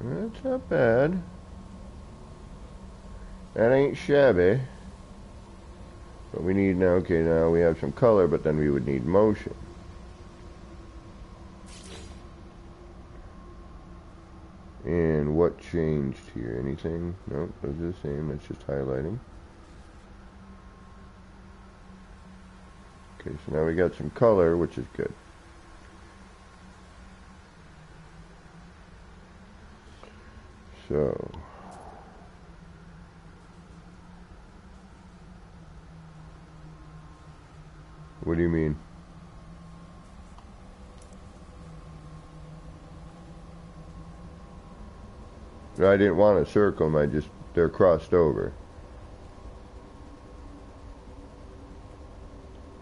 That's not bad. That ain't shabby. But we need now, okay, now we have some color, but then we would need motion. And what changed here? Anything? Nope, those are the same. That's just highlighting. Okay, so now we got some color, which is good. So, what do you mean? I didn't want to circle them, they're crossed over.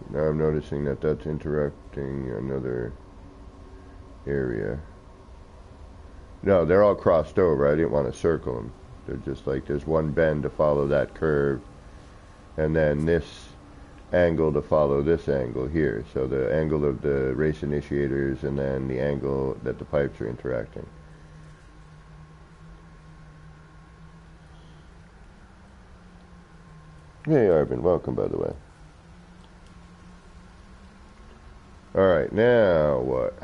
Now I'm noticing that that's interrupting another area. No, they're all crossed over. I didn't want to circle them. They're just like there's one bend to follow that curve, and then this angle to follow this angle here. So the angle of the race initiators, and then the angle that the pipes are interacting. Hey, Arvin, welcome, by the way. Alright, now what?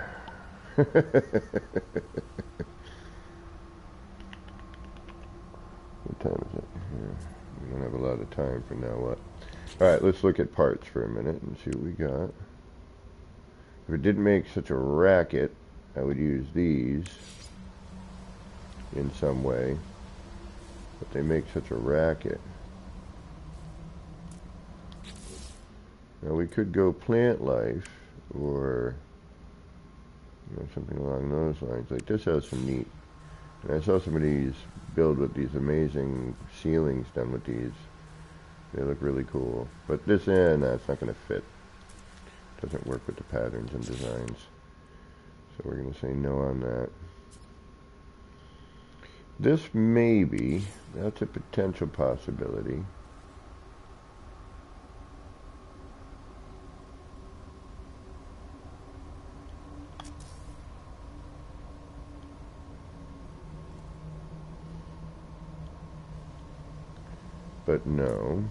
What time is it? Here. We don't have a lot of time for now. What? All right, let's look at parts for a minute and see what we got. If it didn't make such a racket, I would use these in some way. But they make such a racket. Now we could go plant life or something along those lines. Like this has some neat. And I saw some of these build with these amazing ceilings done with these. They look really cool. But this it's not going to fit. Doesn't work with the patterns and designs. So we're going to say no on that. This maybe, that's a potential possibility. But no.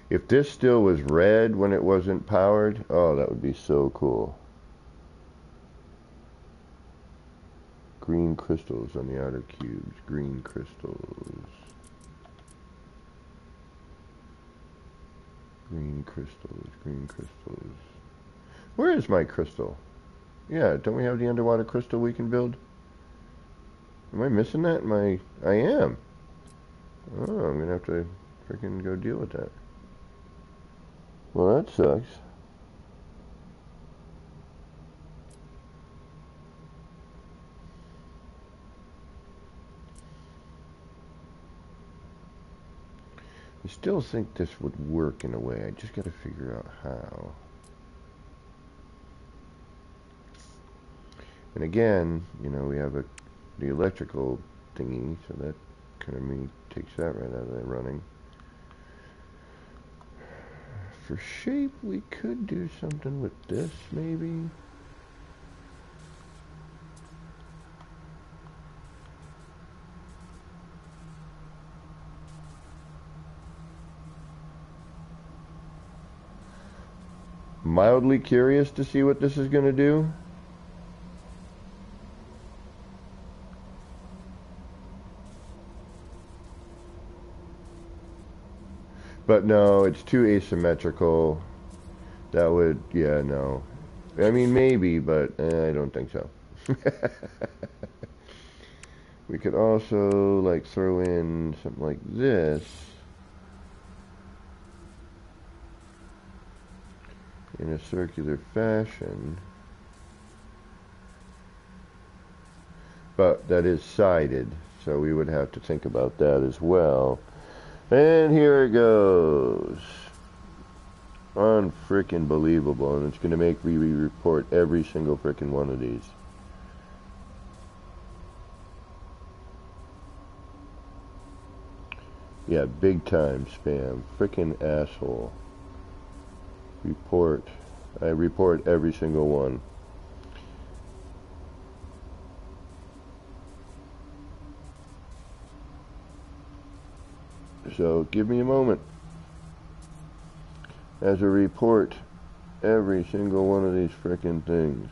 If this still was red when it wasn't powered, oh, that would be so cool. Green crystals on the outer cubes. Green crystals. Green crystals. Green crystals. Where is my crystal? Yeah, don't we have the underwater crystal we can build? Am I missing that? I am. Oh, I'm going to have to freaking go deal with that. Well, that sucks. I still think this would work in a way. I just got to figure out how. And again, we have the electrical thingy, so that kind of takes that right out of the running. For shape, we could do something with this, maybe. Mildly curious to see what this is going to do. But no, it's too asymmetrical. That would, yeah, no. I mean, maybe, but I don't think so. We could also, like, throw in something like this. In a circular fashion. But that is sided, so we would have to think about that as well. And here it goes. Unfreaking believable. And it's going to make me report every single freaking one of these. Yeah, big time spam. Freaking asshole. Report. I report every single one. So give me a moment as I report every single one of these frickin' things.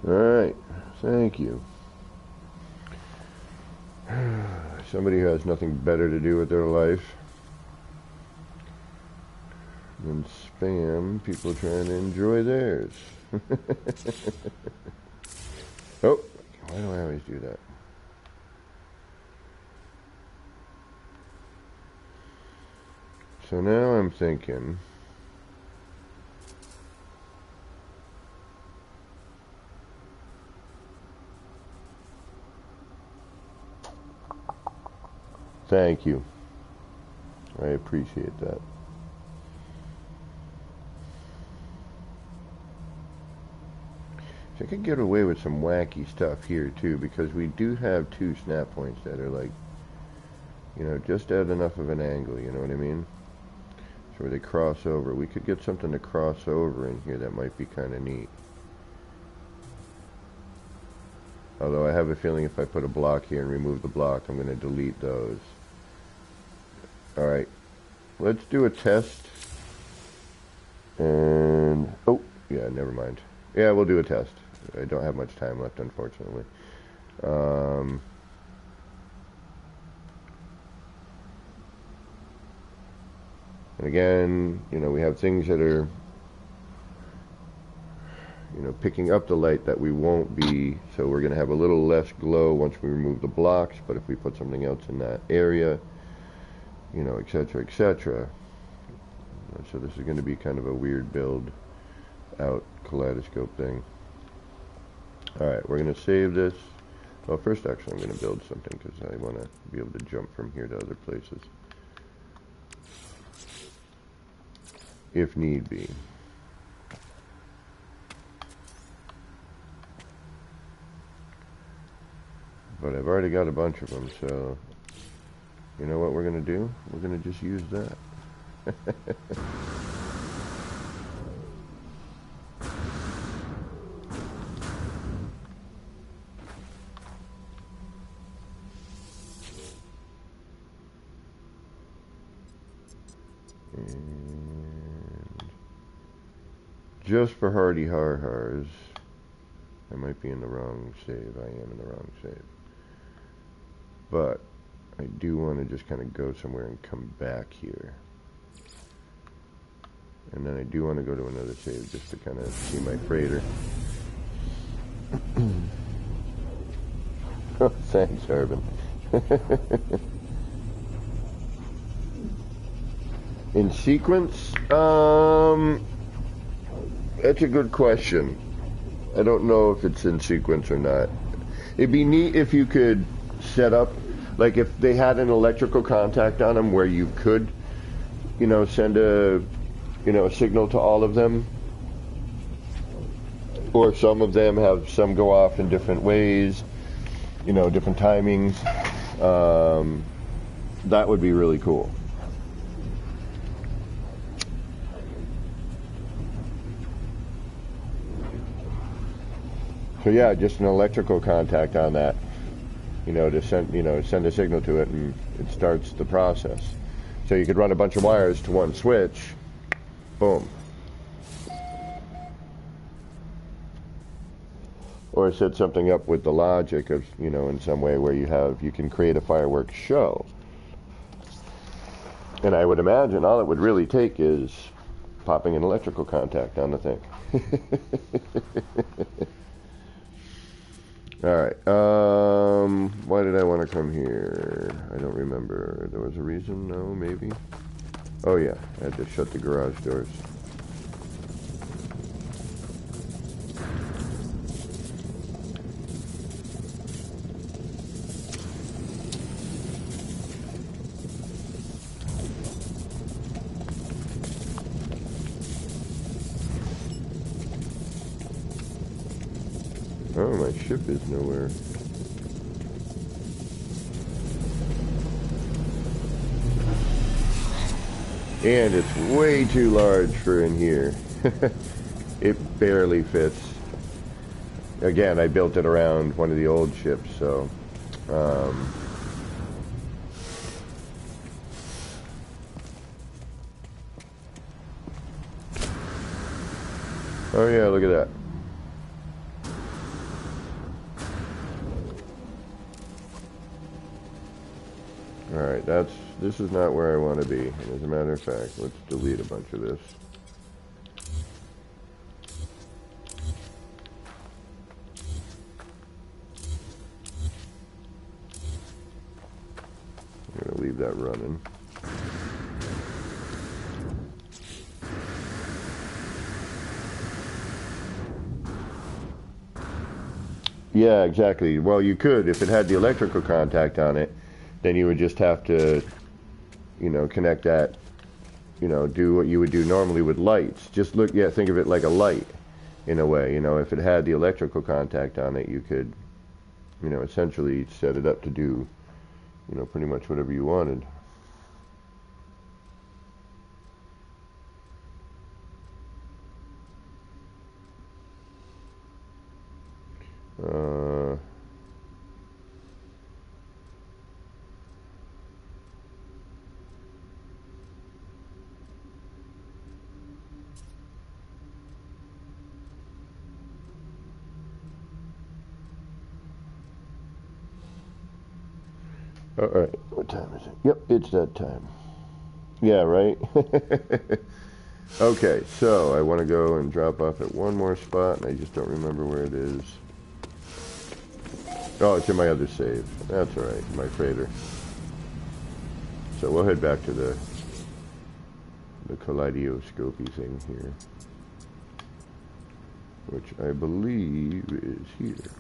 Alright, thank you. Somebody who has nothing better to do with their life than spam people trying to enjoy theirs. Oh, why do I always do that? So now I'm thinking, Thank you. I appreciate that. So I could get away with some wacky stuff here too, because we do have two snap points that are like, you know, just at enough of an angle, you know what I mean? So where they cross over. We could get something to cross over in here that might be kind of neat. Although I have a feeling if I put a block here and remove the block, I'm going to delete those. Alright, let's do a test. And, oh, yeah, never mind. Yeah, we'll do a test. I don't have much time left, unfortunately. And again, you know, we have things that are, you know, picking up the light that we won't be, so we're going to have a little less glow once we remove the blocks, but if we put something else in that area, you know, etc., etc. So this is going to be kind of a weird build out kaleidoscope thing. Alright, we're going to save this. Well, first actually I'm going to build something because I want to be able to jump from here to other places if need be. But I've already got a bunch of them, so you know what we're going to do? We're going to just use that. And just for hardy har-hars, I might be in the wrong save. I am in the wrong save. But I do want to just kind of go somewhere and come back here. And then I do want to go to another save just to kind of see my freighter. Oh, thanks, Urban. In sequence? That's a good question. I don't know if it's in sequence or not. It'd be neat if you could set up, like if they had an electrical contact on them where you could, you know, send a, you know, a signal to all of them. Or some of them have, some go off in different ways, you know, different timings. That would be really cool. So yeah, just an electrical contact on that, you know, to send, you know, send a signal to it, and it starts the process. So you could run a bunch of wires to one switch, boom. Or set something up with the logic of, you know, in some way where you can create a fireworks show. And I would imagine all it would really take is popping an electrical contact on the thing. Alright, why did I want to come here? I don't remember. There was a reason? No, maybe? Oh yeah, I had to shut the garage doors. Oh, my ship is nowhere. And it's way too large for in here. It barely fits. Again, I built it around one of the old ships, so... Oh yeah, look at that. Alright, this is not where I want to be. And as a matter of fact, let's delete a bunch of this. I'm going to leave that running. Yeah, exactly. Well, you could, if it had the electrical contact on it, then you would just have to, you know, connect that, you know, do what you would do normally with lights. Just look, yeah, think of it like a light in a way. You know, if it had the electrical contact on it, you could, you know, essentially set it up to do, you know, pretty much whatever you wanted. All right, what time is it? Yep, it's that time. Yeah, right? Okay, so I want to go and drop off at one more spot, and I just don't remember where it is. Oh, it's in my other save. That's all right, my freighter. So we'll head back to the kaleidoscopy thing here, which I believe is here.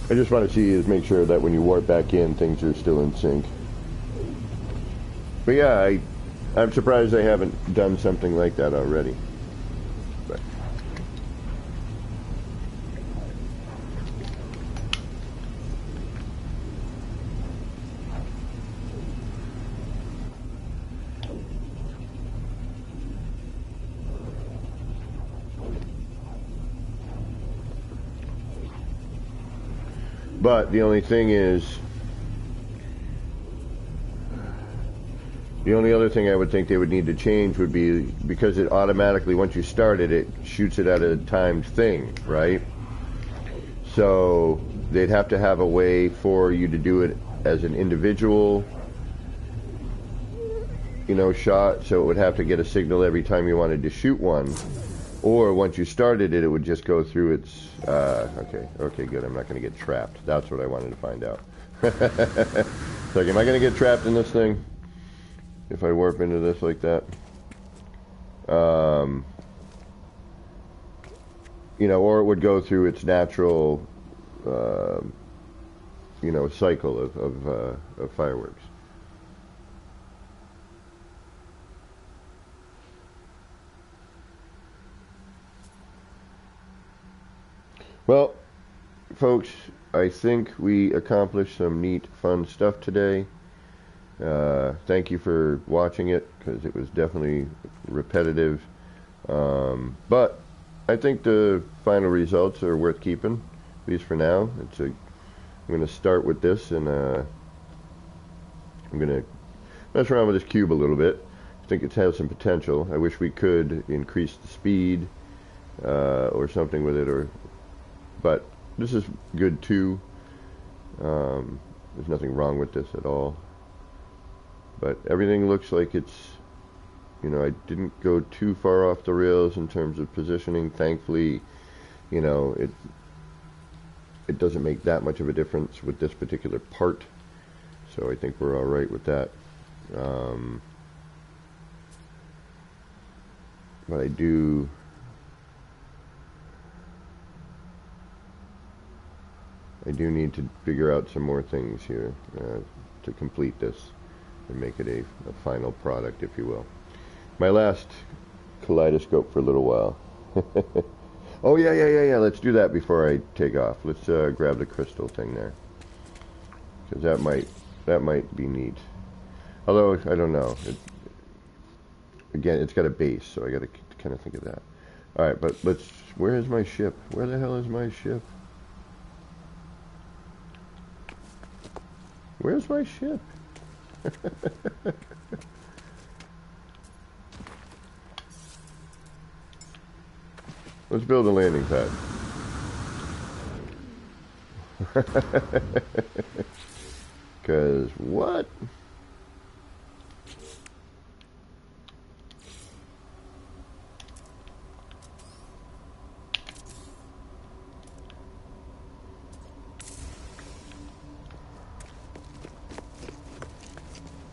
I just want to see is make sure that when you warp back in, things are still in sync. But yeah, I'm surprised I haven't done something like that already. But the only thing is, the only other thing I would think they would need to change would be, because it automatically, once you start it, it shoots it at a timed thing, right? So they'd have to have a way for you to do it as an individual, you know, shot. So it would have to get a signal every time you wanted to shoot one. Or once you started it, it would just go through its, okay, good, I'm not going to get trapped. That's what I wanted to find out. It's like, am I going to get trapped in this thing if I warp into this like that? You know, or it would go through its natural, you know, cycle of fireworks. Well, folks, I think we accomplished some neat, fun stuff today. Thank you for watching it, because it was definitely repetitive. But I think the final results are worth keeping, at least for now. I'm going to start with this, and I'm going to mess around with this cube a little bit. I think it has some potential. I wish we could increase the speed or something with it, but this is good too. There's nothing wrong with this at all. But everything looks like it's, you know, I didn't go too far off the rails in terms of positioning. Thankfully, you know, it doesn't make that much of a difference with this particular part. So I think we're all right with that. But I do need to figure out some more things here to complete this and make it a final product, if you will. My last kaleidoscope for a little while. Oh, yeah. Let's do that before I take off. Let's grab the crystal thing there, because that might be neat. Although, I don't know. Again, it's got a base, so I got to kind of think of that. All right, but where is my ship? Where the hell is my ship? Where's my ship? Let's build a landing pad. Because what?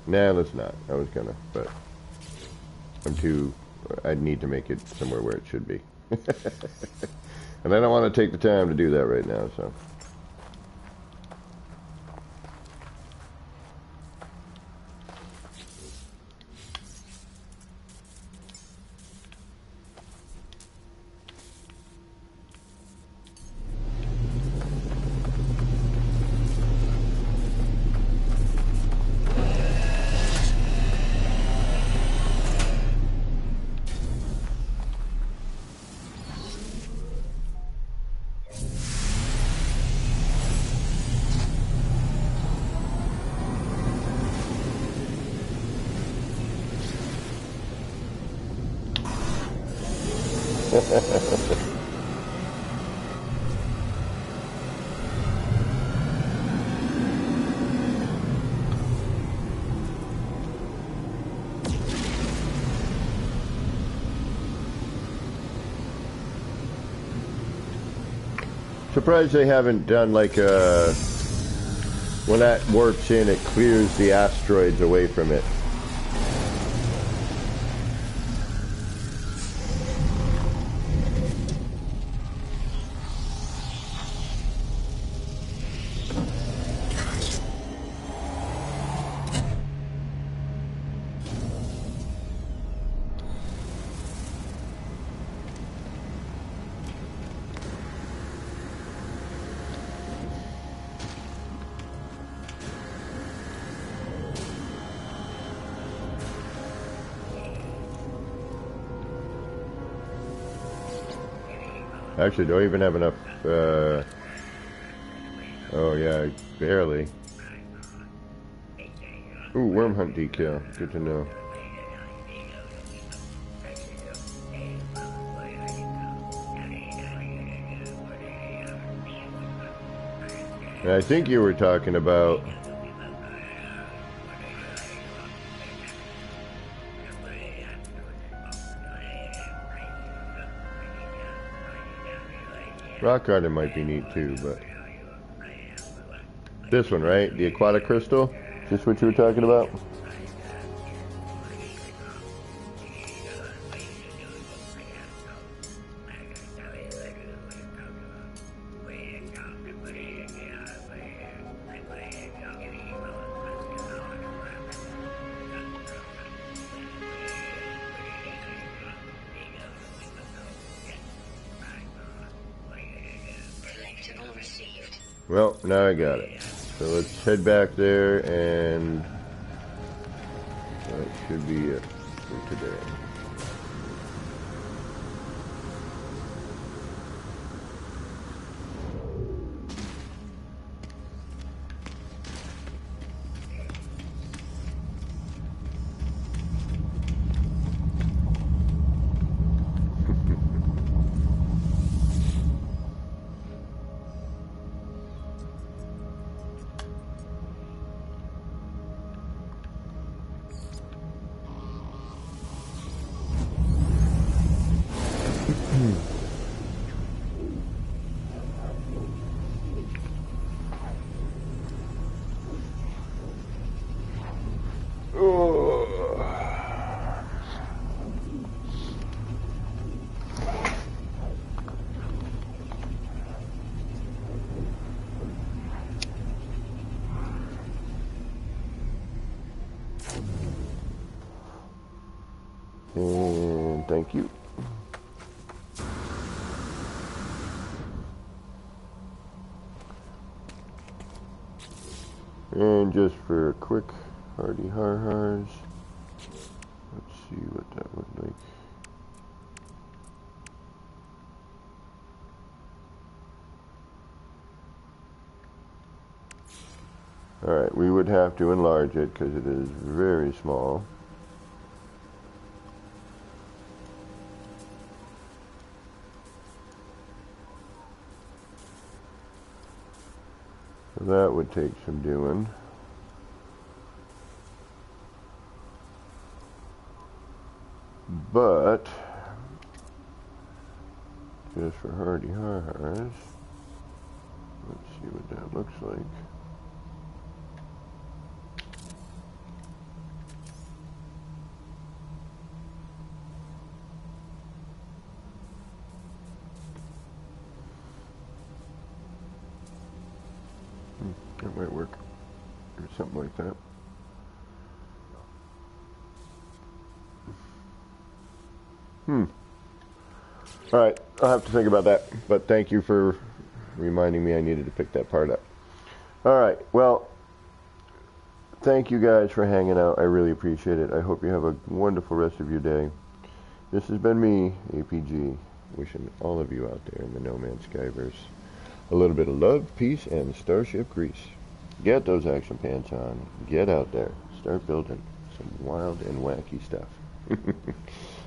Nah, let's not. I was gonna, but I'd need to make it somewhere where it should be. And I don't want to take the time to do that right now, so. Surprised they haven't done like a... When that warps in, it clears the asteroids away from it. Actually, don't even have enough, oh yeah, barely. Ooh, worm hunt decal. Good to know. And I think you were talking about... Rock garden might be neat too, but this one, right? The aquatic crystal? Is this what you were talking about? Well, now I got it. So let's head back there, and that should be it for today. And thank you. And just for a quick hardy har-hars, let's see what that would like. Alright, we would have to enlarge it because it is very small. So that would take some doing. But just for hardy har-hars, let's see what that looks like. That might work, or something like that. Alright, I'll have to think about that, but thank you for reminding me I needed to pick that part up. Alright, well, thank you guys for hanging out. I really appreciate it. I hope you have a wonderful rest of your day. This has been me, APG, wishing all of you out there in the No Man's Skyverse a little bit of love, peace, and starship grease. Get those action pants on. Get out there. Start building some wild and wacky stuff.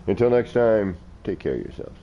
Until next time, take care of yourselves.